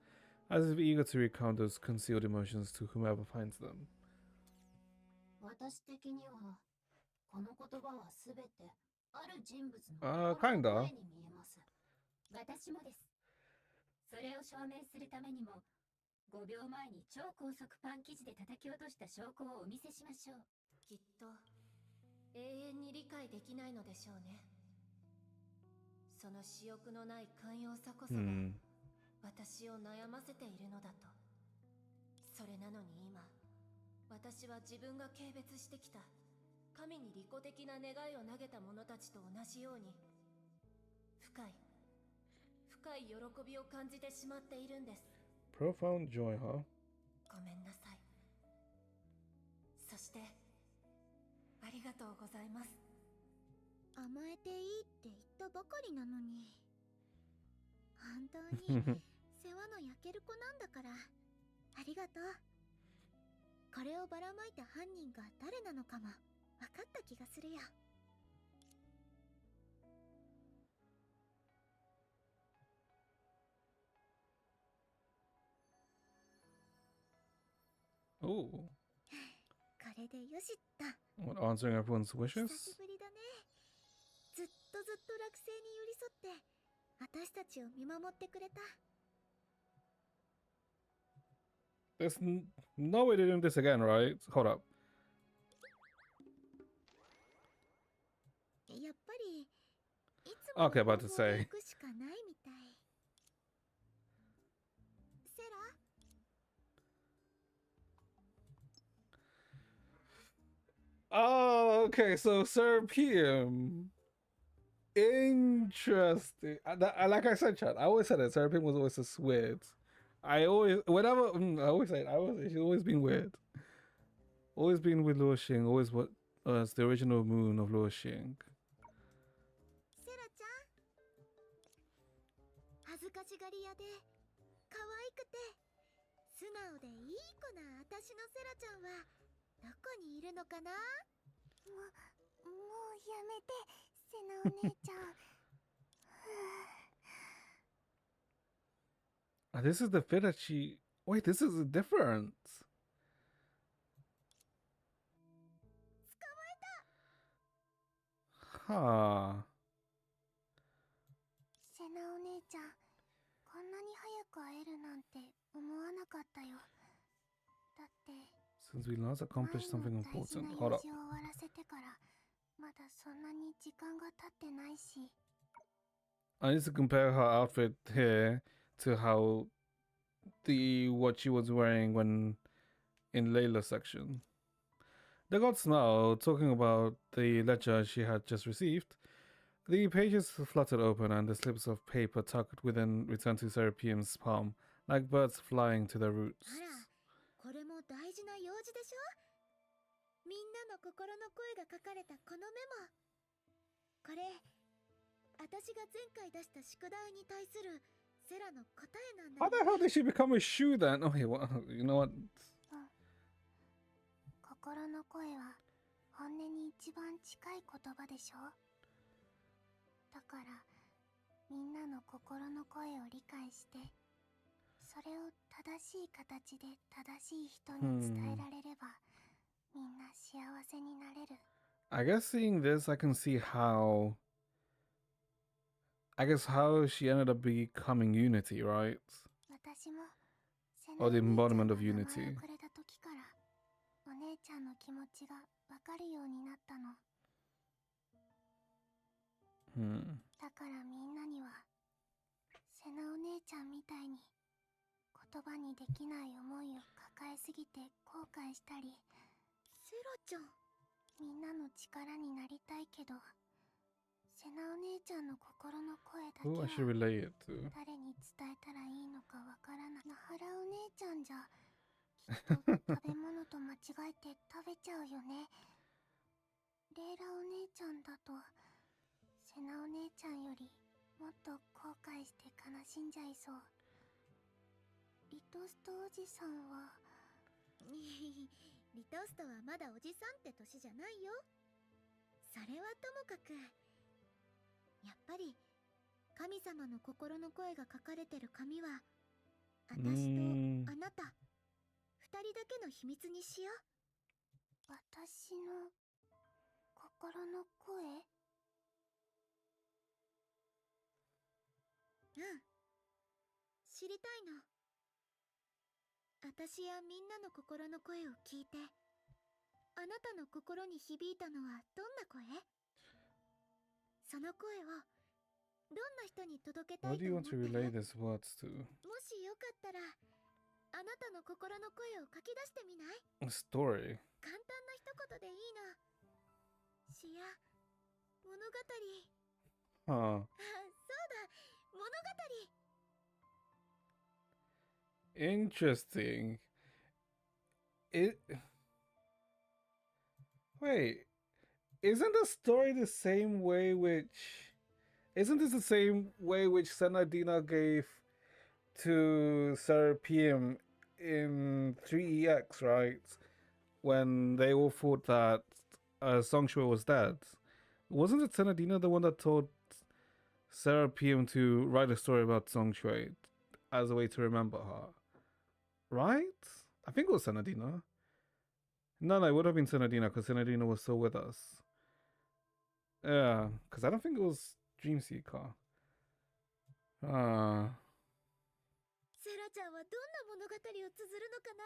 as if eager to recount those concealed emotions to whomever finds them. 私的にはこの言葉はすべてある人物の kinda. 声に見えます。私もです。それを証明するためにも5秒前に超高速パン生地で叩き落とした証拠をお見せしましょう。きっと永遠に理解できないのでしょうね。その私欲のない寛容さこそが私を悩ませているのだと。それなのに今私は自分が軽蔑してきた神に利己的な願いを投げた者たちと同じように深い喜びを感じてしまっているんです。 Profound joy, huh? ごめんなさい。そしてありがとうございます。甘えていいって言ったばかりなのに。本当に世話の焼ける子なんだから。ありがとう。これをばらまいた犯人が誰なのかも分かった気がするよ。Oh. これでよしっと。 What, answering everyone's 久 wishes? しぶりだね。ずっと落星に寄り添って私たちを見守ってくれた。 There's no way they're doing this again, right? Hold up. やっぱりいつも Okay, about to say. 行くしかないみたい。セラ Oh, okay. So Sir PM. Interesting. Like I said, Chad, I always said that Sir PM was always just weird. I always say she's always been weird. Always been with Luo Xing. Always what as the original moon of Luo Xing. セラちゃん、恥ずかしがり屋で可愛くて素直でいい子な私のセラちゃんはどこにいるのかな。もうやめて、セナお姉ちゃん。This is the fit that she. Wait, this is different. 捕まえた。 Huh. セナお姉ちゃん、こんなに早く会えるなんて思わなかったよ。だって。 Since we last accomplished something important. Hold up. I need to compare her outfit here to what she was wearing when in Layla's section. The god smiled, talking about the lecture she had just received. The pages fluttered open and the slips of paper tucked within returned to Serapium's palm, like birds flying to their roots. あら、これも大事な用事でしょ。みんなの心の声が書かれたこのメモ。これ、私が前回出した宿題に対するセラの答えなんだ How the hell did she become a shoe then? Okay, well, you know what? 心の声は本音に一番近い言葉でしょ。だからみんなの心の声を理解して、それを正しい形で正しい人に伝えられれば、みんな幸せになれる。I guess seeing this, I can see how. I guess how she ended up becoming Unity, right? 私も Or the embodiment of 名前 Unity. をくれた時からお姉ちゃんの気持ちがわかるようになったの。だからみんなにはセナお姉ちゃんみたいに言葉にできない思いを抱えすぎて後悔したり、セラちゃん、みんなの力になりたいけど、セナお姉ちゃんの心の声だけ Who は I should relay it to? 誰に伝えたらいいのかわからない。ナハラお姉ちゃんじゃきっと食べ物と間違えて食べちゃうよね。レイラお姉ちゃんだとセナお姉ちゃんよりもっと後悔して悲しんじゃいそう。リトストおじさんはリトストはまだおじさんって年じゃないよ。それはともかく、やっぱり神様の心の声が書かれてる紙は私とあなた二人だけの秘密にしよう。私の心の声？うん、知りたいの。私やみんなの心の声を聞いて、あなたの心に響いたのはどんな声？その声をどんな人に届けた What い do と you 思 want っ to てる？ relay these words to? もしよかったら、あなたの心の声を書き出してみない？ A story. 簡単な一言でいいの。詩や物語。Huh. あ、そうだ、物語。 Interesting. It. Wait. Isn't the story the same way which. Isn't this the same way which Senadina gave to Serapium in 3EX, right? When they all thought that Songshua was dead. Wasn't it Senadina the one that told Serapium to write a story about Songshua as a way to remember her? Right? I think it was Senadina. No, it would have been Senadina because Senadina was still with us. Yeah, because I don't think it was Dreamseeker. セラちゃんはどんな物語を綴るのかな。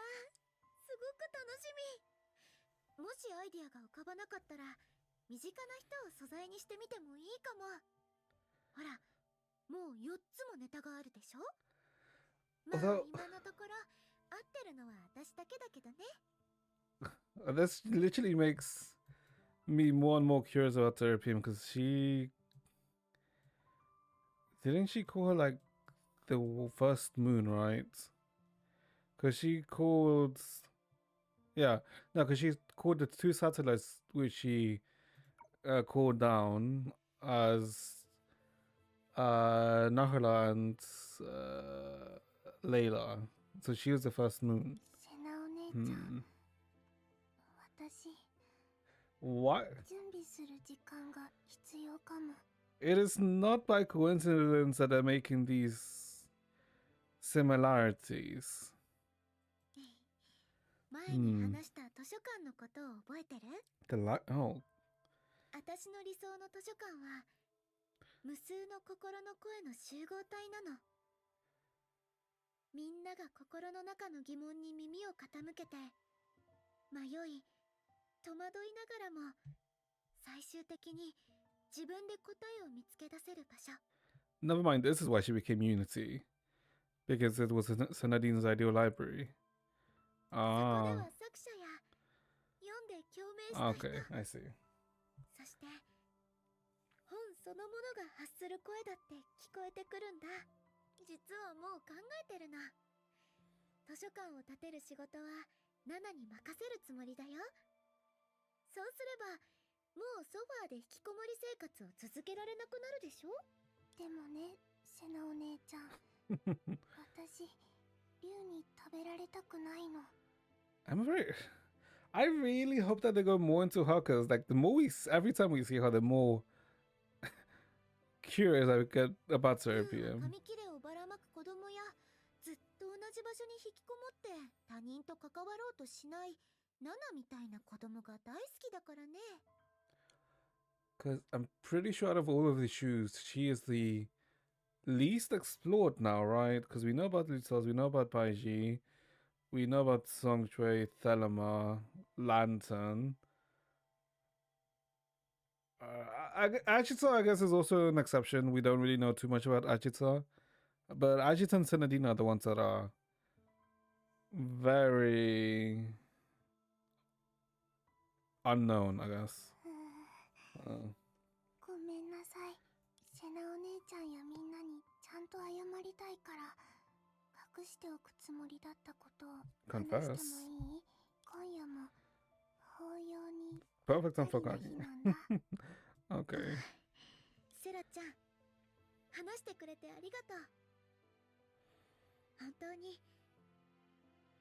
すごく楽しみ。もしアイディアが浮かばなかったら、身近な人を素材にしてみてもいいかも。ほら、もう4つもネタがあるでしょ。まあ、今のところ合ってるのは私だけだけどね。This literally makes me more and more curious about Serapium because didn't she call her like the first moon, right? Because she called, because she called the two satellites which she called down as Nahala and Layla. So she was the first moon. セナお姉ちゃん、私 What? 準備する時間が必要かも。 It is not by coincidence that they're making these similarities. 前に話した図書館のことを覚えてる？私の理想の図書館は無数の心の声の集合体なの。みんなが心の中の疑問に耳を傾けて、迷い、戸惑いながらも最終的に自分で答えを見つけ出せる場所。 Never mind, this is why she became Unity. Because it was Senadine's ideal library. そこでは作者や読んで共鳴した人、 Okay, I see. そして本そのものが発する声だって聞こえてくるんだ。実はもう考えてるの。図書館を建てる仕事はナナに任せるつもりだよ。そうすればもうソファーで引きこもり生活を続けられなくなるでしょ。でもね、セナお姉ちゃん私竜に食べられたくないの。 I really hope that they go more into her, because like the more every time we see her, the more curious I get about 竜 Seraphim. は紙切れをばらまく子供やずっと同じ場所に引きこもって他人と関わろうとしないナナみたいな子供が大好きだからね。 Because I'm pretty sure out of all of the shoes, she is the least explored now, right? Because we know about Lutos, we know about Baiji, we know about Songchui, Thelema, Lantern. Achita, I guess, is also an exception. We don't really know too much about Achita. But Achita and Senadina are the ones that are very unknown, I guess. ごめんなさい。セナお姉ちゃんやみんなにちゃんと謝りたいから隠しておくつもりだったことを話してもいい？今夜も法要に Perfect time for 二人の cooking. 日なんだ。Okay. セラちゃん、話してくれてありがとう。本当に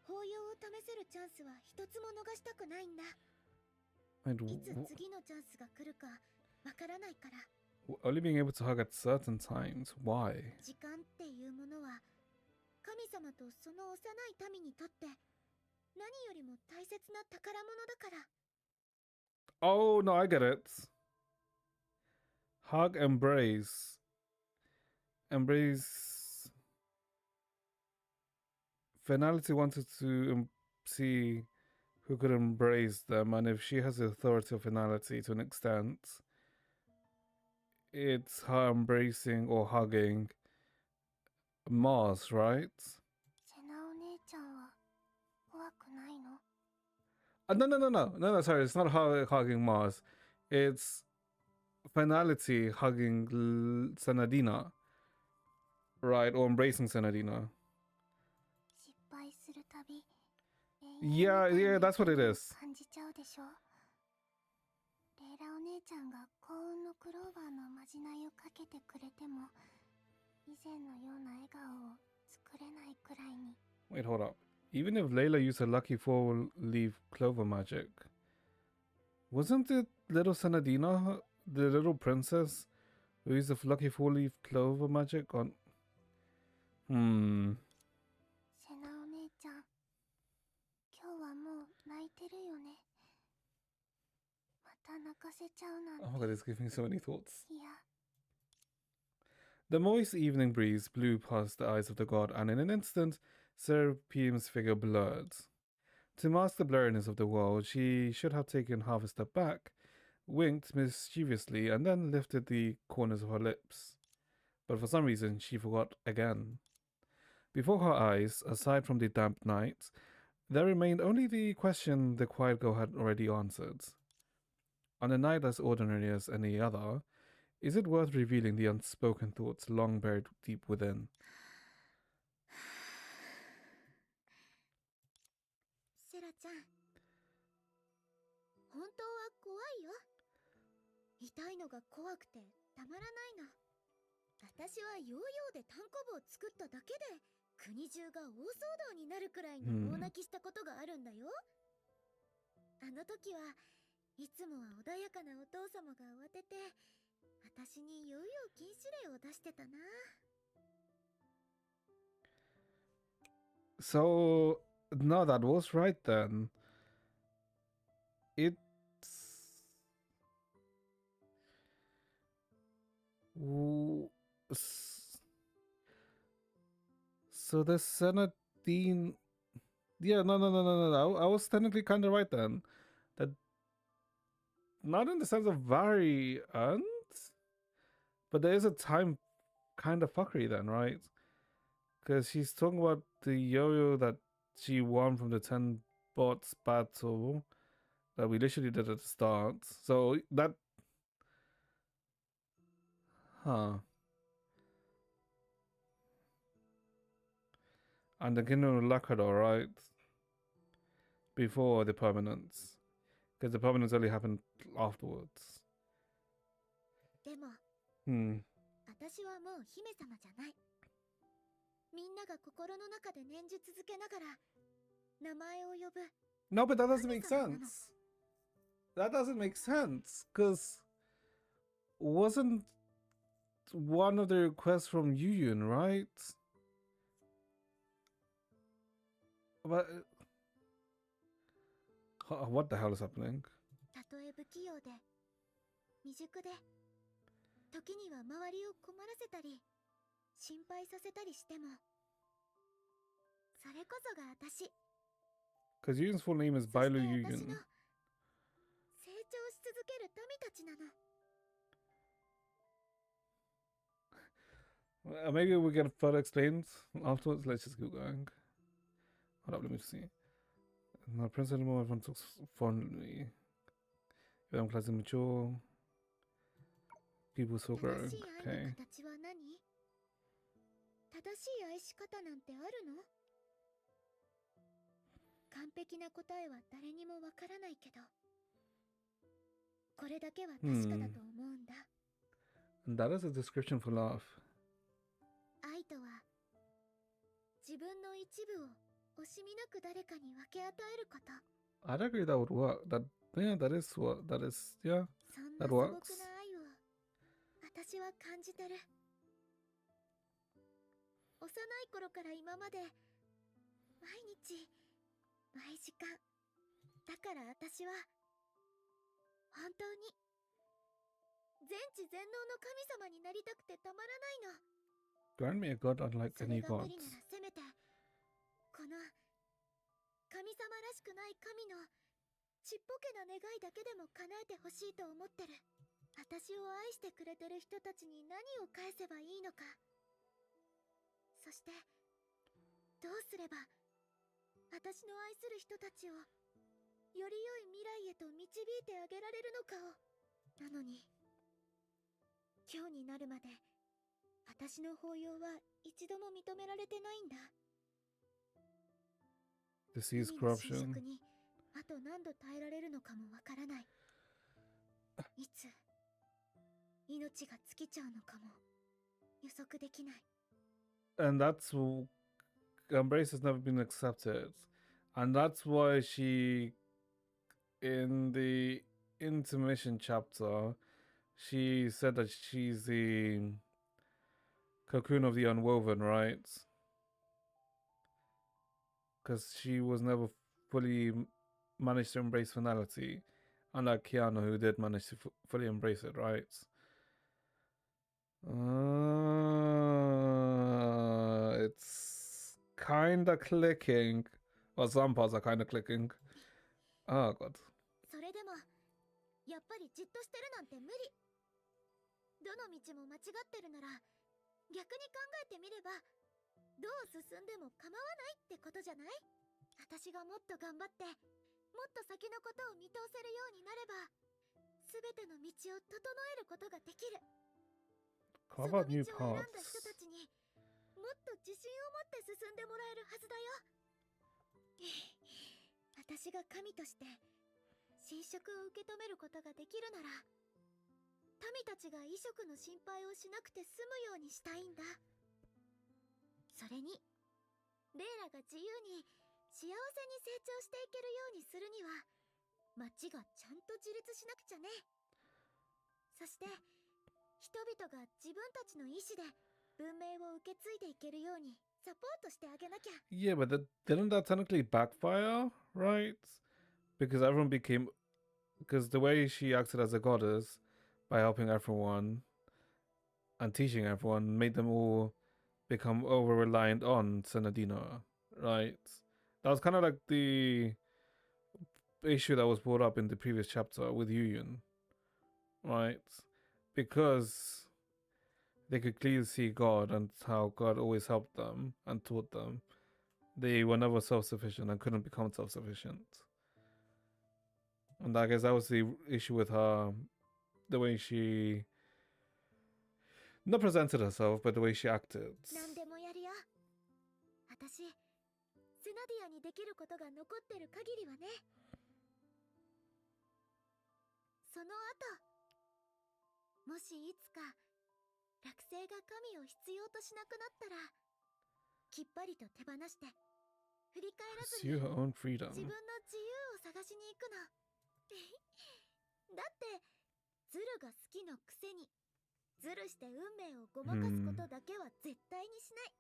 法要を試せるチャンスは一つも逃したくないんだ。 And いつ次のチャンスが来るかわからないから。 only being able to hug at certain times. Why? 時間っていうものは神様とその幼い民にとって何よりも大切な宝物だから。 Oh, no, I get it. Hug, embrace. Embrace. Finality wanted to see who could embrace them, and if she has the authority of finality to an extent, it's her embracing or hugging Mars, right? セナお姉ちゃんは怖くないの？ No, sorry, it's not her hugging Mars. It's finality hugging Senadina, right? Or embracing Senadina. 失敗するたび Yeah, that's what it is. 感じちゃうでしょ。レイラお姉ちゃんが幸運のクローバーのまじないをかけてくれても以前のような笑顔を作れないくらいに。 Wait, hold up. Even if Layla used her lucky four-leaf clover magic, wasn't it little Senadina, the little princess, who used the lucky four-leaf clover magic on... セナお姉ちゃん、今日はもう泣いてるよね。また泣かせちゃうなんて。 Oh my god, it's giving me so many thoughts. いや、 The moist evening breeze blew past the eyes of the god, and in an instant, Seraphim's figure blurred. To mask the blurriness of the world, she should have taken half a step back, winked mischievously, and then lifted the corners of her lips. But for some reason, she forgot again. Before her eyes, aside from the damp night, there remained only the question the quiet girl had already answered. On a night as ordinary as any other, is it worth revealing the unspoken thoughts long buried deep within? セラちゃん、本当は怖いよ。痛いのが怖くてたまらないの。私はヨーヨーで単行部を作っただけで国中が大騒動になるくらいに大泣きしたことがあるんだよ。あの時はいつもは穏やかなお父様が慌てて私にヨーヨー禁止令を出してたな。 So, no, that was right then. It's... So the Senadine... Yeah, no. I was technically kind of right then. That... Not in the sense of variant, but there is a time kind of fuckery then, right? Because she's talking about the yo-yo that she won from the 10 bots battle that we literally did at the start. So that Huh. And the Kingdom of Lakador, right? Before the permanence. Because the permanence only happened afterwards. でも Hmm. 私はもう姫様じゃない。みんなが心の中で念じ続けながら名前を呼ぶ。 No, but that doesn't make sense. That doesn't make sense. Because wasn't one of the requests from Yuyun, right? But what the hell is happening? たとえ不器用で未熟で時には周りを困らせたり心配させたりしてもそれこそが私。 Because Yuyun's full name is そして Bailu 私の Yuyun. 成長し続ける民たちなの。 Maybe we get further explained afterwards. Let's just keep going. Hold up, let me see. No, Prince anymore, everyone talks fondly. I'm class immature. People so 正 growing. しい愛 Okay. の形は何？正しい愛し方なんてあるの？完璧な答えは誰にもわからないけど、これだけは確かだと思うんだ。 And that is a description for love. 愛とは自分の一部を惜しみなく誰かに分け与えること。 I'd agree that would work. That is what that is. Yeah, そんな that 素朴 works. な愛を私は感じてる。幼い頃から今まで毎日毎時間。だから私は本当に全知全能の神様になりたくてたまらないの。 Grant me a god unlike そ any れが無理 gods. ならせめてこの神様らしくない神のちっぽけな願いだけでも叶えてほしいと思ってる。私を愛してくれてる人たちに何を返せばいいのか。そしてどうすれば私の愛する人たちをより良い未来へと導いてあげられるのかを。なのに今日になるまで私の抱擁は一度も認められてないんだ。 This is 海の侵 corruption. 食にあと何度耐えられるのかもわからない。いつ命が尽きちゃうのかも予測できない。 And Embrace has never been accepted, and that's why she, in the intermission chapter, she said that she's the cocoon of the unwoven, right? Because she was never fully managed to embrace finality, unlike Keanu, who did manage to fully embrace it, right? It's kinda clicking. Well, some parts are kinda clicking. Oh god. それでもやっぱりじっとしてるなんて無理。どの道も間違ってるなら逆に考えてみればどう進んでも構わないってことじゃない？私がもっと頑張ってもっと先のことを見通せるようになれば全ての道を整えることができる。 How about new その道を選んだ parts? 人たちにもっと自信を持って進んでもらえるはずだよ。私が神として神職を受け止めることができるなら民たちが異色の心配をしなくて済むようにしたいんだ。それにレイラが自由に幸せに成長していけるようにするには町がちゃんと自立しなくちゃね。そして人々が自分たちの意志で文明を受け継いでいけるようにサポートしてあげなきゃ。 Yeah, but didn't that technically backfire, right? Because everyone became... Because the way she acted as a goddess, by helping everyone and teaching everyone, made them all become over-reliant on Senadina, right? That was kind of like the issue that was brought up in the previous chapter with Yuyun, right? Because they could clearly see God and how God always helped them and taught them. They were never self-sufficient and couldn't become self-sufficient. And I guess that was the issue with her, the way she not presented herself, but the way she acted. 何でもやるよ。私、スナディアにできることが残ってる限りはね。その後、もしいつか落星が神を必要としなくなったら、きっぱりと手放して振り返らずに Pursue her own freedom. 自分の自由を探しに行くの。だってズルが好きのくせにズルして運命をごまかすことだけは絶対にしない。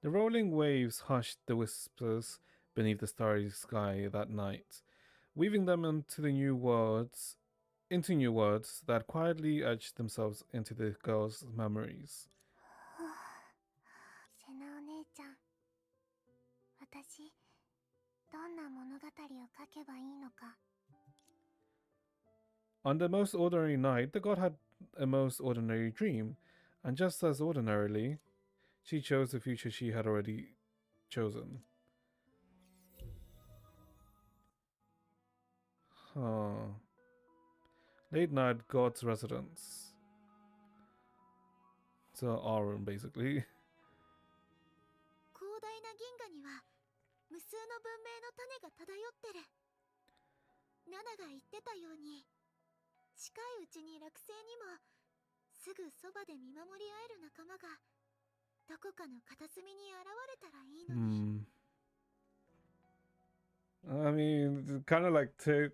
The rolling waves hushed the whispers beneath the starry sky that night, weaving them into new words that quietly etched themselves into the girl's memories. セナお姉ちゃん、私、どんな物語を書けばいいのか。On the most ordinary night, the god had a most ordinary dream, and just as ordinarily, she chose the future she had already chosen. Huh. Late night god's residence. So our room, basically. 広大な銀河には無数の文明の種が漂ってる。ナナが言ってたように、近いうちに落星にもすぐそばで見守り合える仲間がどこかの片隅に現れたらいいのに。I mean, it kind of like took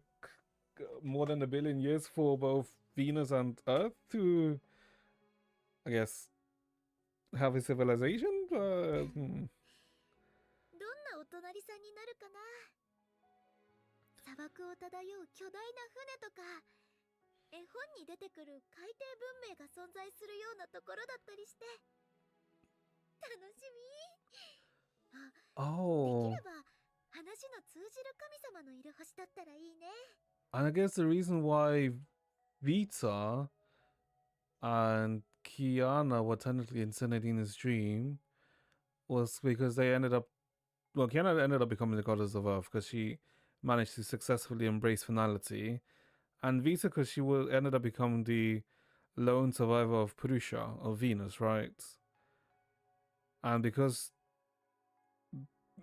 more than 1 billion years for both Venus and Earth to, I guess, have a civilization, but... どんなお隣さんになるかな。砂漠を漂う巨大な船とか、絵本に出てくる海底文明が存在するようなところだったりして、楽しみ。Oh. できれば話の通じる神様のいる星だったらいいね。And I guess the reason why Vita and Kiana were technically in Senadina's dream was because they ended up... Well, Kiana ended up becoming the goddess of Earth because she managed to successfully embrace finality. And Vita because she ended up becoming the lone survivor of Purusha, of Venus, right? And because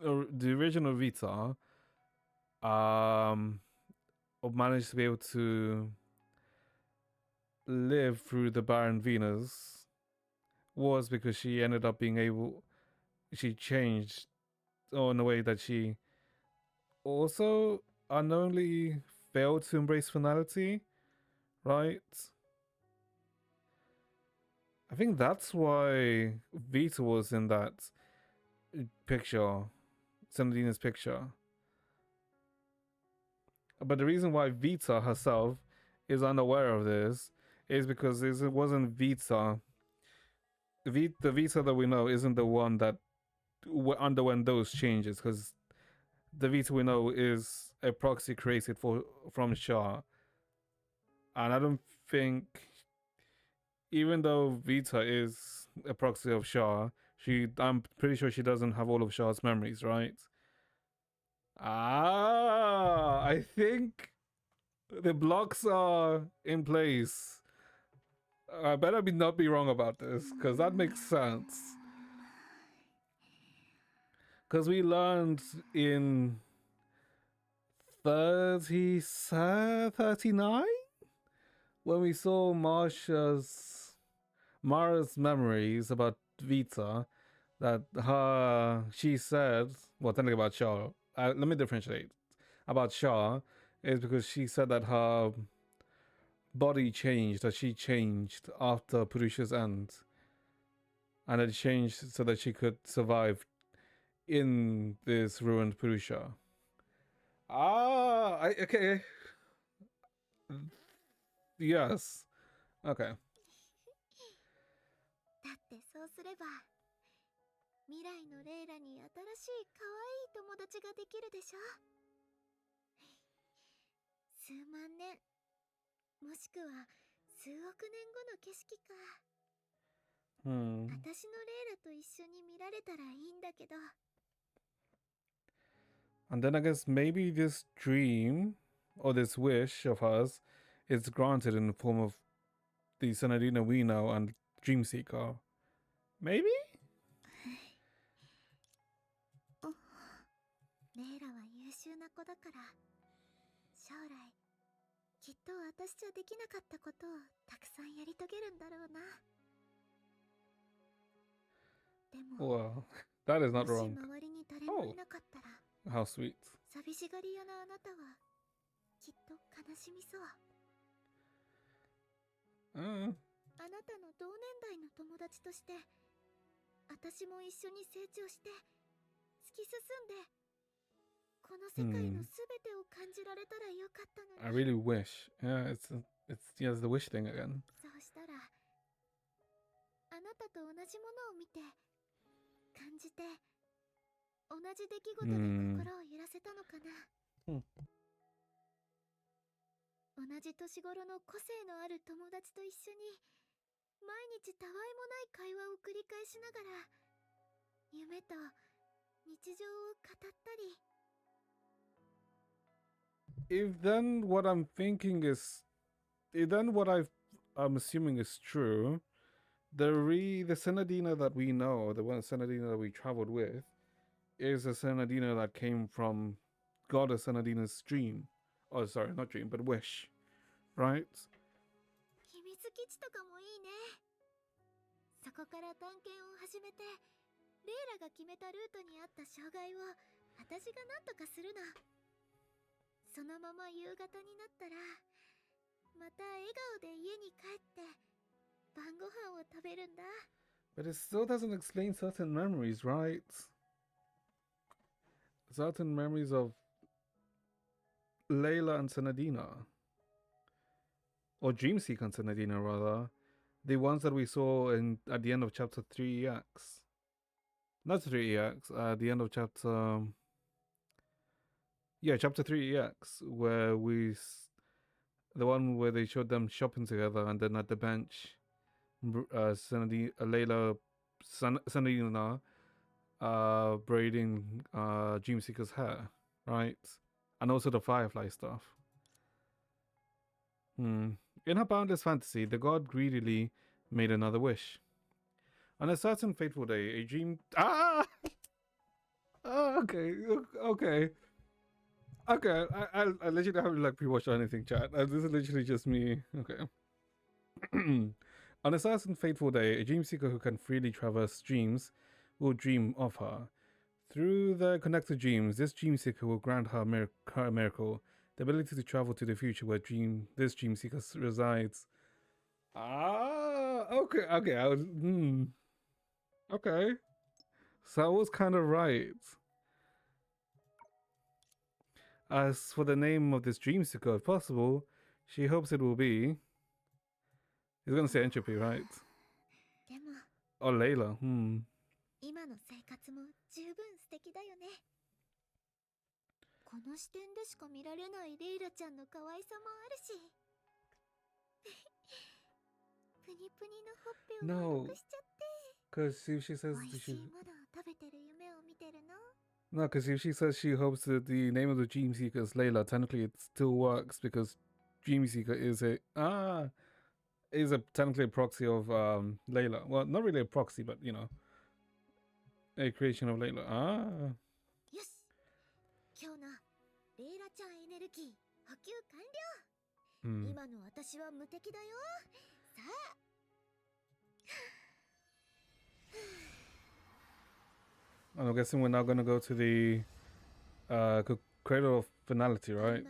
the original Vita managed to be able to live through the barren Venus was because she ended up being able... She changed in a way that she also unknowingly failed to embrace finality, right? I think that's why Vita was in that picture, Senadina's picture. But the reason why Vita herself is unaware of this is because it wasn't Vita. The Vita that we know isn't the one that underwent those changes, because the Vita we know is a proxy created from Shah. And I don't think, even though Vita is a proxy of Shah, I'm pretty sure she doesn't have all of Shah's memories, right? I think the blocks are in place. I better not be wrong about this, because that makes sense. Because we learned in 39 when we saw Mara's memories about Vita, that she said, well, technically about Shah, let me differentiate. About Shah is because she said that her body changed, that she changed after Purusha's end. And it changed so that she could survive in this ruined Purusha. Okay. Yes. Okay. だってそうすれば未来のレイラに新しい可愛い友達ができるでしょ。数万年、もしくは数億年後の景色か。私のレイラと一緒に見られたらいいんだけど。And then I guess maybe this dream or this wish of hers is granted in the form of the Senadina we know and Dreamseeker. Maybe? レイラは優秀な子だから、将来きっと私じゃできなかったことをたくさんやり遂げるんだろうな。でも、 Well, that is not もし wrong. 周りに誰もいなかったら、 How sweet. 寂しがり屋のあなたはきっと悲しみそう。あなたの同年代の友達として、私も一緒に成長して突き進んで、この世界のすべてを感じられたらよかったのに。 I really wish. Yeah, it's the wish thing again. そうしたら、あなたと同じものを見て、感じて、同じ出来事で心を揺らせたのかな。同じ年頃の個性のある友達と一緒に、毎日たわいもない会話を繰り返しながら、夢と日常を語ったり。 If then what I'm thinking is, if then what I'm assuming is true, the Senadina that we know, the one Senadina that we traveled with, is a Senadina that came from Goddess Senadina's dream. Oh, sorry, not dream, but wish, right? 秘密基地とかもいいね。そこから探検を始めて、レイラが決めたルートにあった障害を私が何とかするの。そのまま夕方になったら、また笑顔で家に帰って晩ご飯を食べるんだ。But it still doesn't explain certain memories, right? Certain memories of Layla and Senadina. Or Dreamseeker and Senadina, rather. The ones that we saw at the end of chapter 3EX. Not 3EX, at the end of chapter... Yeah, chapter 3EX, where the one where they showed them shopping together, and then at the bench, Layla, Senadina, braiding Dreamseeker's hair, right? And also the Firefly stuff. In her boundless fantasy, the god greedily made another wish. On a certain fateful day, a dream... Okay. Okay, I literally haven't like pre-watched or anything, chat. This is literally just me. Okay. On a certain fateful day, a dreamseeker who can freely traverse dreams will dream of her. Through the connected dreams, this dreamseeker will grant her a miracle, the ability to travel to the future where this dreamseeker resides. Okay. Okay. So I was kind of right. As for the name of this dreamseeker, if possible, she hopes it will be... He's gonna say Entropy, right? Or Layla, 今の生活も十分素敵だよね。この視点でしか見られないレイラちゃんの可愛さもあるし。プニプニのほっぺを丸くしちゃって。Because if she says... 美味しいものを食べてる夢を見てるの。 No, because if she says she hopes that the name of the Dreamseeker is Layla, technically it still works because Dreamseeker is technically a proxy of Layla. Well, not really a proxy, but you know, a creation of Layla. よし、今日のレイラちゃんエネルギー補給完了。今の私は無敵だよ。さあ。I'm guessing we're now going to go to the Cradle of Finality, right?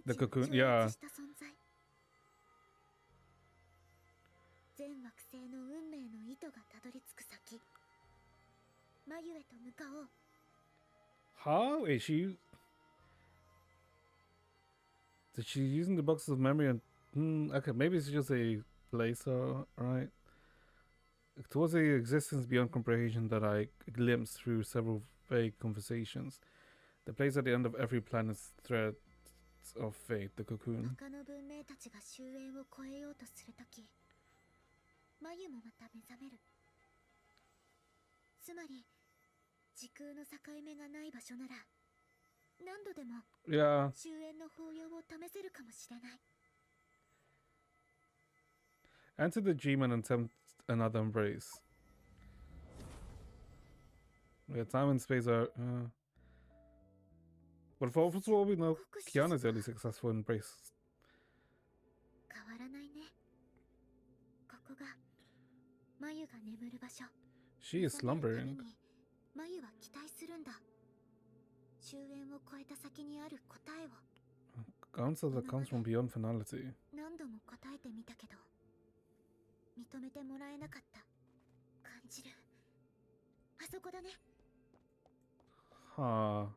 The cocoon, yeah. 全惑星の運命の糸がたどり着く先、眉へと向かおう。 How is she? Did she using the boxes of memory and okay, maybe it's just a placer, right? Towards the existence beyond comprehension that I glimpsed through several vague conversations. The place at the end of every planet's threads of fate, the cocoon. 他の文明たちが終焉を超えようとするとき、眉もまた目覚める。つまり、時空の境目がない場所なら、何度でも Yeah. 終焉の法要を試せるかもしれない。 Enter the dream and attempt another embrace. Yeah, time and space are. But for all we know, Kiana's early successful embrace. 変わらないね。ここがマユが眠る場所。 She is slumbering. マユは期待するんだ。終焉を超えた先にある答えを。 Answer that comes from beyond finality. 何度も答えてみたけど認めてもらえなかった。感じる。あそこだね。 Huh.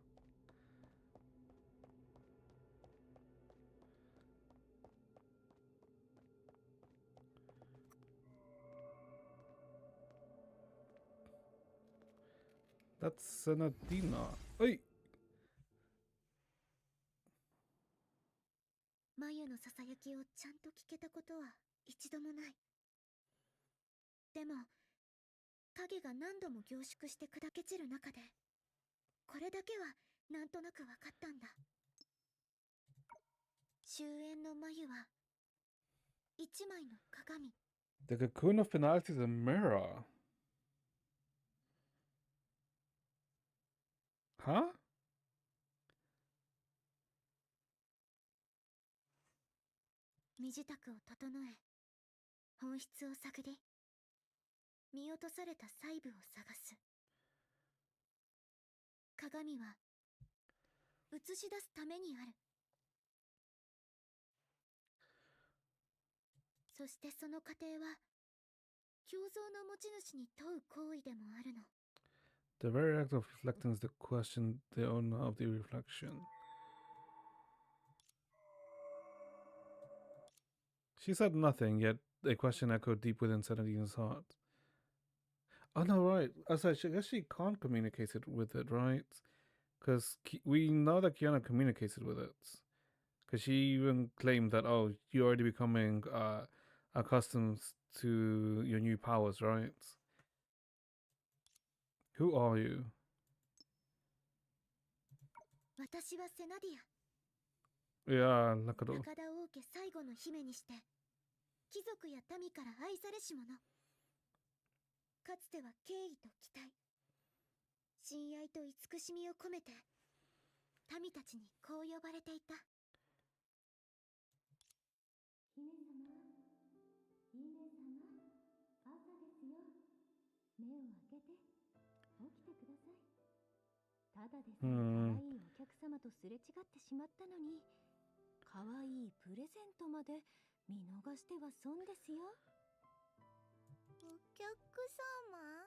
That's Senadina. Oi! マユのささやきをちゃんと聞けたことは一度もない。でも影が何度も凝縮して砕け散る中でこれだけはなんとなく分かったんだ。終焉の眉は一枚の鏡。 The cocoon of finality is a mirror. Huh? 身支度を整え本質を探り見落とされた細部を探す。鏡は映し出すためにある。そしてその過程は胸像の持ち主に問う行為でもあるの。 The very act of reflecting is the question, the owner of the reflection. She said nothing, yet a question echoed deep within Senadina's heart. Oh no, right. I guess she can't communicate it with it, right? Because we know that Kiana communicated with it. Because she even claimed that, oh, you're already becoming accustomed to your new powers, right? Who are you? 私はセナディア。 Yeah, look at all. 高田王家最後の姫にして貴族や民から愛されし者。かつては敬意と期待、親愛と慈しみを込めて民たちにこう呼ばれていた。姫様、姫様、朝ですよ。目を開けて起きてください。ただでさえ可愛いお客様とすれ違ってしまったのに、可愛いプレゼントまで見逃しては損ですよ。お客様、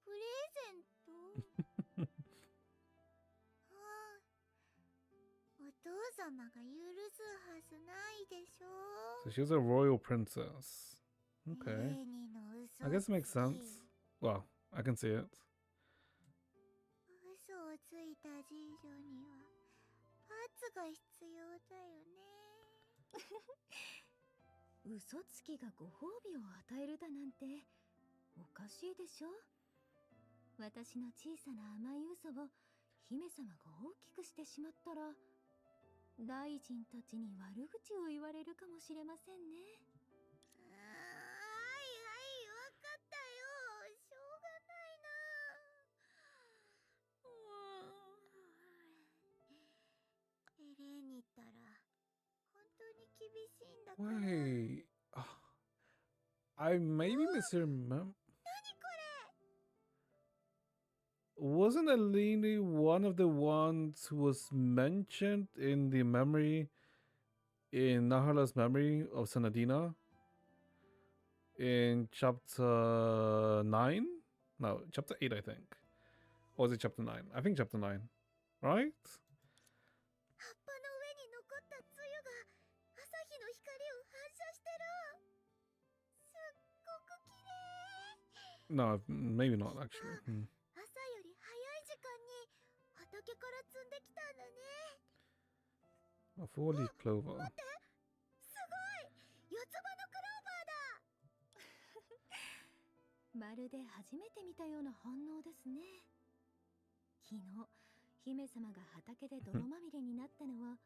プレゼントはあ、お父様が許すはずないでしょう。 So she was a royal princess. Okay. I guess it makes sense. Well, I can see it. 嘘をついた次女には罰が必要だよね。嘘つきがご褒美を与えるだなんておかしいでしょ。私の小さな甘い嘘を姫様が大きくしてしまったら大臣たちに悪口を言われるかもしれませんね。はいはい、わかったよ。しょうがないな。エレーにったら本当に厳しいんだから。 Wait. I maybe misremember. Wasn't Eleni one of the ones who was mentioned in the memory, in Nahala's memory of Senadina? In chapter 9? No, chapter 8, I think. Or was it chapter 9? I think chapter 9. Right? 葉っぱの上に残ったつゆが朝日の光を反射してる。すっごく綺麗。 No, maybe not actually. 朝より早い時間に畑から摘んできたんだね。 A four-leaf clover. 待って、すごい、四つ葉のクローバーだ。まるで初めて見たような反応ですね。昨日姫様が畑で泥まみれになったのは、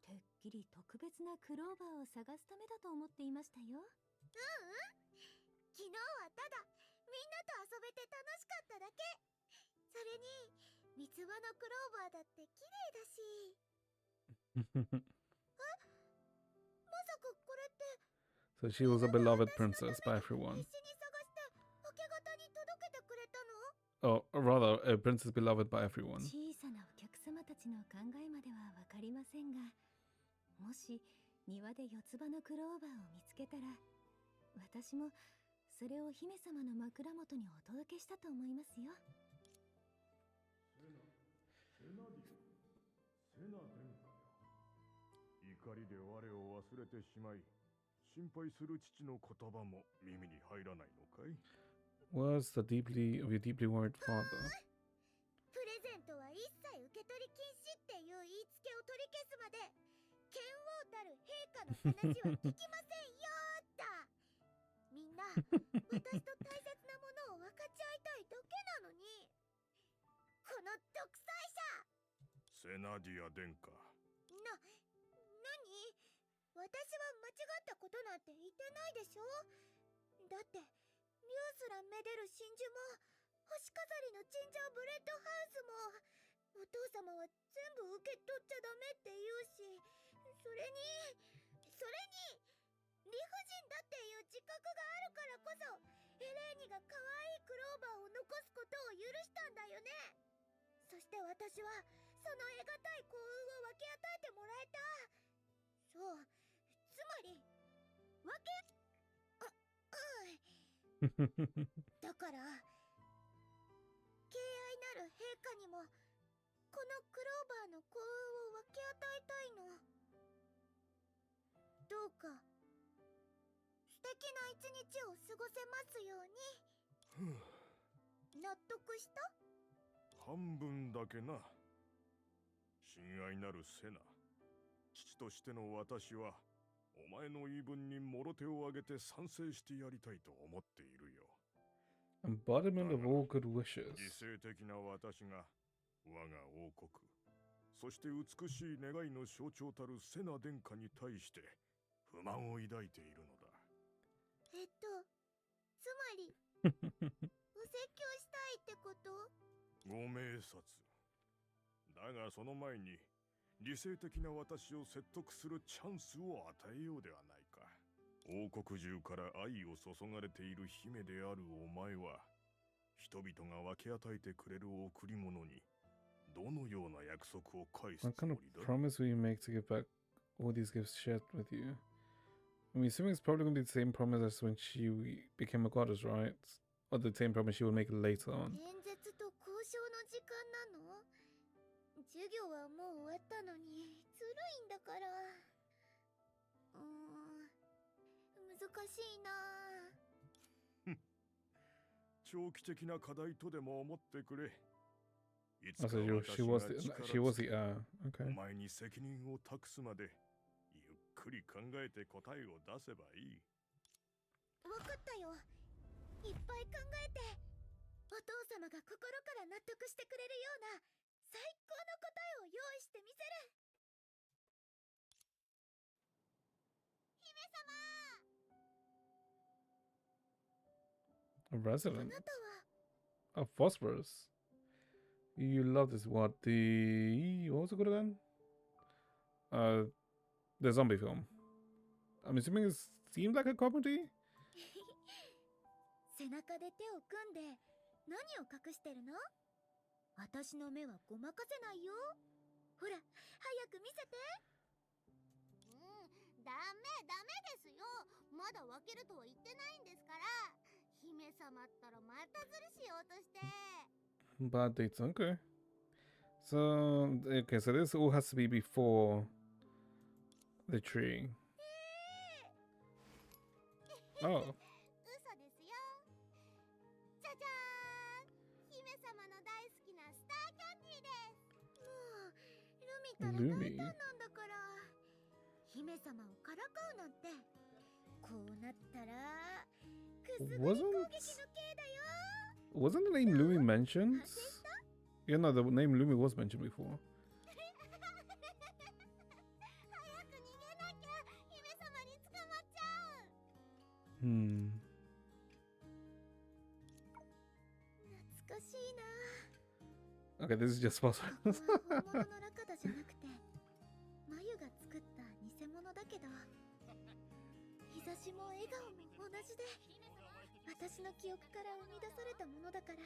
てっきり特別なクローバーを探すためだと思っていましたよ。昨日はただみんなと遊べて楽しかっただけ。それに三つ葉のクローバーだって綺麗だし。まさかこれって So she was a beloved princess by everyone. 必死に探して明け方に届けてくれたの？ Oh, rather, a princess beloved by everyone. 小さなお客様たちの考えまではわかりませんが、もし庭で四つ葉のクローバーを見つけたら、私もそれを姫様の枕元にお届けしたと思いますよ。怒りで我を忘れてしまい、心配する父の言葉も耳に入らないのかい？ What's the deeply of your deeply worried father? プレゼントは一切受け取り禁止っていう言いつけを取り消すまで、剣王たる陛下の話は聞きませんよーった。みんな、私と大切なものを分かち合いたいだけなのに。この独裁者！セナディア殿下。何？私は間違ったことなんて言ってないでしょ？だって、ニュースランめでる真珠も、星飾りのジンジャーブレッドハウスも、お父様は全部受け取っちゃダメって言うし、それに、理不尽だっていう自覚があるからこそ、エレーニが可愛いクローバーを残すことを許したんだよね。そして私は、その得難い幸運を分け与えてもらえた。そう、つまり、だから、敬愛なる陛下にも、このクローバーの幸運を分け与えたいの。どうか、素敵な一日を過ごせますように。納得した？半分だけな。親愛なるセナ、父としての私はお前の言い分にもろ手を挙げて賛成してやりたいと思っているよ。Embodiment of all good wishes. 犠牲的な私が我が王国、そして美しい願いの象徴たるセナ殿下に対して不満を抱いているのだ。つまりお説教したいってこと？ご明察。だがその前に理性的な私を説得するチャンスを与えようではないか。王国中から愛を注がれている姫であるお前は、人々が分け与えてくれる贈り物にどのような約束を返すつも What kind り of だ？ promise will you make to give back all these gifts shared with you? I mean, assuming it's probably going to be the same promise as when she became a goddess, right? Or the same promise she will make later on. 演説と交渉の時間なの？授業はもう終わったのに、ずるいんだから。難しいな。長期的な課題とでも思ってくれ。いつ Oh, か so 私 she が was the 力 she was 尽 the き、okay. お前に責任を託すまでゆっくり考えて答えを出せばいい。わかったよ。いっぱい考えて、お父様が心から納得してくれるような最高の答えを用意してみせる。姫様。 A あ resident なたは of Phosphorus. You love this. What was it called again? The zombie film. I'm assuming it seemed like a comedy. 背中で手を組んで何を隠してるの？私の目はごまかせないよ。ほら、早く見せて。ダメですよ。まだ分けるとは言ってないんですから。姫様ったらまたずるしようとして。Bad dates. Okay. So this all has to be before the tree. Oh. 嘘ですよ。じゃじゃーん。姫様の大好きなスターキャンディーです。もう、ルミたら大胆なんだから。姫様をからかうなんて。こうなったら、くすぐり攻撃の刑だよ。Wasn't the name Louis mentioned Yeah, no, the name Lumi was mentioned before. 早く逃げなきゃ姫様に捕まっちゃう。 Hmm. 懐かしいな。 Okay, this is just possible. ここは本物のラカダじゃなくてマユが作った偽物だけど、日差しも笑顔も同じで私の記憶から生み出されたものだから、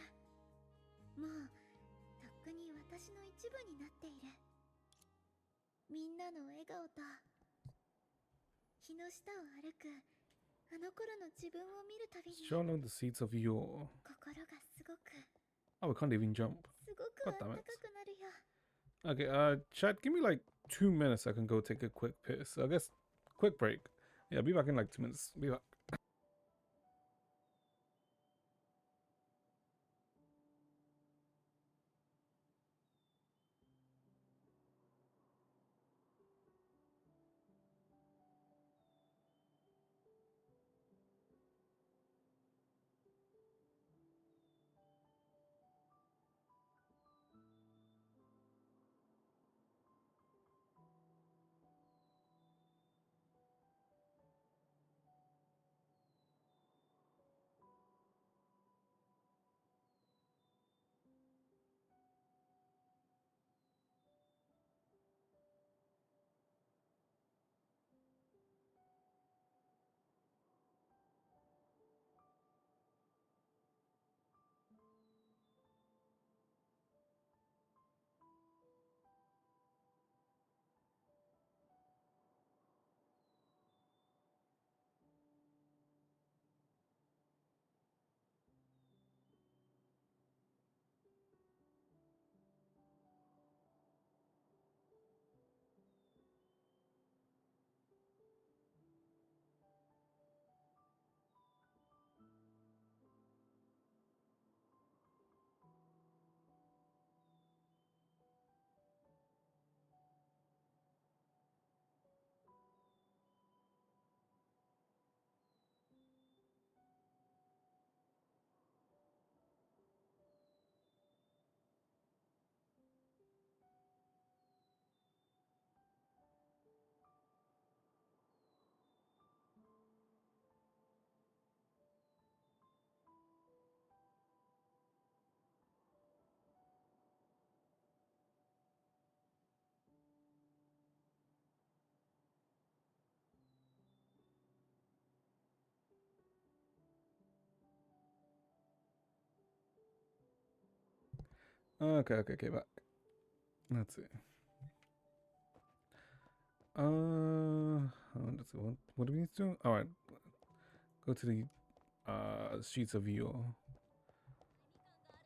もうとっくに私の一部になっている。みんなの笑顔と日の下を歩くあの頃の自分を見るたびに Show on the seats of your. 心がすごく Oh, we can't even jump. すごくあ God った damn か it. くなるよ。 Okay, chat, give me like 2 minutes. I can go take a quick piss. I guess quick break. Yeah, be back in like 2 minutes. Be back. Okay, back. Let's see. Let's see. What do we need to do? All right. Go to the streets of Yor.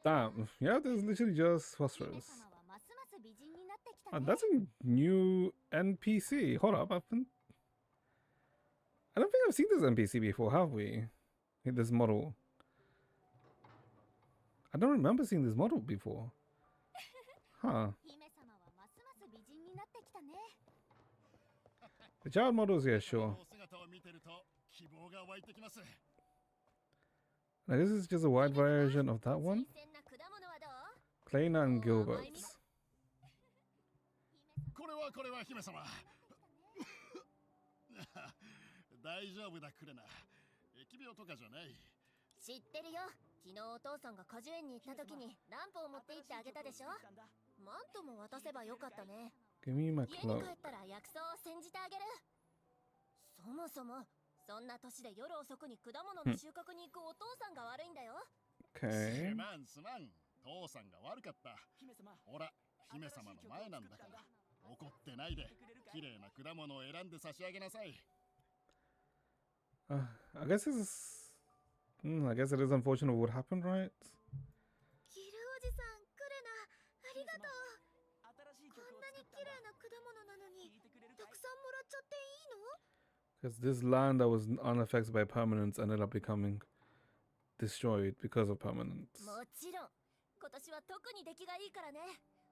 Damn. Yeah, there's literally just phosphorus. That's a new NPC. Hold up. I don't think I've seen this NPC before, have we? This model. I don't remember seeing this model before. Huh. The child models, yeah, sure. Now, this is just a wide version of that one. Kleina and Gilbert's. 大丈夫だクレナ。疫病とかじゃない。知ってるよ。昨日お父さんが果樹園に行った時にランプを持って行ってあげたでしょ。マントも渡せばよかったね。Give me my 家に cloak. 帰ったら薬草を煎じてあげる。そもそもそんな年で夜遅くに果物の収穫に行くお父さんが悪いんだよ。Okay. すまん。父さんが悪かった。ほら、姫様の前なんだから。怒ってないで、綺麗な果物を選んで差し上げなさい。I guess it's. I guess it is unfortunate what happened, right? キルおじさん、クレナ、ありがとう。こんなに綺麗な果物なのに、たくさんもらっちゃっていいの？ Because this land that was unaffected by permanence ended up becoming destroyed because of permanence. もちろん、今年は特に出来がいいからね。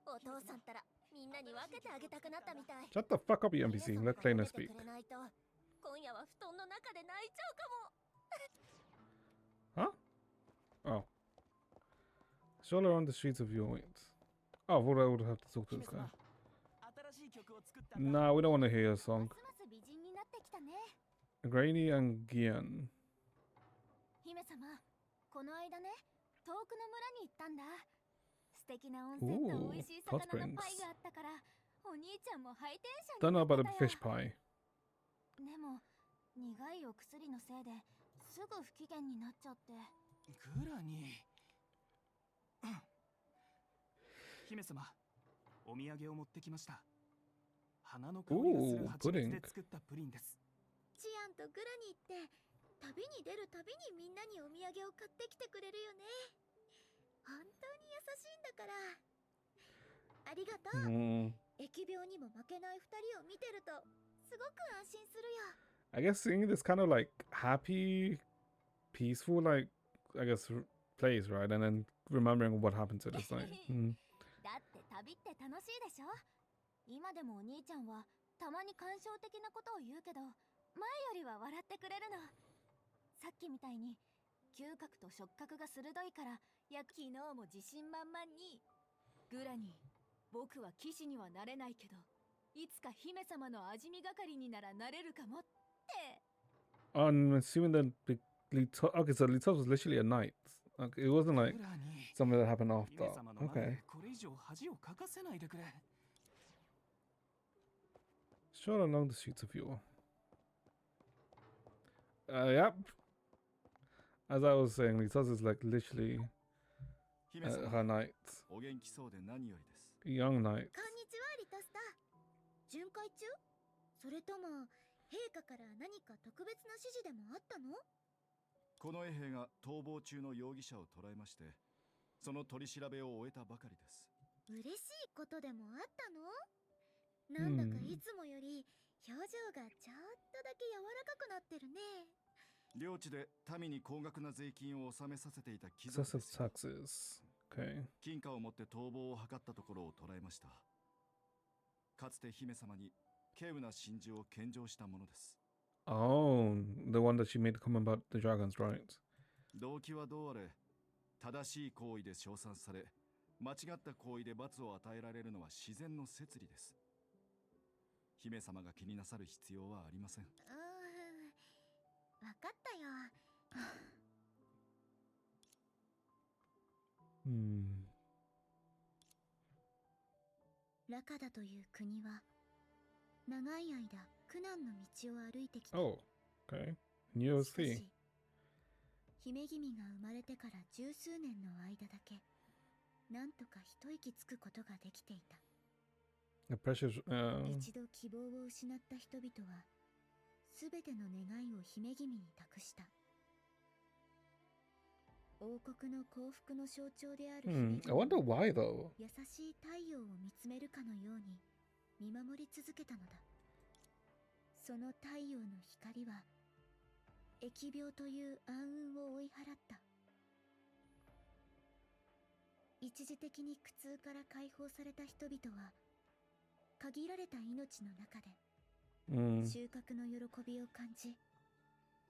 お父さんたらみんなに分けてあげたくなったみたい。 Shut the fuck up, you NPC. Let Kleina speak. 今夜は布団の中で泣いちゃうかも。 Huh? Oh. Stroll around the streets of your wings. Oh, well, I would have to talk to this guy. Nah, we don't want to hear your song. ますます美人になってきたね。 Grainy and Gian. 姫様、この間ね、遠くの村に行ったんだ。素敵な温泉と美味しい魚のパイがあったから、お兄ちゃんもハイテンショ Don't ンに know なって about た the よ。 fish pie. でも、苦いお薬のせいですぐ不機嫌になっちゃって。グラニー。姫様、お土産を持ってきました。花の香りがする蜂蜜で作ったプリンです。チアンとグラニーって旅に出るたびにみんなにお土産を買ってきてくれるよね。本当に優しいんだから。ありがとう。疫病にも負けない二人を見てるとすごく安心するよ。 I guess seeing this kind of like happy, peaceful, like, I guess, place, right? And then remembering what happened to this night. だって旅って楽しいでしょ。今でもお兄ちゃんはたまに感傷的なことを言うけど、前よりは笑ってくれるの。さっきみたいに嗅覚と触覚が鋭いから、昨日も自信満々にグラニー、僕は騎士にはなれないけど、いつか姫様の味見係にならなれるかもって。 I'm assuming that okay, so Litos was literally a knight. Okay, it wasn't like something that happened after. Okay. これ以上恥をかかせないでくれ。 Shot along the streets of Yule. Yep. As I was saying, Litos is like literally her knight. Young knight. こんにちは、リトスタ。巡回中？それとも陛下から何か特別な指示でもあったの？この衛兵が逃亡中の容疑者を捕らえまして、その取り調べを終えたばかりです。嬉しいことでもあったの？なんだかいつもより表情がちょっとだけ柔らかくなってるね。領地で民に高額な税金を納めさせていた貴族です。taxes. Okay. 金貨を持って逃亡を図ったところを捕らえました。かつて姫様に稀有な真珠を献上したものです。Oh, the one that she made comment about the dragons, right? 動機はどうあれ、正しい行為で称賛され、間違った行為で罰を与えられるのは自然の摂理です。姫様が気になさる必要はありません。わかったよ。ラカダという国は長い間苦難の道を歩いてきた。Oh, okay. New sea. 姫君が生まれてから十数年の間だけ、なんとか一息つくことができていた。A precious. 一度希望を失った人々は、すべての願いを姫君に託した。王国の幸福の象徴である姫君 I wonder why though. 優しい太陽を見つめるかのように見守り続けたのだ。その太陽の光は疫病という暗雲を追い払った。一時的に苦痛から解放された人々は限られた命の中で収穫の喜びを感じ、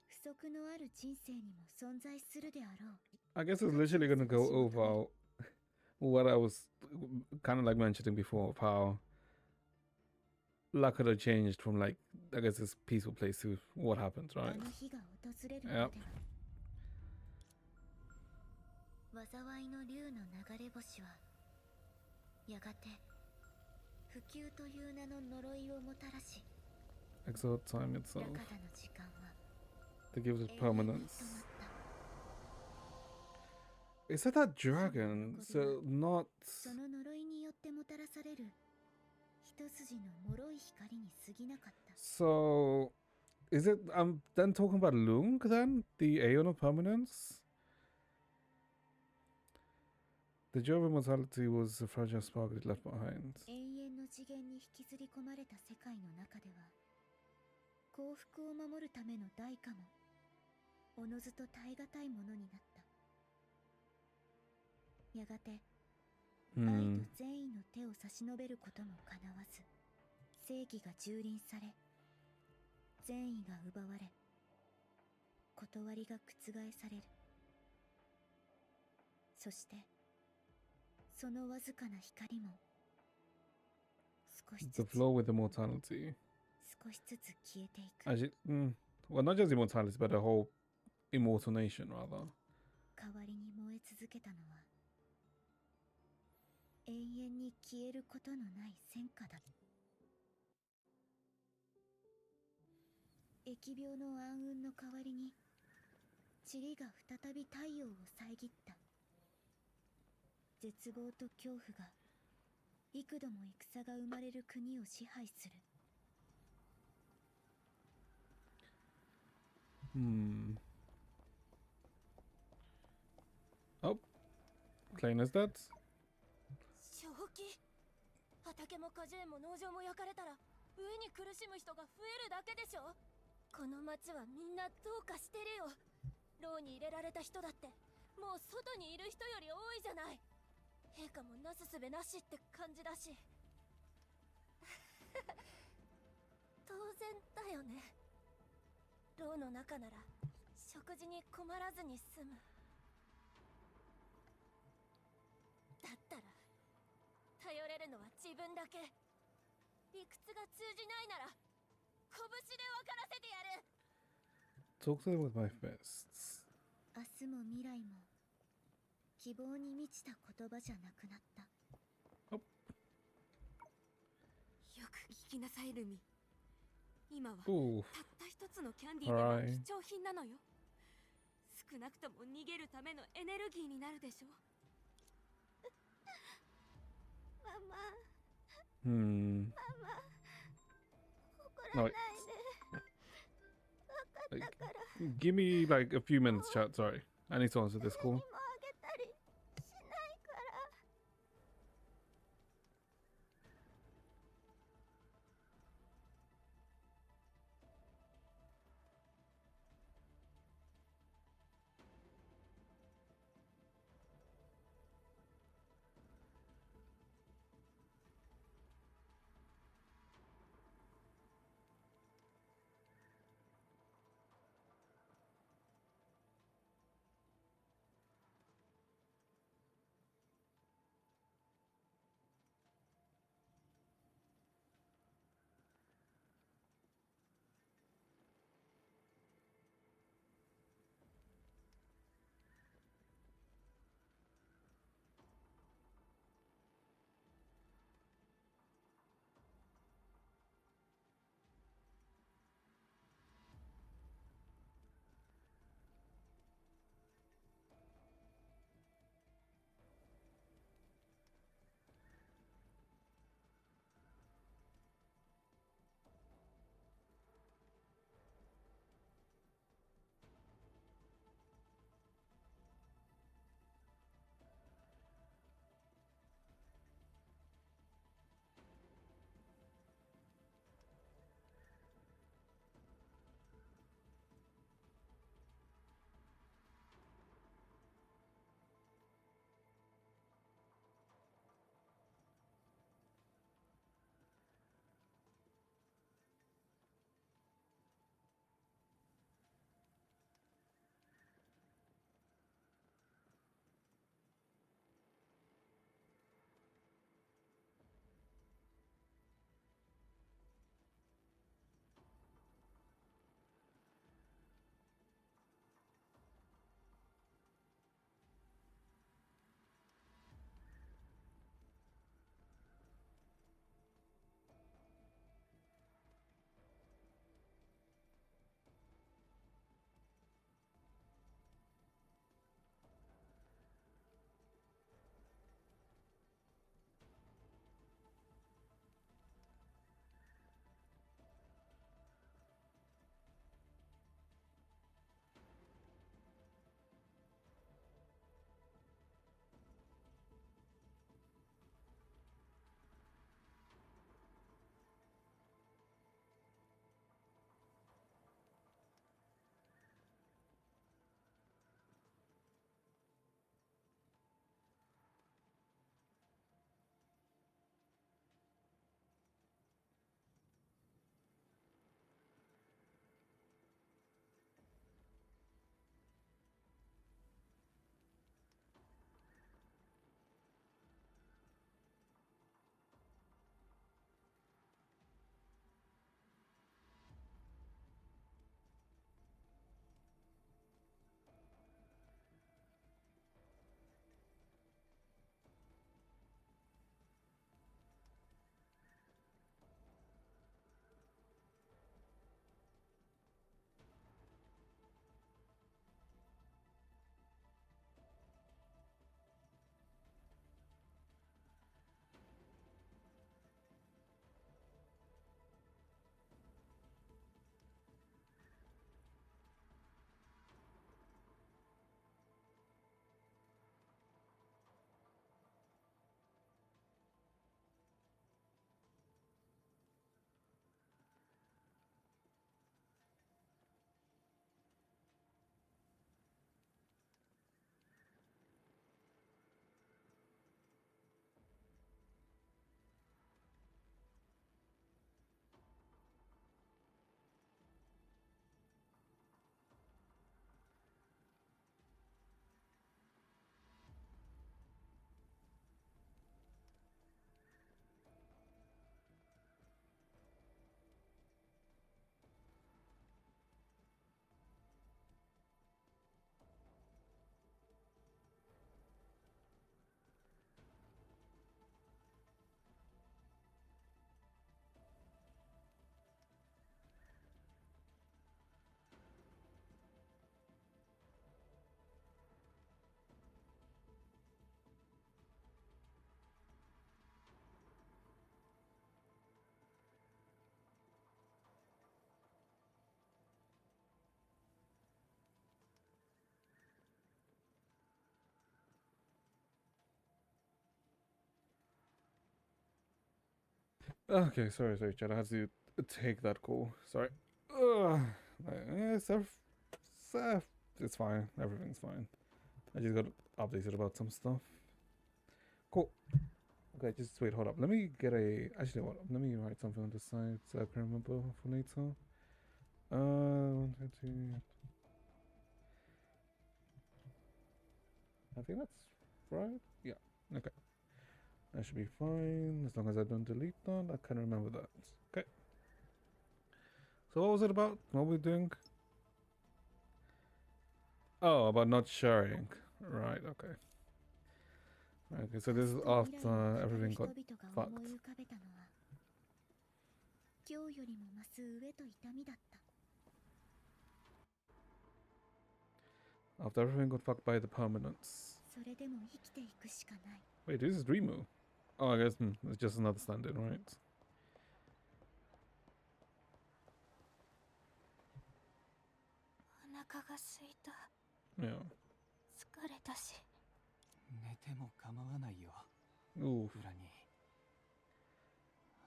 不足のある人生にも存在するであろう。 I guess it's literally gonna go over what I was kind of like mentioning before of how luck could have changed from like, I guess, this peaceful place to what happened, right? あの日が訪れるまで Yep. は災いの竜の流れ星はやがて不朽という名の呪いをもたらし、 Exalt time itself ラカダの時間は to give it permanence. Is that that dragon? So not. その呪いによってもたらされる一筋の脆い光に過ぎなかった。 So is it? I'm then talking about Lung then the Aeon of Permanence. The joy of immortality was a fragile spark it left behind. 永遠の次元に引きずり込まれた世界の中では、幸福を守るための代価もおのずと耐え難いものになった。やがて愛と善意の手を差し伸べることもかなわず、正義が蹂躙され、善意が奪われ、断りが覆される。そしてそのわずかな光も少し The flow with immortality. 少しずつ消えていく。 Actually, well, not just immortality, but the whole immortal nation, rather. 代わりに燃え続けたのは永遠に消えることのない戦火だ。疫病の暗雲の代わりに塵が再び太陽を遮った。絶望と恐怖が幾度も戦が生まれる国を支配する。Oh, Klein is dead. 正気。畑も果樹園も農場も焼かれたら飢えに苦しむ人が増えるだけでしょ。この町はみんなどうかしてるよ。牢に入れられた人だってもう外にいる人より多いじゃない。陛下もなすすべなしって感じだし当然だよね。牢の中なら食事に困らずに済む。だったら頼れるのは自分だけ。理屈が通じないなら拳で分からせてやる。 Talk to them with my fists. 明日も未来も希望に満ちた言葉じゃなくなった。よく聞きなさいルミ。今はたった一つのキャンディーでも貴重品なのよ。少なくとも逃げるためのエネルギーになるでしょ。ママ。ママ。怒らないで。分かったから。Give me like a few minutes, chat. Sorry, I need to answer this call. あげたりしないから。Okay, sorry, Chad. I had to take that call. Sorry. It's fine. Everything's fine. I just got updated about some stuff. Cool. Okay, just wait, hold up. Let me get a... Actually, what? Let me write something on the side so I can remember for later. 1, 2, 3. I think that's right. Yeah, okay. That should be fine, as long as I don't delete that. I can remember that. Okay. So what was it about? What were we doing? Oh, about not sharing. Right, okay. Okay, so this is after everything got fucked. After everything got fucked by the permanents. Wait, this is Dreamu. Oh, I guess it's just another stand-in, right? Yeah. 寝ても構わないよ。 Ooh. 裏に。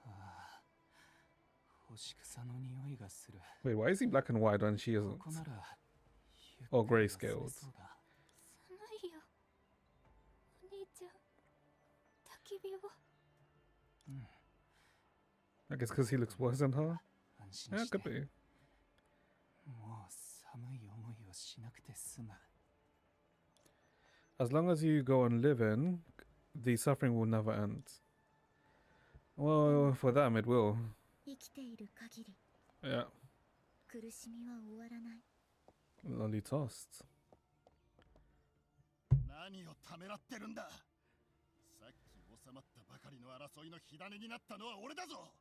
ああ、干し草の匂いがする。 Wait, why is he black and white when she isn't? ここなら Or grayscaled. 寒いよ。お兄ちゃん、焚き火を。I guess because he looks worse than her? 安心 Yeah, して。 could be. もう寒い思いをしなくて済む。 As long as you go on living, the suffering will never end. Well, for them it will. 生きている限り Yeah. 苦しみは終わらない。 Lolly tossed. 何をためらってるんだ。さっき収まったばかりの争いの火種になったのは俺だぞ。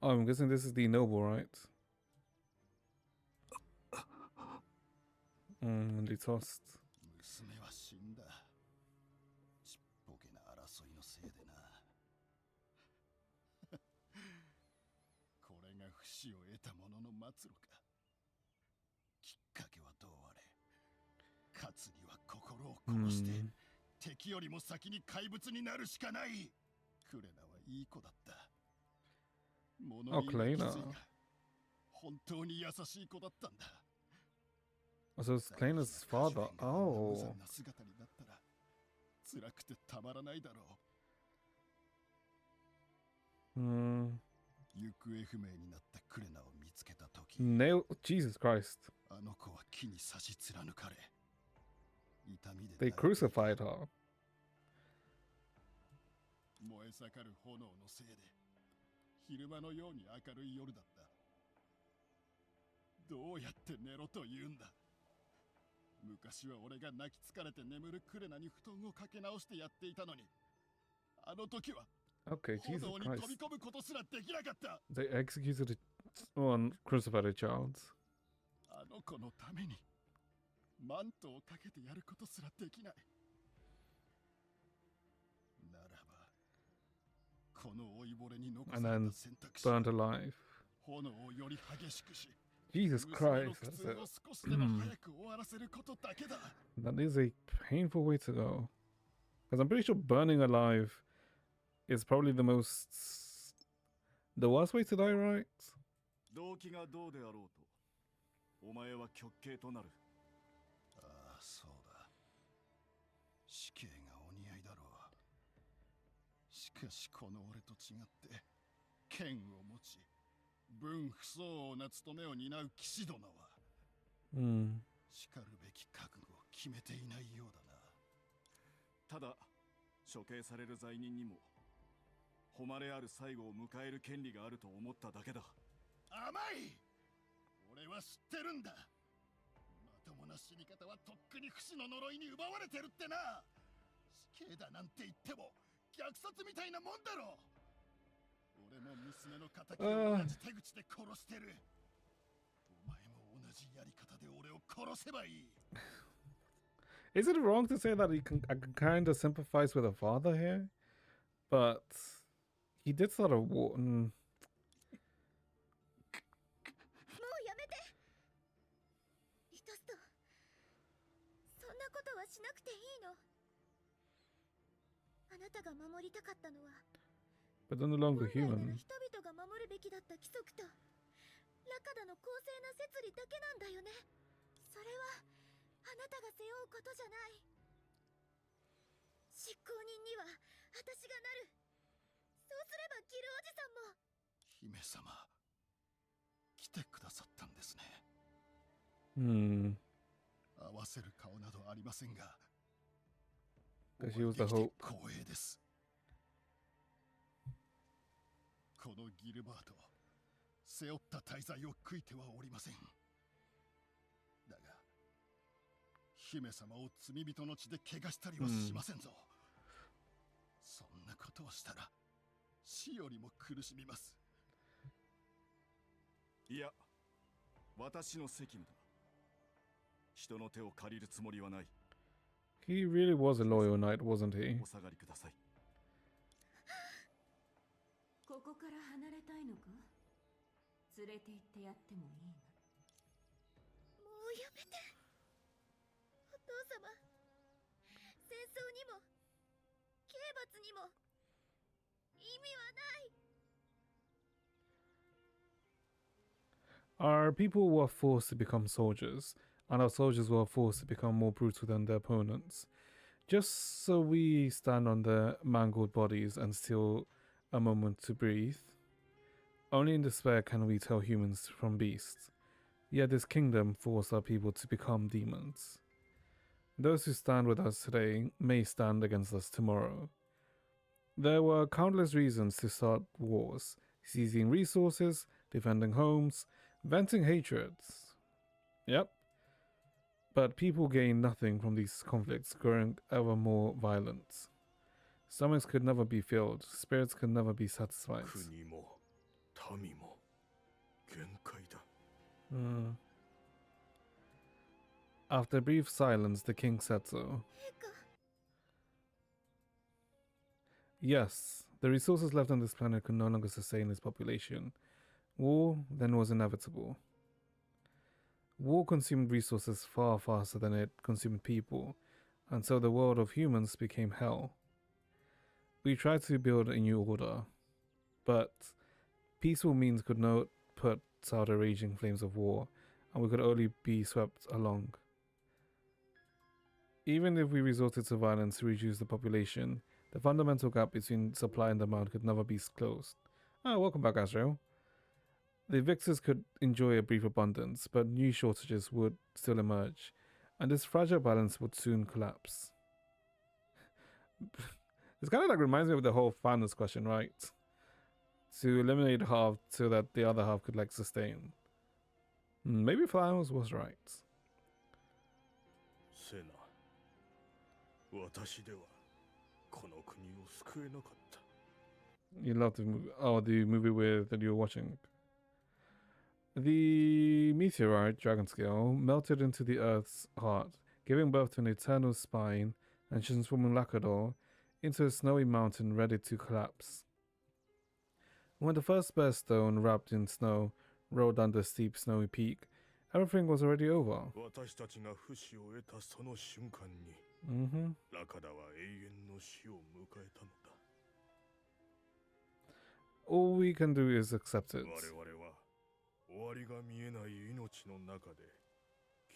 Oh, I'm guessing this is the noble, right? Lolly tossed. 娘は死んだ。ちっぽけな争いのせいでな。これが不死を得た者の末路か。きっかけはどうあれ。勝つには心を殺して、敵よりも先に怪物になるしかない。クレナはいい子だった。物言いがきついが本当に優しい子だったんだ。 So it's Kleina's father. Oh. 辛くてたまらないだろう。Hmm. 行方不明になったクレナを見つけたとき、 Nail. Jesus Christ. あの子は木に差し貫かれ、痛みで They crucified her. 燃え盛る炎のせいで、昼間のように明るい夜だった。どうやって寝ろと言うんだ。昔は俺が泣き疲れて眠るクレナに布団をかけ直してやっていたのに、あの時は Okay, Jesus 炎に Christ. 飛び込むことすらできなかった。 They executed and crucified a child. あの子のためにマントをかけてやることすらできない。ならば、この老いぼれに残さ And れ then た選択肢、 burned alive. 炎をより激しくし、 Jesus 娘の Christ. 苦 That's 痛を it. 少しでも早く終わらせることだけだ。 That is a painful way to go. Because I'm pretty sure burning alive is probably the worst way to die, right? 動機がどうであろうと、お前は極刑となる。ああ、そうだ。死刑がお似合いだろう。しかしこの俺と違って、剣を持ち、分不相応な務めを担う騎士殿は、しかるべき覚悟を決めていないようだな。ただ、処刑される罪人にも、誉れある最後を迎える権利があると思っただけだ。甘い！俺は知ってるんだ。まともな死に方はとっくに不死の呪いに奪われてるってな。死刑だなんて言っても虐殺みたいなもんだろ。俺も娘の仇を同じ手口で殺してる。お前も同じやり方で俺を殺せばいい。 Is it wrong to say that I can kind of sympathize with a father here? But he did start a war. そんなことはしなくていいの。あなたが守りたかったのは but they're no longer 本来なら human. 人々が守るべきだった規則とラカダの公正な摂理だけなんだよね。それはあなたが背負うことじゃない。執行人には私がなる。そうすればギルおじさんも。姫様、来てくださったんですね。合わせる顔などありませんが、 Because she was the hope. 光栄です。このギルバート、背負った大罪を悔いてはおりません。だが、姫様を罪人の血で怪我したりはしませんぞ。そんなことをしたら、死よりも苦しみます。いや、私の責務だ。人の手を借りるつもりはない。 He really was a loyal knight, wasn't he? お下がりください。ここから離れたいのか？連れて行ってやってもいいな。もうやめて。お父様、戦争にも刑罰にも意味はない。 Our people were forced to become soldiers, and our soldiers were forced to become more brutal than their opponents, just so we stand on their mangled bodies and steal a moment to breathe. Only in despair can we tell humans from beasts. Yet this kingdom forced our people to become demons. Those who stand with us today may stand against us tomorrow. There were countless reasons to start wars, seizing resources, defending homes, venting hatreds. Yep. But people gain nothing from these conflicts, growing ever more violent. Stomachs could never be filled, spirits could never be satisfied. After a brief silence, the king said so. Yes, the resources left on this planet could no longer sustain its population. War then was inevitable. War consumed resources far faster than it consumed people, and so the world of humans became hell. We tried to build a new order, but peaceful means could not put out the raging flames of war, and we could only be swept along. Even if we resorted to violence to reduce the population, the fundamental gap between supply and demand could never be closed. Ah, welcome back, Astro. The victors could enjoy a brief abundance, but new shortages would still emerge, and this fragile balance would soon collapse. This kind of like reminds me of the whole Thanos question, right? To eliminate half so that the other half could like sustain. Maybe Thanos was right. You love the movie. Oh, the movie that you were watching. The meteorite, dragon scale, melted into the Earth's heart, giving birth to an eternal spine and transforming Lakador into a snowy mountain ready to collapse. When the first bear stone, wrapped in snow, rolled down the steep snowy peak, everything was already over. All we can do is accept it. 終わりが見えない命の中で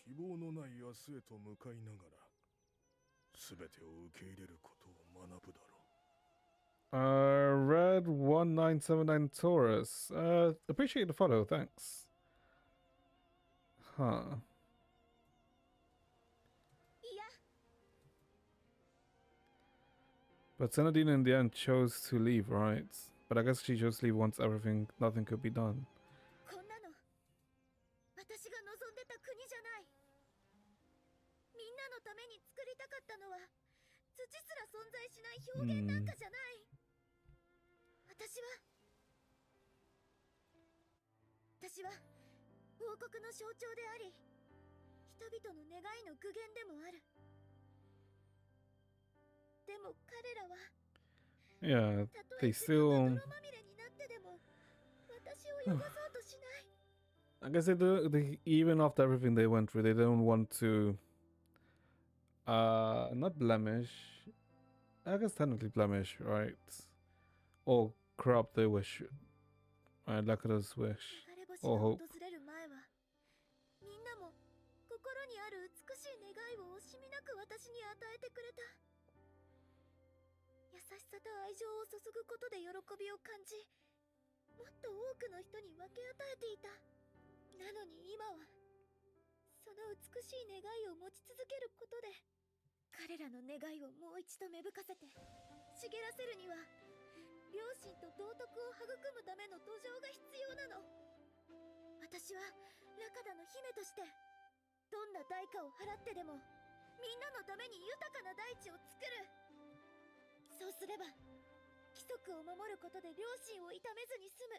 希望のない明日へと向かいながら全てを受け入れることを学ぶだろう。Red 1979 Taurus. Appreciate the follow, thanks. Huh. But Senadine in the end chose to leave, right? But I guess she chose to leave once nothing could be done. 私が望んでた国じゃない。みんなのために作りたかったのは土すら存在しない表現なんかじゃない。私は王国の象徴であり、人々の願いの具現でもある。でも彼らは Yeah, they still. I guess they even after everything they went through, they don't want to not blemish. I guess technically blemish, right? Or corrupt their wish. Lakada's wish 流れ星 or が hope. 訪れる前はみんなも心にある美しい願いを惜しみなく私に与えてくれた。優しさと愛情を注ぐことで喜びを感じ、もっと多くの人に分け与えていた。なのに今はその美しい願いを持ち続けることで彼らの願いをもう一度芽吹かせて茂らせるには良心と道徳を育むための土壌が必要なの。私はラカダの姫としてどんな代価を払ってでもみんなのために豊かな大地を作る。そうすれば規則を守ることで良心を痛めずに済む。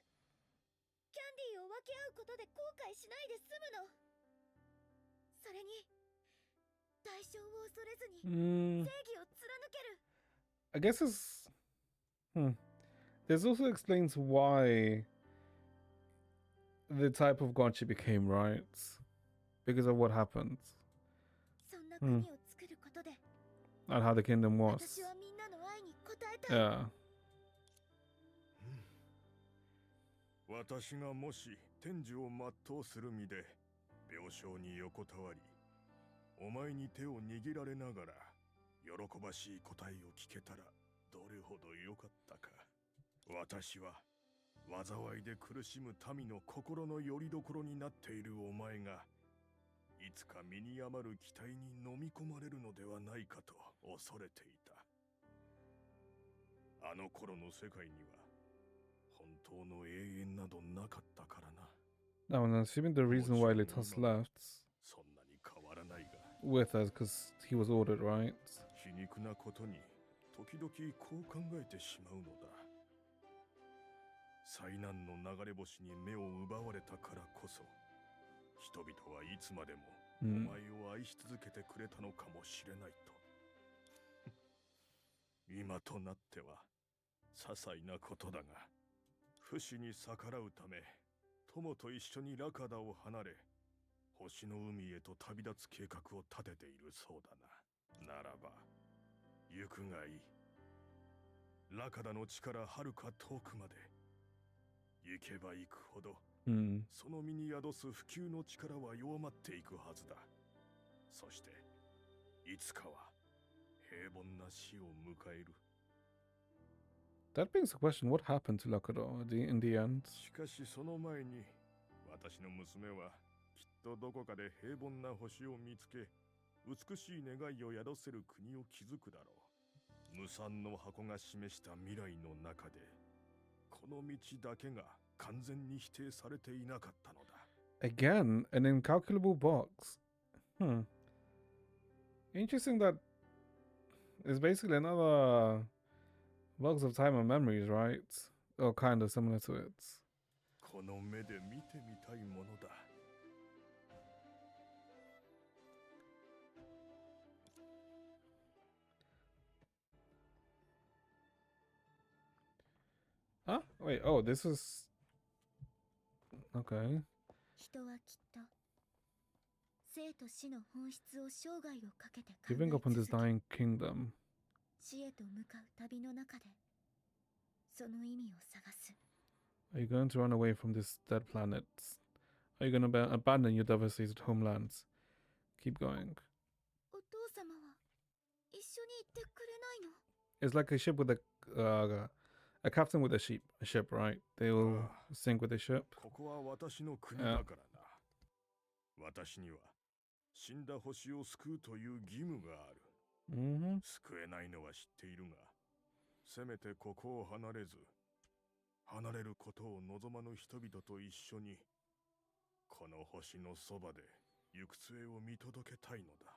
キャンディーを分け合うことで後悔しないで済むの。それに代償を恐れずに正義を貫ける。I guess it's This also explains why the type of god she became, right? Because of what happened. そんな国を作ることで And how the kingdom was. 私はみんなの愛に応えたい。 Yeah. 私がもし天寿を全うする身で病床に横たわり、お前に手を握られながら喜ばしい答えを聞けたらどれほど良かったか。私は災いで苦しむ民の心の拠り所になっているお前がいつか身に余る期待に飲み込まれるのではないかと恐れていた。あの頃の世界には本当の永遠などなかったからな。 Now, I'm assuming the reason why Litas left そんなに変わらないが with us because he was ordered, right? 皮肉なことに時々こう考えてしまうのだ。災難の流れ星に目を奪われたからこそ人々はいつまでもお前を愛し続けてくれたのかもしれないと。今となっては些細なことだが、不死に逆らうため友と一緒にラカダを離れ星の海へと旅立つ計画を立てているそうだな。ならば行くがいい。ラカダの地からはるか遠くまで行けば行くほど、その身に宿す不朽の力は弱まっていくはずだ。そしていつかは平凡な死を迎える。 That begs the question, what happened to Lakado in the end? しかしその前に私の娘はきっとどこかで平凡な星を見つけ美しい願いを宿せる国を築くだろう。無産の箱が示した未来の中でこの道だけが完全に否定されていなかったのだ。 Again, an incalculable box. Interesting that it's basically another box of time and memories, right? Or kind of similar to it. この目で見てみたいものだ。 Huh? Wait, oh, this is... Okay. 人はきっと生と死の本質を生涯をかけて考え Giving up on 続 this け dying kingdom. 死へと向かう旅の中でその意味を探す。 Are you going to run away from this dead planet? Are you going to abandon your devastated homelands? Keep going. お父様は一緒に行ってくれないの？ It's like a ship with a captain with a ship, right? They will sink with the ship. ここは私の国だからな。私には死んだ星を救うという義務がある。救えないのは知っているが、せめてここを離れず、離れることを望まぬ人々と一緒に、この星のそばで行く末を見届けたいのだ。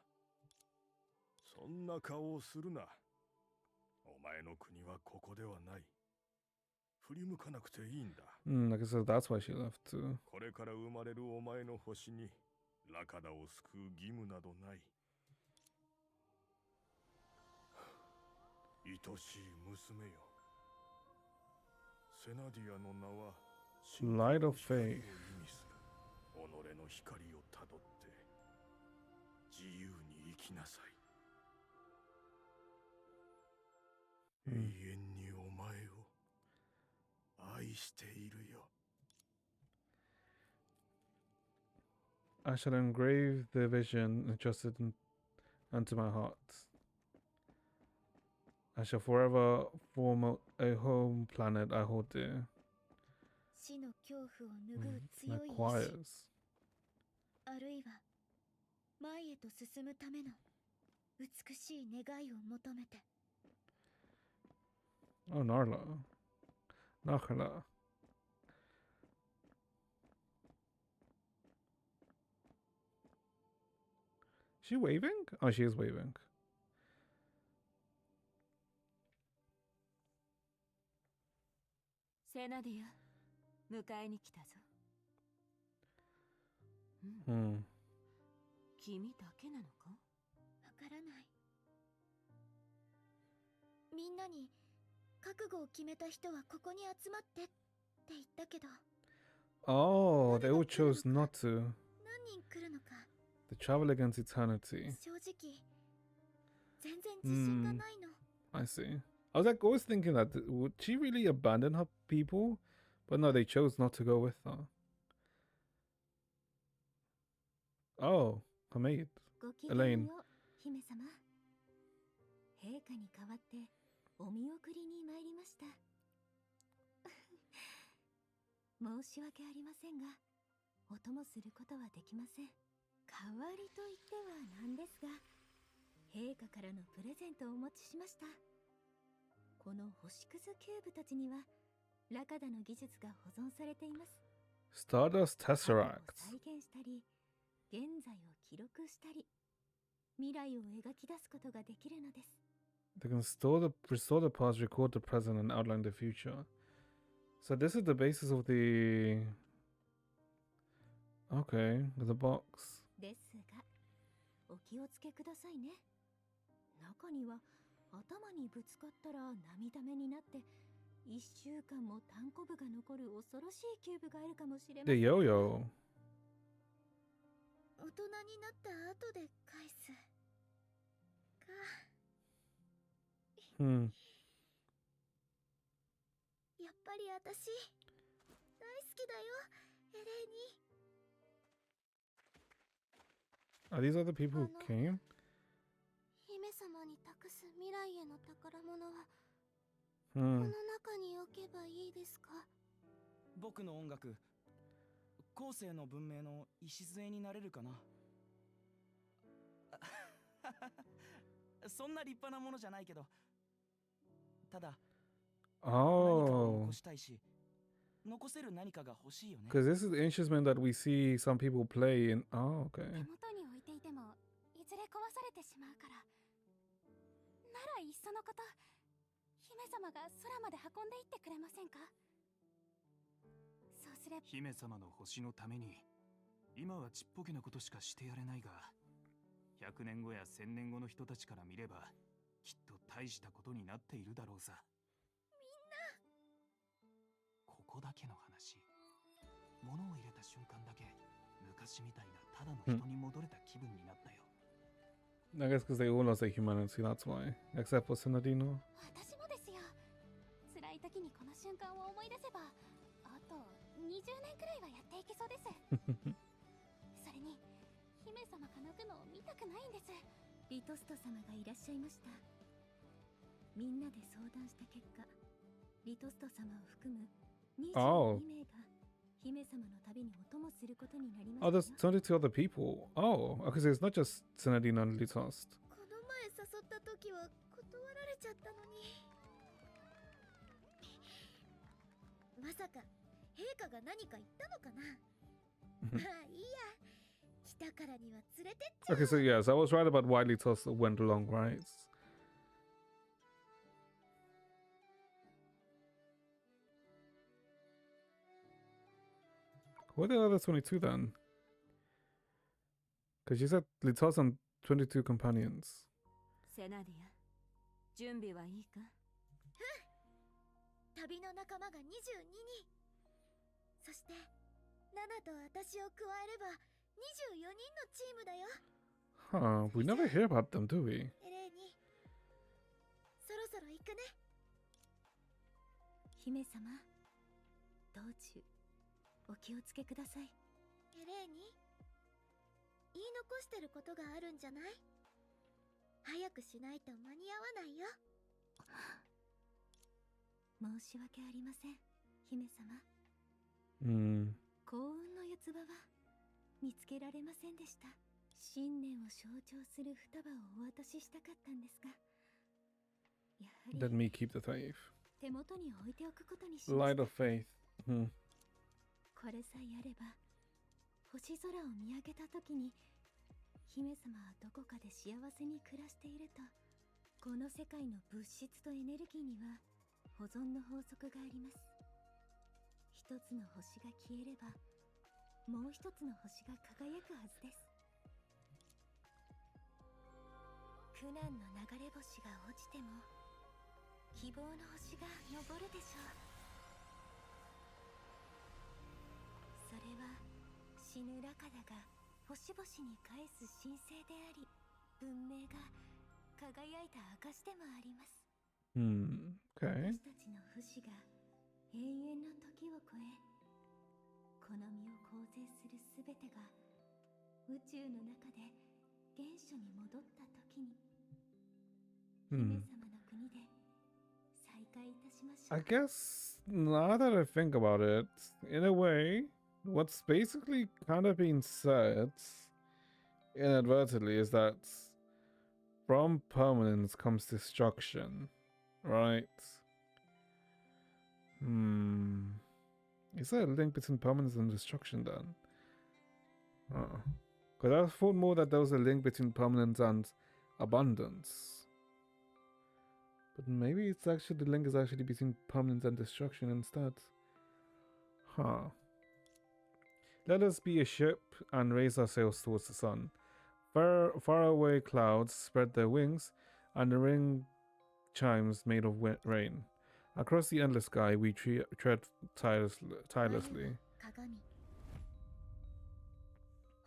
そんな顔をするな。お前の国はここではない。振り向かなくていいんだ。Like I said, that's why she left too. これから生まれるお前の星にラカダを救う義務などない。愛しい娘よ。セナディアの名は Light of Faith. を意味する。己の光をたどって自由に生きなさい。永遠にお前を。 I しているよ。I shall engrave the vision entrusted unto my heart. I shall forever form a home planet I hold dear. 死の恐怖を拭う Like 強い意志 choirs. あるいは前へと進むための美しい願いを求めて Oh, Narla. Narla. She waving? Oh, she is waving. セナディア、迎えに来たぞ。Hmm. 君だけなのか？わからない。みんなに覚悟を決めた人はここに集まってって言ったけど、 Oh, they all chose not to. 何人来るのか The travel against eternity. 正直全然自信がないの。 I see. I was like always thinking that would she really abandon her people? But no, they chose not to go with her. Oh, her maid. ごきげん Elaine. よう、姫様。陛下に代わってお見送りに参りました。申し訳ありませんが、お供することはできません。代わりと言ってはなんですが、陛下からのプレゼントをお持ちしました。この星屑キューブたちには、ラカダの技術が保存されています。 Stardust 過去を Tesseract. 再現したり、現在を記録したり、未来を描き出すことができるのです。 They can restore the past, record the present, and outline the future. So this is the basis of the. Okay, the box. ですが、お気をつけくださいね。中には頭にぶつかったら涙目になって1週間も単コブが残る恐ろしいキューブがあるかもしれませ The ん。 yo-yo. 大人になった後で返すか。 Hmm. やっぱり私大好きだよ、エレーに。 Are these other people who came? 姫様に託す未来への宝物は、こ Hmm. の中に置けばいいですか？僕の音楽、後世の文明の礎になれるかな。そんな立派なものじゃないけど、ただ何かを Oh. 残したいし、残せる何かが欲しいよね。 Because this is the instrument that we see some people play in. Oh, okay. 手元に置いていてもいずれ壊されてしまうから。ならいっそのこと、姫様が空まで運んでいってくれませんか？そうすれば姫様の星のために、今はちっぽけなことしかしてやれないが、100年後や1000年後の人たちから見れば、きっと大したことになっているだろうさ。みんなここだけの話。物を入れた瞬間だけ、昔みたいなただの人に戻れた気分になったよ。 I guess because they all lost their humanity, that's why. Except for Senadino. 私もですよ。辛い時にこの瞬間を思い出せば、あと20年くらいはやっていけそうです。それに、姫様が泣くのを見たくないんです。リトスト様がいらっしゃいました。みんなで相談した結果、リトスト様を含む22名が姫様の旅にお供することになりま Oh, した there's よ。 22 other people. Oh, okay, so it's not just Senadino and Litost. この前誘った時は断られちゃったのに。まさか陛下が何か言ったのかな。まあいいや、来たからには連れてっちゃう。 Okay, so yes, I was right about why Litos went along, right? Who are the other 22 then? Because you said Litos and 22 companions. セナディア、準備はいいか？旅の仲間が22人。そしてナナと私を加えれば24人のチームだよ。 Huh, we never hear about them, do we? エレーにそろそろ行くね。姫様、道中お気をつけください。エレーニ、言い残してることがあるんじゃない？早くしないと間に合わないよ。申し訳ありません、姫様。Hmm. 幸運の四つ葉は見つけられませんでした。信念を象徴する双葉をお渡ししたかったんですが、やはり Let me keep the faith. 手元に置いておくことにしまし Light た。 of faith. Hmm. これさえあれば、星空を見上げた時に姫様はどこかで幸せに暮らしていると、この世界の物質とエネルギーには保存の法則があります。一つの星が消えれば、もう一つの星が輝くはずです。苦難の流れ星が落ちても、希望の星が昇るでしょう。それは死ぬラカダが星々に返す神聖であり、文明が輝いた証でもあります。Hmm. Okay. 私たちの不死が永遠の時を超え、この身を構成するすべてが宇宙の中で原初に戻った時に、姫 Hmm. 様の国で再会いたしましょ I う。 guess now that I think about it, in a way, what's basically kind of being said inadvertently is that from permanence comes destruction, right? Hmm. Is there a link between permanence and destruction then? Because I thought more that there was a link between permanence and abundance. But maybe it's actually the link is actually between permanence and destruction instead. Huh. Let us be a ship and raise our sails towards the sun. Faraway clouds spread their wings, and the ring chimes made of rain. Across the endless sky, we tread tirelessly. 鏡、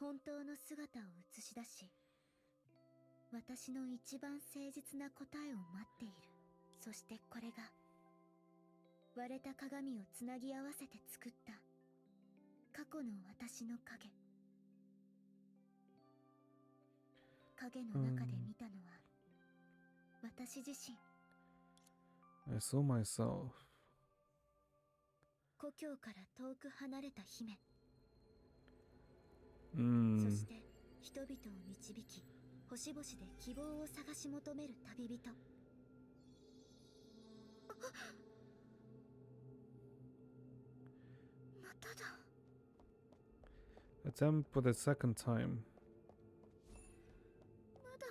本当の姿を映し出し、私の一番誠実な答えを待っている。そしてこれが割れた鏡をつなぎ合わせて作った過去の私の影。影の中で見たのは、私自身。 I saw myself. 故郷から遠く離れた姫。 Hmm. そして人々を導き、星々で希望を探し求める旅人。まただ。 Attempt for the second time. まだ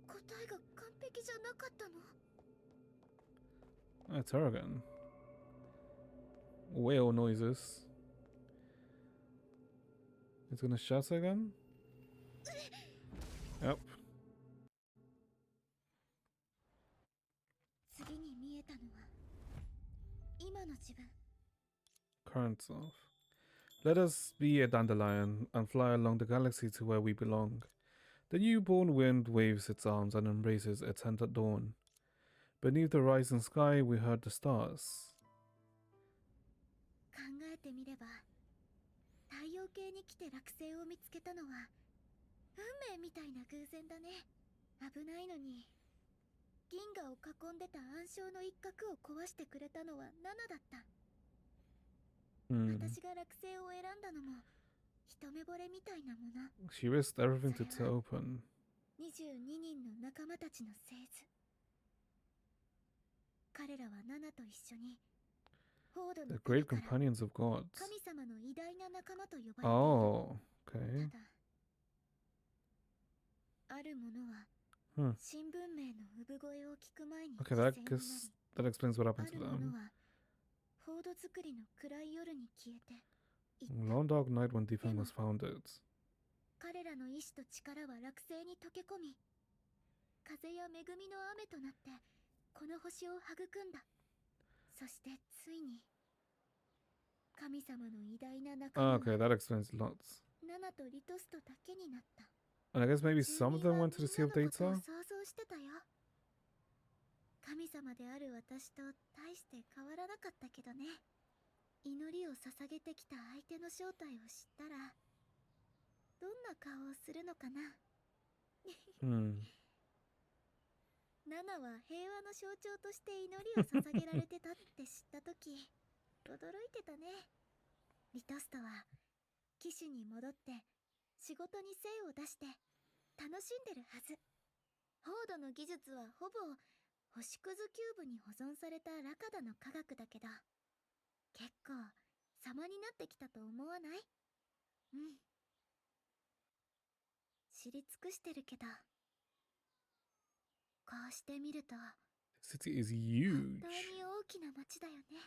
答えが完璧じゃなかったの？ That's her again. Whale noises. It's gonna shout again? Yep. 次に見えたのは今の自分。 Current self. Let us be a dandelion and fly along the galaxy to where we belong. The newborn wind waves its arms and embraces a tender dawn. Beneath the rising sky, we heard the stars. 考えてみれば、太陽系に来て惑星を見つけたのは運命みたいな偶然だね。危ないのに銀河を囲んでた暗礁の一角を壊してくれたのはナナだった。私が惑星を選んだのも一目惚れみたいなもの。 She risked everything to open. 22人の仲間たちの聖図。彼らはナナと一緒にフォードの The great companions of gods. 神様の偉大な仲間と呼ばれている。 Oh, okay. ただあるものは 新文明の産声を聞く前に Okay, that explains what happened to あるも them. のはフォード作りの暗い夜に消えて Long dark night when Defang was founded. 彼らの意志と力は惑星に溶け込み、風や恵みの雨となってこの星を育んだ。そしてついに神様の偉大な仲間 Okay, that explains lots. ナナとリトスとだけになった。 And I guess maybe some of them went to the Sea of みんなのことを Data? 想像してたよ。神様である私と大して変わらなかったけどね。祈りを捧げてきた相手の正体を知ったらどんな顔をするのかな。ナナは平和の象徴として祈りを捧げられてたって知ったとき驚いてたね。リトストは騎手に戻って仕事に精を出して楽しんでるはず。ホードの技術はほぼ星屑キューブに保存されたラカダの科学だけど結構様になってきたと思わない？うん。知り尽くしてるけどこうして見ると City is 本 huge. 当に大きな町だよね。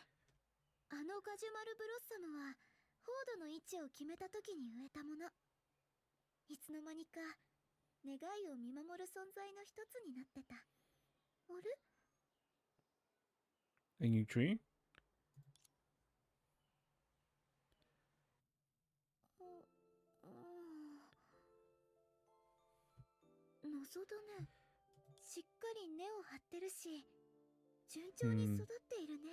あのガジュマルブロッサムはホードの位置を決めた時に植えたもの。いつの間にか願いを見守る存在の一つになってた。あれ？ A new tree? 謎だね。しっかり根を張ってるし順調に育っているね。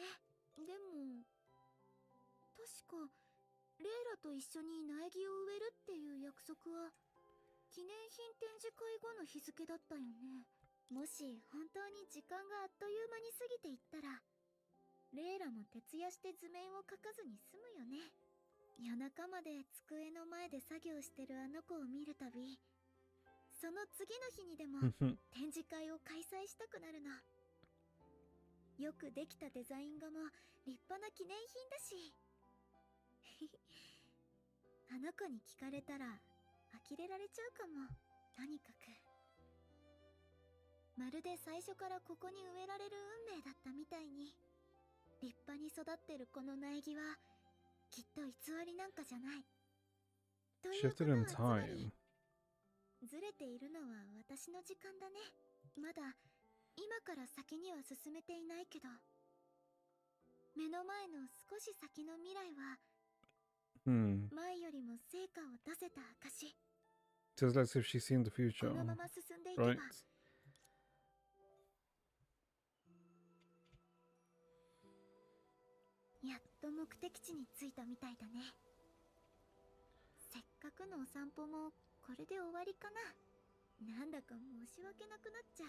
でも確かレイラと一緒に苗木を植えるっていう約束は記念品展示会後の日付だったよね。もし本当に時間があっという間に過ぎていったらレイラも徹夜して図面を描かずに済むよね。夜中まで机の前で作業してるあの子を見るたびその次の日にでも展示会を開催したくなるの。よくできたデザイン画も立派な記念品だしあの子に聞かれたら呆れられちゃうかも。とにかくまるで最初からここに植えられる運命だったみたいに立派に育ってるこの苗木はきっと偽りなんかじゃない。ということ Shifted in はつまり time. ずれているのは私の時間だね。まだ今から先には進めていないけど目の前の少し先の未来は前よりも成果を出せた証。 Just as if she's seen the future. このまま進んでいけば、 Right? やっと目的地に着いたみたいだね。せっかくのお散歩もこれで終わりかな。なんだか申し訳なくなっちゃう。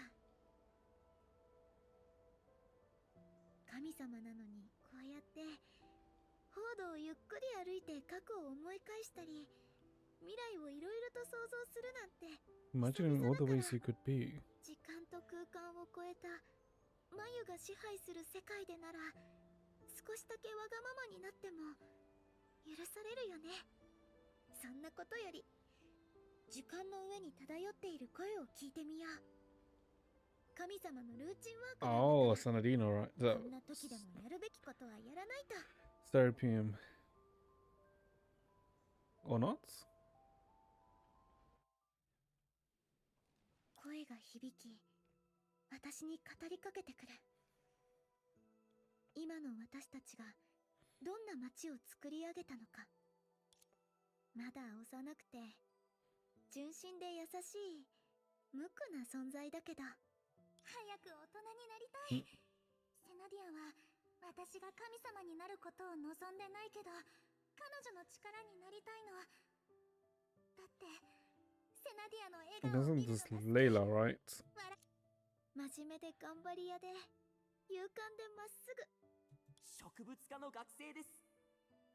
神様なのにこうやってホードをゆっくり歩いて過去を思い返したり未来をいろいろと想像するなんて Imagining all the ways you could be. 時間と空間を超えた眉が支配する世界でなら少しだけわがままになっても許されるよね。そんなことより時間の上に漂っている声を聞いてみよう。神様のルーチンワークなんだから Oh, Sanadino, right? こんな時でもやるべきことはやらないと。 Serapium. Or not? 声が響き私に語りかけてくる。今の私たちがどんな街を作り上げたのか。まだ幼くて純真で優しい無垢な存在だけど早く大人になりたい。セナディアは私が神様になることを望んでないけど彼女の力になりたいの。だってセナディアの笑顔を見 Doesn't るの this が Layla, right? 真面目で頑張り屋で勇敢でまっすぐ。植物科の学生です。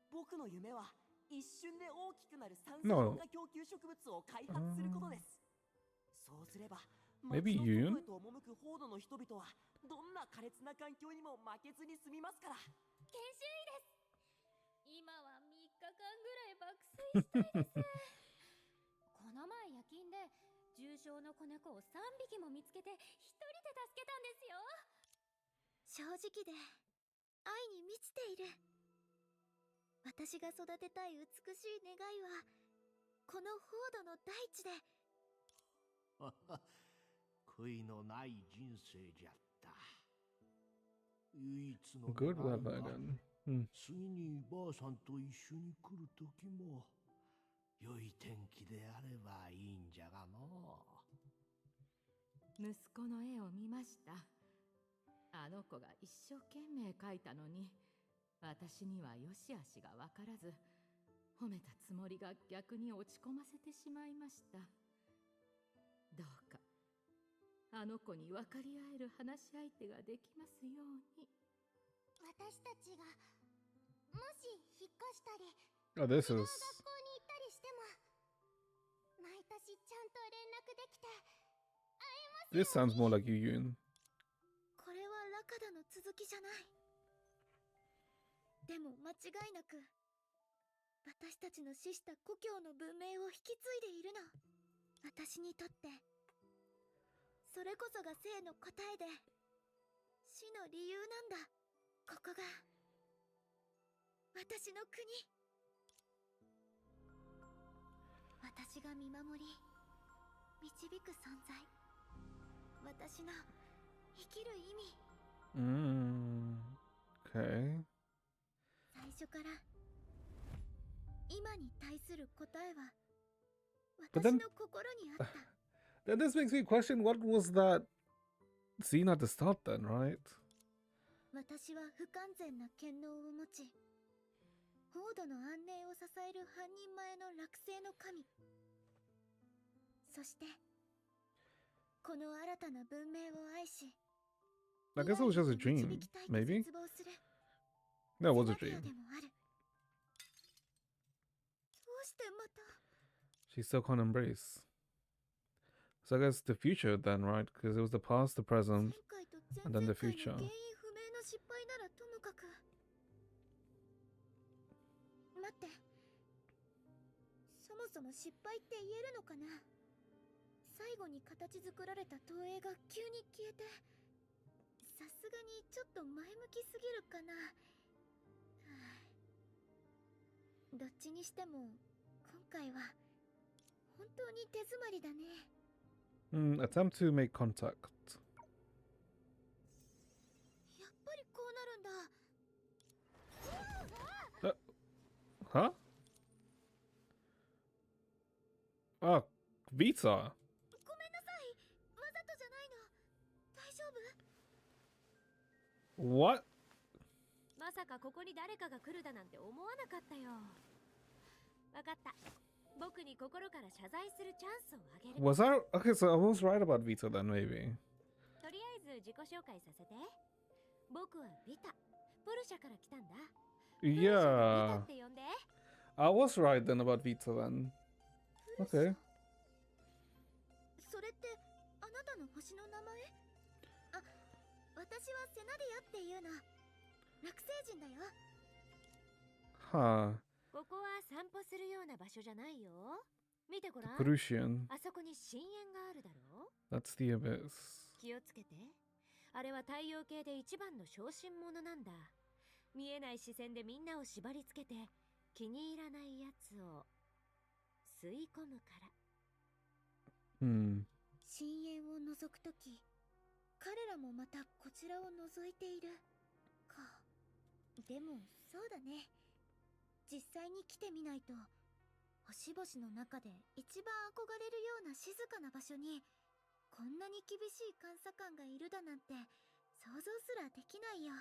僕の夢は一瞬で大きくなる酸素 No. 効果供給植物を開発することです。そうすれば Maybe 街 Yun? の外へと赴くホードの人々はどんな苛烈な環境にも負けずに済みますから。研修医です。今は3日間ぐらい爆睡したいです。この前夜勤で重傷の子猫を3匹も見つけて1人で助けたんですよ。正直で愛に満ちている。私が育てたい美しい願いはこのホードの大地で。悔いのない人生じゃった。唯一の Good 願い web は again. 次にばあさんと一緒に来る時も良い天気であればいいんじゃがの。息子の絵を見ました。あの子が一生懸命描いたのに私には良し悪しが分からず、褒めたつもりが逆に落ち込ませてしまいました。どうかあの子に分かり合える話し相手ができますように。私たちがもし引っ越したり Oh, this 違う is 学校に行ったりしても、毎年ちゃんと連絡できて会えます this sounds more like Yu-Yun. これはラカダの続きじゃない。でも間違いなく私たちの死した故郷の文明を引き継いでいるの。私にとってそれこそが生の答えで死の理由なんだ。ここが私の国。私が見守り導く存在。私の生きる意味。Okay. 最初から今に対する答えは But 私 then, の心にあった。 then this makes me question what was that scene at the start then, right? 私は不完全な権能を持ち、フォードの安寧を支える半人前の落星の神。そしてこの新たな文明を愛し、 I guess it was just a dream, maybe? 絶望する No, it was a セナビア dream. でもある。どうしてまた She still can't embrace. So I guess the future then, right? Because it was the past, the present, 前回と前 and then 々 the 回の future. 原因不明の失敗ならともかく。待って、そもそも失敗って言えるのかな。最後に形作られた投影が急に消えて、さすがにちょっと前向きすぎるかな。はあ、どっちにしても今回は本当に手詰まりだね。Attempt to make contact. やっぱりこうなるんだ。 Huh? Ah, Vita. ごめんなさい。わざとじゃないの。大丈夫？ What? まさかここに誰かが来るだなんて思わなかったよ。わかった。僕に心から謝罪するチャンスをあげる。 Was I okay? So I was right about Vita then, maybe. とりあえず自己紹介させて。僕はビタ。ポルシャから来たんだ。 Yeah. って呼んで。 I was right then about Vita then. Okay. それってあなたの星の名前？あ、私はセナディアっていうの。落星人だよ。 Huh. ここは散歩するような場所じゃないよ。見てごらん。 Prussian. あそこに深淵があるだろう。 That's the abyss. 気をつけて。あれは太陽系で一番の小心者なんだ。見えない視線でみんなを縛り付けて気に入らないやつを吸い込むから。深淵を覗くとき、彼らもまたこちらを覗いているか。でもそうだね。実際に来てみないと、星々の中で一番憧れるような静かな場所にこんなに厳しい監査官がいるだなんて想像すらできないよ。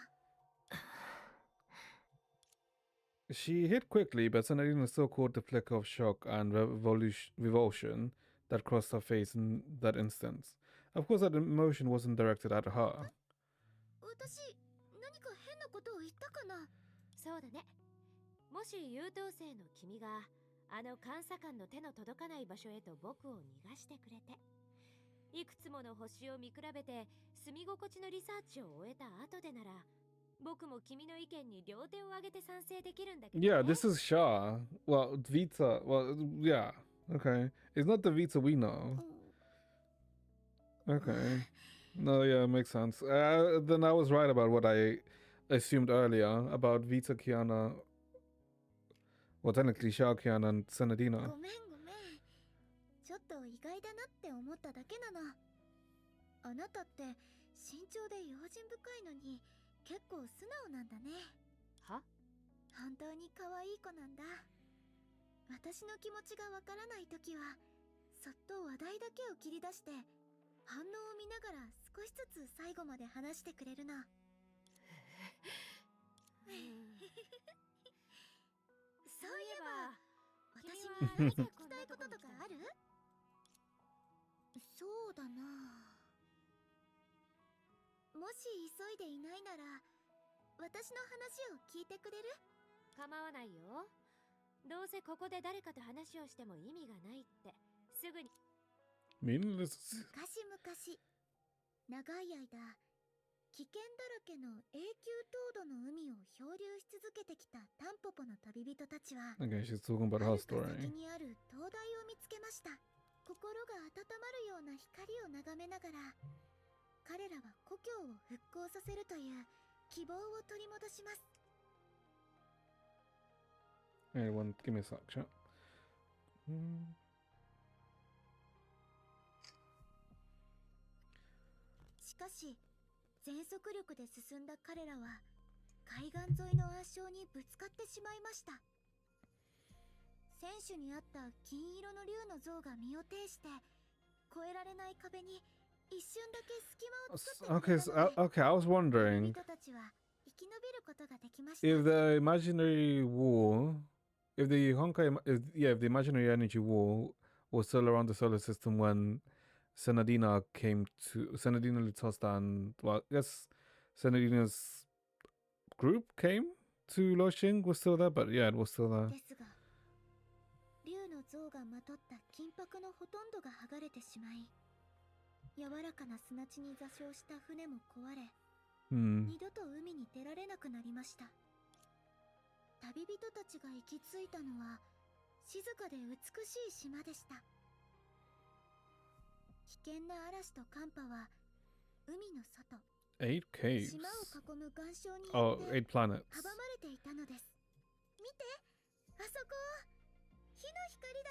She hit quickly, but Senadina still caught the flicker of shock and revulsion that crossed her face in that instant. Of course, that emotion wasn't directed at her. 私、何か変なことを言ったかな？そうだね。もし優等生の君があの監査官の手の届かない場所へと僕を逃がしてくれて、いくつもの星を見比べて住み心地のリサーチを終えた後でなら、僕も君の意見に両手を挙げて賛成できるんだけどね。 Yeah, this is Shah. Well, Vita. Well, yeah. Okay. It's not the Vita we know. Okay. No, yeah, makes sense. Then I was right about what I assumed earlier about Vita, Kiana. Well, technically, Shah, Kiana, and Senadina. ごめん。ちょっと意外だなって思っただけなの。あなたって身長で用心深いのに結構素直なんだね。は？本当に可愛い子なんだ。私の気持ちがわからないときは、そっと話題だけを切り出して、反応を見ながら少しずつ最後まで話してくれるの。聞きたいこととかある？そうだな。もし急いでいないなら私の話を聞いてくれる？構わないよ。どうせここで誰かと話をしても意味がないってすぐに。Meaningless. 昔々長い間危険だらけの永久凍土の海を漂流し続けてきたタンポポの旅人たちは Okay, she's talking about her 先 story. にある灯台を見つけました。心が温まるような光を眺めながら彼らは故郷を復興させるという希望を取り戻します。 Anyone, give me a sec, chat. しかし全速力で進んだ彼らは海岸沿いの圧勝にぶつかってしまいました。選手にあった金色の竜の像が身を挺して越えられない壁に一瞬だけ隙間を作ってくれたので Okay, I was wondering 人たちは生き延びることができました。 if the imaginary wall, if the Honkai, if the imaginary energy wall was still around the solar system when Senadina came to Senadina Lutosta and well, I guess Senadina's group came to Luoxing was still there, but yeah, it was still there. ですが竜の像がまとった金箔のほとんどが剥がれてしまい柔らかな砂地に座礁した船も壊れ、二度と海に出られなくなりました。旅人たちが行き着いたのは静かで美しい島でした。危険な嵐と寒波は海の外 8 caves. 島を囲む岩礁に Oh, よって 8 planets. 阻まれていたのです。見て、あそこ、火の光だ。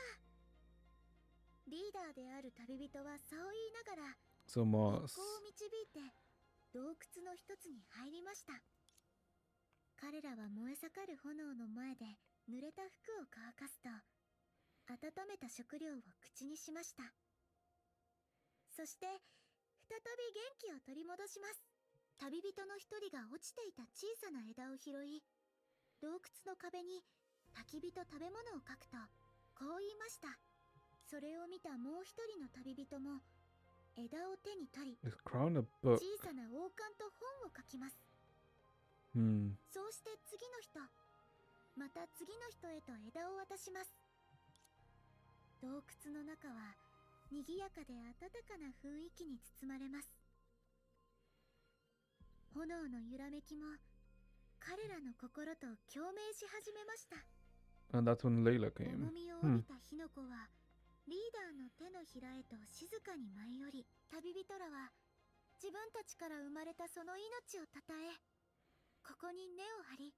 リーダーである旅人はそう言いながら So Mars. こう導いて洞窟の一つに入りました。彼らは燃え盛る炎の前で濡れた服を乾かすと温めた食料を口にしました。そして再び元気を取り戻します。旅人の一人が落ちていた小さな枝を拾い洞窟の壁に焚き火と食べ物を描くとこう言いました。それを見たもう一人の旅人も枝を手に取り It's crown a book. 小さな王冠と本を書きます。そうして次の人また次の人へと枝を渡します。洞窟の中は賑やかで温かな雰囲気に包まれます。炎の揺らめきも彼らの心と共鳴し始めました。 And that's when Layla came. 重みを帯びた火の粉はリーダーの手のひらへと静かに舞い降り、旅人らは自分たちから生まれたその命をたたえここに根を張り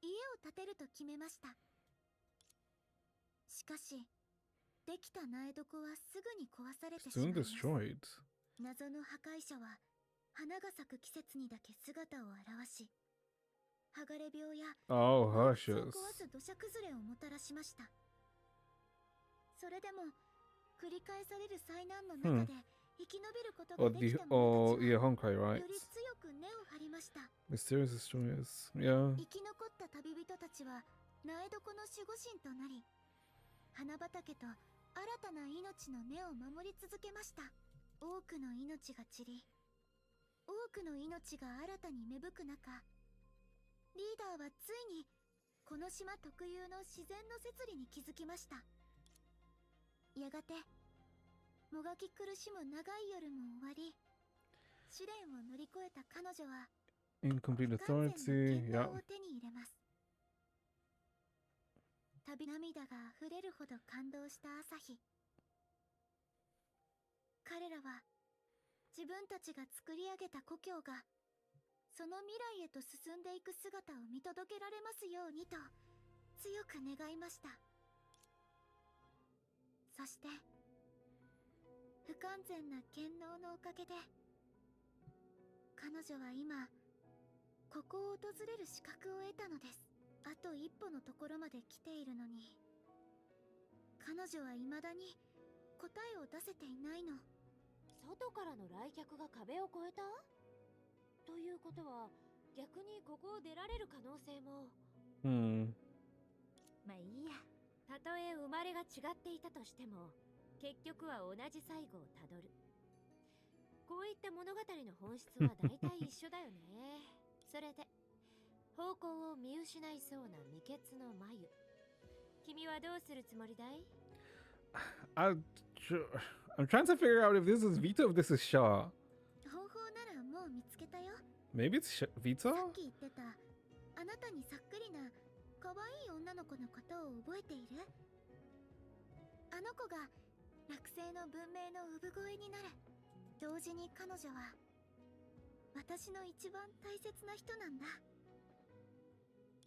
家を建てると決めました。しかしできた苗床はすぐに壊されてしまい Soon ます。 destroyed. 謎の破壊者は花が咲く季節にだけ姿を現し剥がれ病や Oh, 洞窟を Hershey's. 壊す土砂崩れをもたらしました。それでも繰り返される災難の中で生き延びることが Or で the きた者た or ち yeah, は Honkai, よ right? り強く根を張りました。 Mysterious destroyers. Yeah. 生き残った旅人たちは苗床の守護神となり花畑と新たな命の根を守り続けました。多くの命が散り多くの命が新たに芽吹く中リーダーはついにこの島特有の自然の摂理に気づきました。やがてもがき苦しむ長い夜も終わり試練を乗り越えた彼女は Incomplete 不完全 authority. な Yeah. 剣道を手に入れます。涙が溢れるほど感動した朝日。彼らは自分たちが作り上げた故郷がその未来へと進んでいく姿を見届けられますようにと強く願いました。そして不完全な権能のおかげで彼女は今ここを訪れる資格を得たのです。あと一歩のところまで来ているのに彼女は未だに答えを出せていないの。外からの来客が壁を越えたということは逆にここを出られる可能性も。Hmm. まあいいや。たとえ生まれが違っていたとしても、結局は同じ最後をたどる。こういった物語の本質は大体一緒だよね。それで方向を見失いそうな未決の眉。君はどうするつもりだい？ I'm trying to figure out if this is Vita or if this is Shaw. 方法ならもう見つけたよ。 Maybe it's Vita? さっき言ってたあなたにそっくりな可愛い女の子のことを覚えている？あの子が落星の文明の産声になる。同時に彼女は私の一番大切な人なんだ。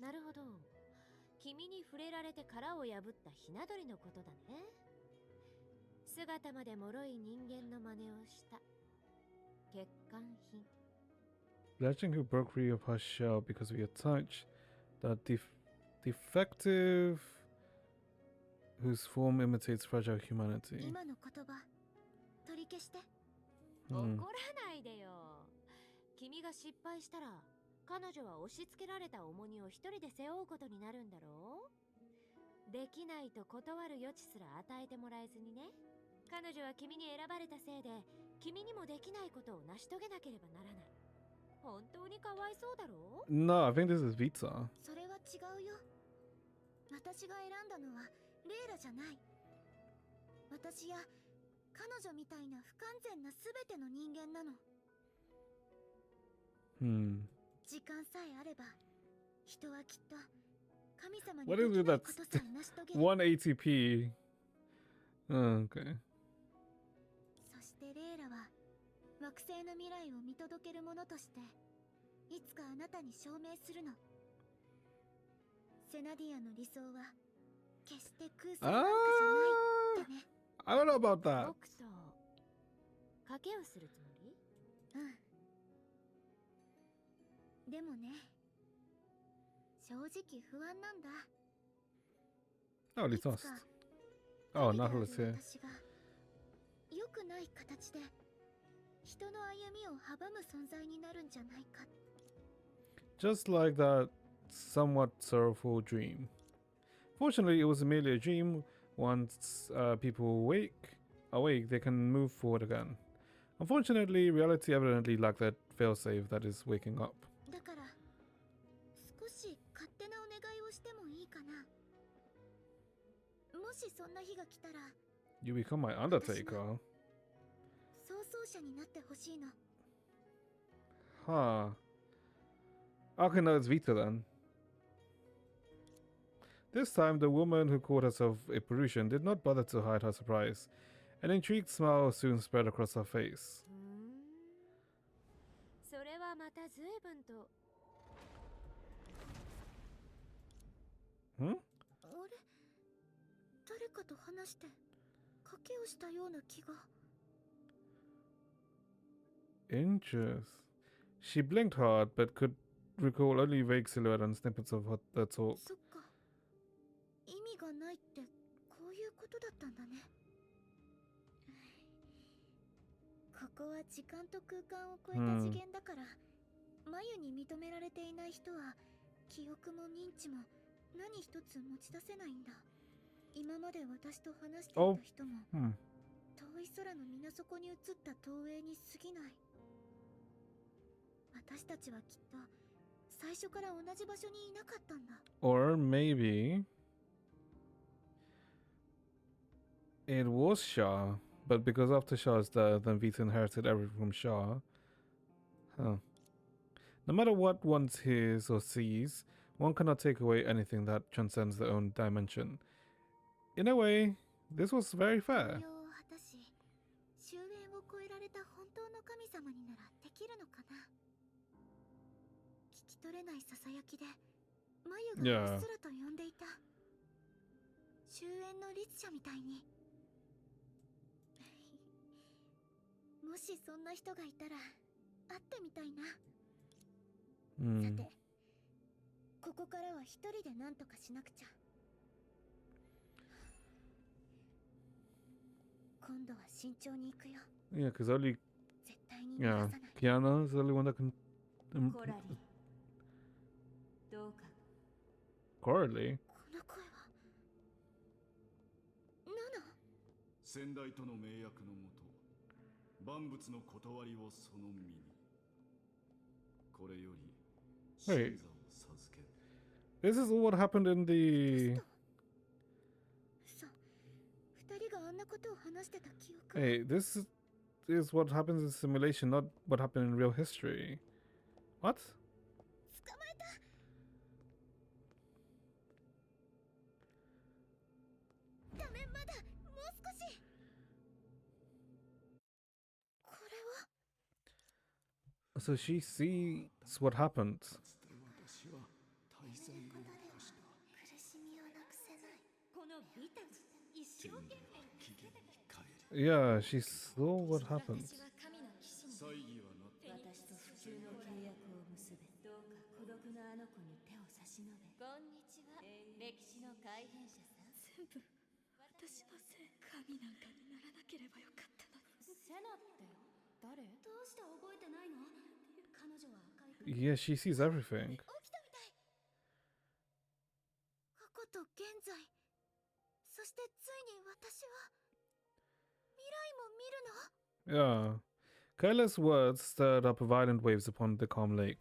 なるほど。君に触れられて殻を破ったひな鳥のことだね。姿まで脆い人間の真似をした欠陥品。 Legend who broke free of her shell because of your touch. The defective whose form imitates fragile humanity. 今の言葉取り消して。怒らないでよ。君が失敗したら彼女は押し付けられた重荷を一人で背負うことになるんだろう。できないと断る余地すら与えてもらえずにね。彼女は君に選ばれたせいで君にもできないことを成し遂げなければならない。本当にかわいそうだろう。 No, I think this is Vita. それは違うよ。私が選んだのはレイラじゃない。私や彼女みたいな不完全な全ての人間なの。時間さえあれば人はきっと神様に What is でき it ない that's ことさえ成し遂げる。 1 ATP? Okay. そしてレイラは惑星の未来を見届けるものとしていつかあなたに証明するの。セナディアの理想は決して空想なんかじゃないってね。I don't know about that. 僕と賭けをするつもり？でもね、正直不安なんだ。 Oh, he's lost. Oh, Nautilus here. 私が良くない形で人の歩みを阻む存在になるんじゃないか。 Just like that somewhat sorrowful dream. Fortunately, it was merely a dream. Once people awake, they can move forward again. Unfortunately, reality evidently lacked that failsafe that is waking up. だから少し勝手なお願いをしてもいいかな。もしそんな日が来たら You become my Undertaker. 創造者になってほしいの。 Huh. Okay, no, it's Vita then. This time, the woman who called herself a Perusian did not bother to hide her surprise. An intrigued smile soon spread across her face. それはまた随分と。あれ、誰かと話して賭けをしたような気が。 Interest. She blinked hard, but could recall only vague silhouette and snippets of their talk. そっか。意味がないってこういうことだったんだね。ここは時間と空間を超えた次元だから、眉に認められていない人は記憶も認知も何一つ持ち出せないんだ。今まで私と話していた人も、遠い空の水底に映った投影に過ぎない。私たちはきっと最初から同じ場所にいなかったんだ。 Or maybe it was Shah, but because after Shah's death, then Vita inherited everything from Shah. Huh. No matter what one hears or sees, one cannot take away anything that transcends their own dimension. In a way, this was very fair. 果たし、終焉を超えられた本当の神様にならできるのかな。聞き取れないささやきで、眉がうっすらと呼んでいた。終焉の律者みたいに。もしそんな人がいたら会ってみたいな。さて、ここからは一人で何とかしなくちゃ。今度は慎重に行くよ。 Yeah, because only 絶対に逃が yeah, さない。 Kiana is the only one that can. コラリ、どうか。Coralie. この声は先代との盟約のもと、万物の断りをその身に。これより、 Wait. This is all what happened in the... 二人があんなことを話してた記憶。 Hey, this is what happens in simulation, not what happened in real history. What? 捕まえた。ダメ、まだもう少し。これは。 So she sees what happened. 苦しみをなくせない。このビタが一生懸命。 Yeah, she saw what happened. 私と普通の契約を結べ。どうか孤独なあの子に手を差し伸べ。こんにちは。歴史の改変者さん。全部私のせい。神なんかにならなければよかったのに。セナって誰？どうして覚えてないの？彼女は赤い。 Yeah, she sees everything. 起きたみたい。過去と現在。そしてついに私は。 Yeah. Careless words stirred up violent waves upon the calm lake.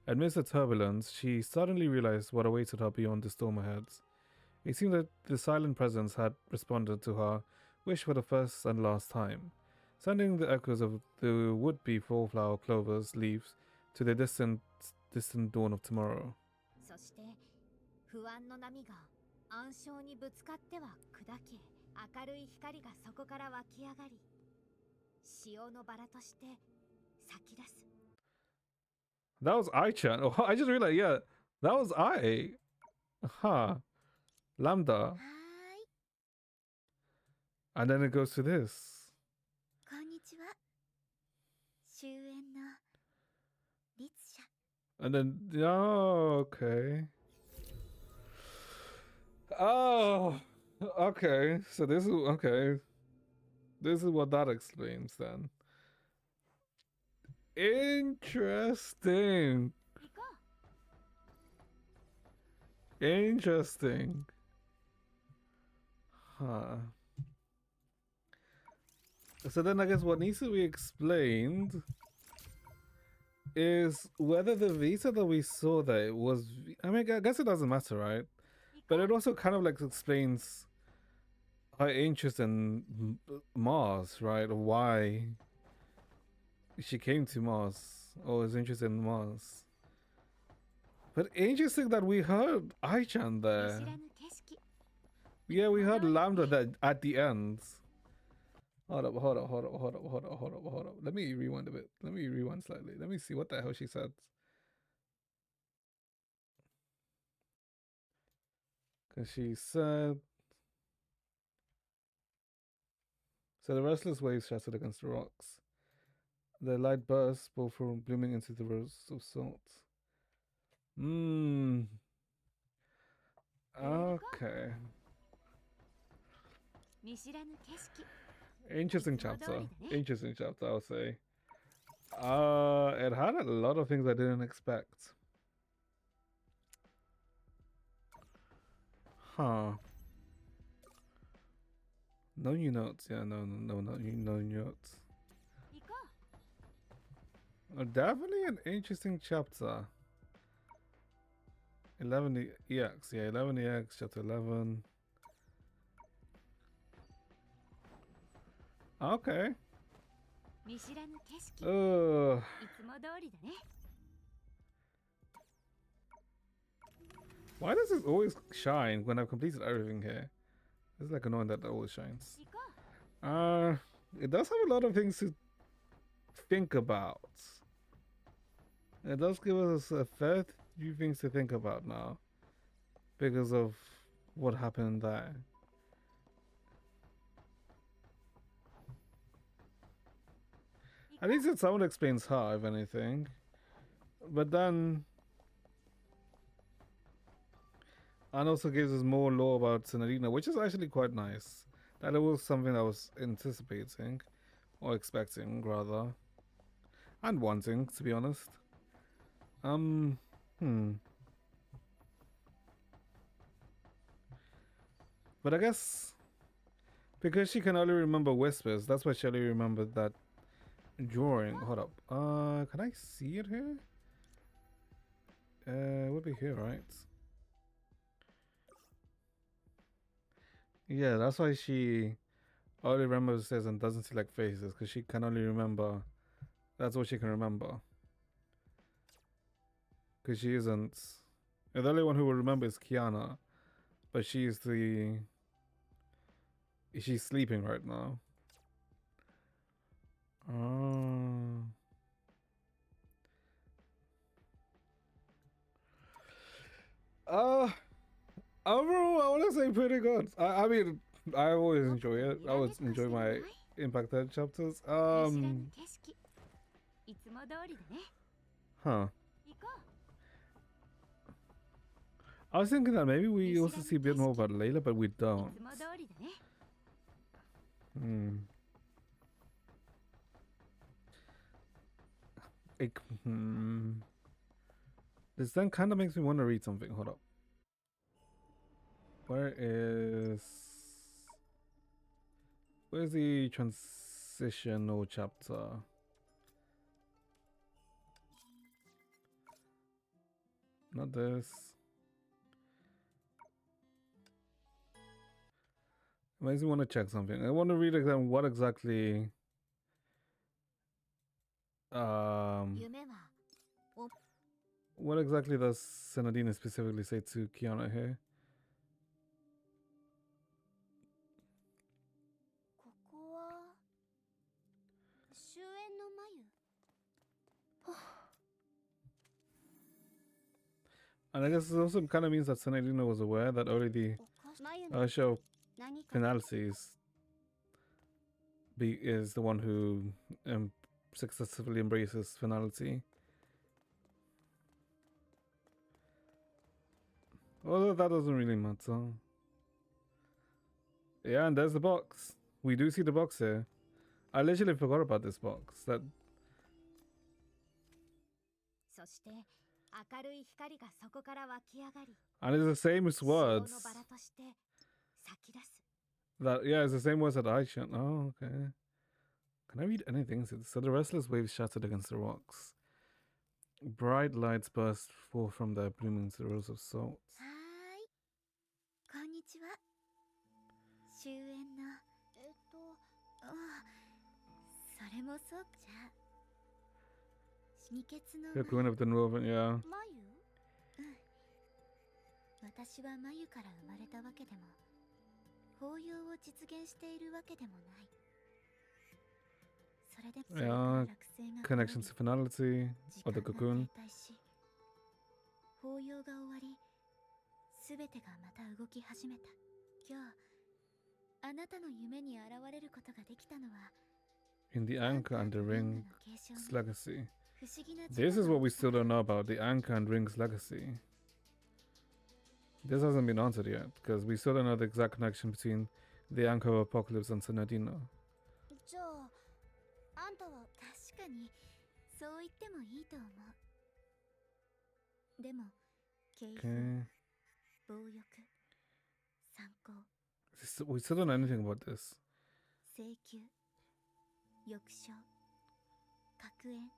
Amidst the turbulence, she suddenly realized what awaited her beyond the storm ahead. It seemed that the silent presence had responded to her wish for the first and last time, sending the echoes of the would-be wallflower clover's leaves to the distant dawn of tomorrow. そして不安の波が暗礁にぶつかっては砕け、明るい光がそこから湧き上がり、潮のバラとして咲き出す。 That was I-chan. Oh, I just realized, yeah, that was I. Huh. Lambda. And then it goes to this. こんにちは。終焉の律者。 And then, oh, okay. Oh, okay. So this is, okay. This is what that explains then. Interesting. Interesting. Huh. So then I guess what needs to be explained is whether the visa that we saw there was... I mean, I guess it doesn't matter, right? But it also kind of like explains her interest in Mars, right? Why she came to Mars or is interested in Mars. But interesting that we heard I-chan there. Yeah, we heard Lambda that at the end. Hold up. Let me rewind a bit. Let me rewind slightly. Let me see what the hell she said. Because she said... So the restless waves shattered against the rocks. The light burst, both from blooming into the rose of salt. Okay. Interesting chapter. Interesting chapter, I'll say. It had a lot of things I didn't expect. Huh. No new notes. Yeah, no new notes. Definitely an interesting chapter. 11 EX. Yeah, 11 EX, chapter 11. Okay. Why does it always shine when I've completed everything here? It's like annoying that it always shines. It does have a lot of things to think about. It does give us a fair few things to think about now because of what happened there. At least it someone explains how, if anything. But then... And also gives us more lore about Senarina, which is actually quite nice. That it was something I was anticipating. Or expecting, rather. And wanting, to be honest. But I guess... Because she can only remember whispers. That's why she only remembered that drawing. Hold up. Can I see it here? It would be here, right? Yeah, that's why she only remembers says and doesn't select faces, because she can only remember. That's what she can remember. Because she isn't. The only one who will remember is Kiana, but she's sleeping right now. Overall, I want to say pretty good. I mean, I always enjoy it. I always enjoy my Impacted chapters. Huh. I was thinking that maybe we also see a bit more about Layla, but we don't. This then kind of makes me want to read something. Hold up. Where's the transitional chapter? Not this. It makes me want to check something. I want to read again what exactly what exactly does Senadina specifically say to Kiana here? And I guess it also kind of means that Senadina was aware that only the show Finalses is the one who successfully embraces finality. Although that doesn't really matter. Yeah, and there's the box. We do see the box here. I literally forgot about this box. That. And it's the same as words. That, yeah, it's the same words that I chant. Oh, okay. Can I read anything? So the restless waves shattered against the rocks. Bright lights burst forth from their blooming zeros of salt. The Queen of the Northern, yeah. 私は眉から生まれたわけでも法要を実現しているわけでもない。それでも Yeah, connection to finality or the cocoon. 法要が終わり、すべてがまた動き始めた。今日、あなたの夢に現れることができたのは In the Anchor and the Ring's legacy. This is what we still don't know about the Anchor and Ring's legacy. This hasn't been answered yet, because we still don't know the exact connection between the Anchor of Apocalypse and Senadina. じゃあ、あんたは確かにそう言ってもいいと思う。でも、警報、暴力、参考、We still don't know anything about this. 請求、抑傷、確縁、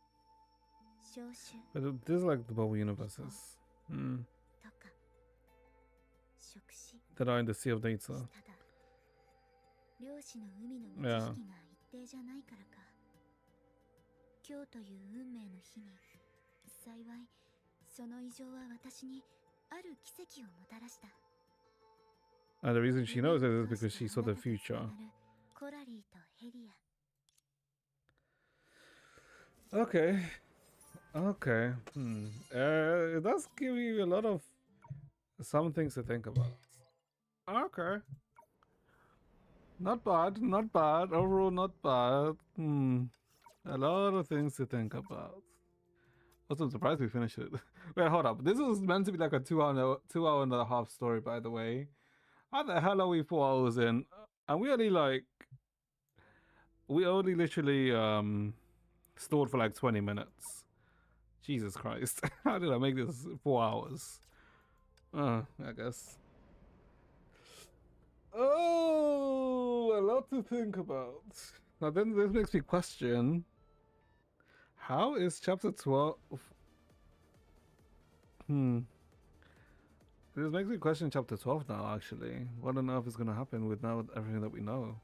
召集。 But this is like the bubble universes. That are in the Sea of Data. 漁師の海の満ち引きが一定じゃないからか。今日という運命の日に、幸いその異常は私にある奇跡をもたらした。And the reason she knows it is because she saw the future. コラリーとヘリア。 Okay. Okay. It does give you a lot of some things to think about. Okay. Not bad, not bad. Overall, not bad. A lot of things to think about. Also, surprised we finished it. Wait, hold up. This was meant to be like a 2 hour and a half story, by the way. How the hell are we 4 hours in? And we only literally stored for like 20 minutes. Jesus Christ. How did I make this 4 hours? I guess. Oh, a lot to think about. Now then, this makes me question: how is chapter 12? This makes me question chapter 12 now. Actually, what on earth is going to happen with now everything that we know?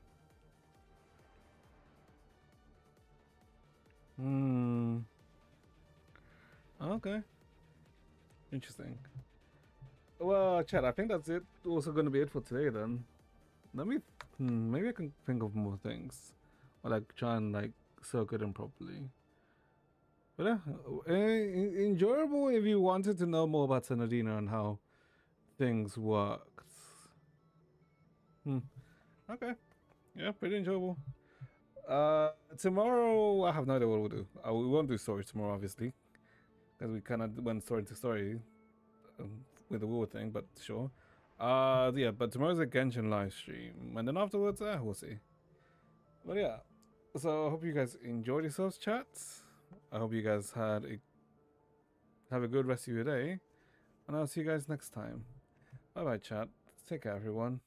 Okay. Interesting. Well, Chad, I think that's it. Also going to be it for today then. Let me. Maybe I can think of more things, or like try and like circuit them properly. But yeah, enjoyable if you wanted to know more about Senadina and how things worked. Okay. Yeah, pretty enjoyable. Tomorrow I have no idea what we'll do. We won't do story tomorrow, obviously, because we kind of went story to story with the war thing. But sure. Yeah, but tomorrow's a Genshin live stream, and then afterwards, we'll see. But yeah, so I hope you guys enjoyed yourselves, chats. I hope you guys have a good rest of your day, and I'll see you guys next time. Bye bye, chat. Take care, everyone.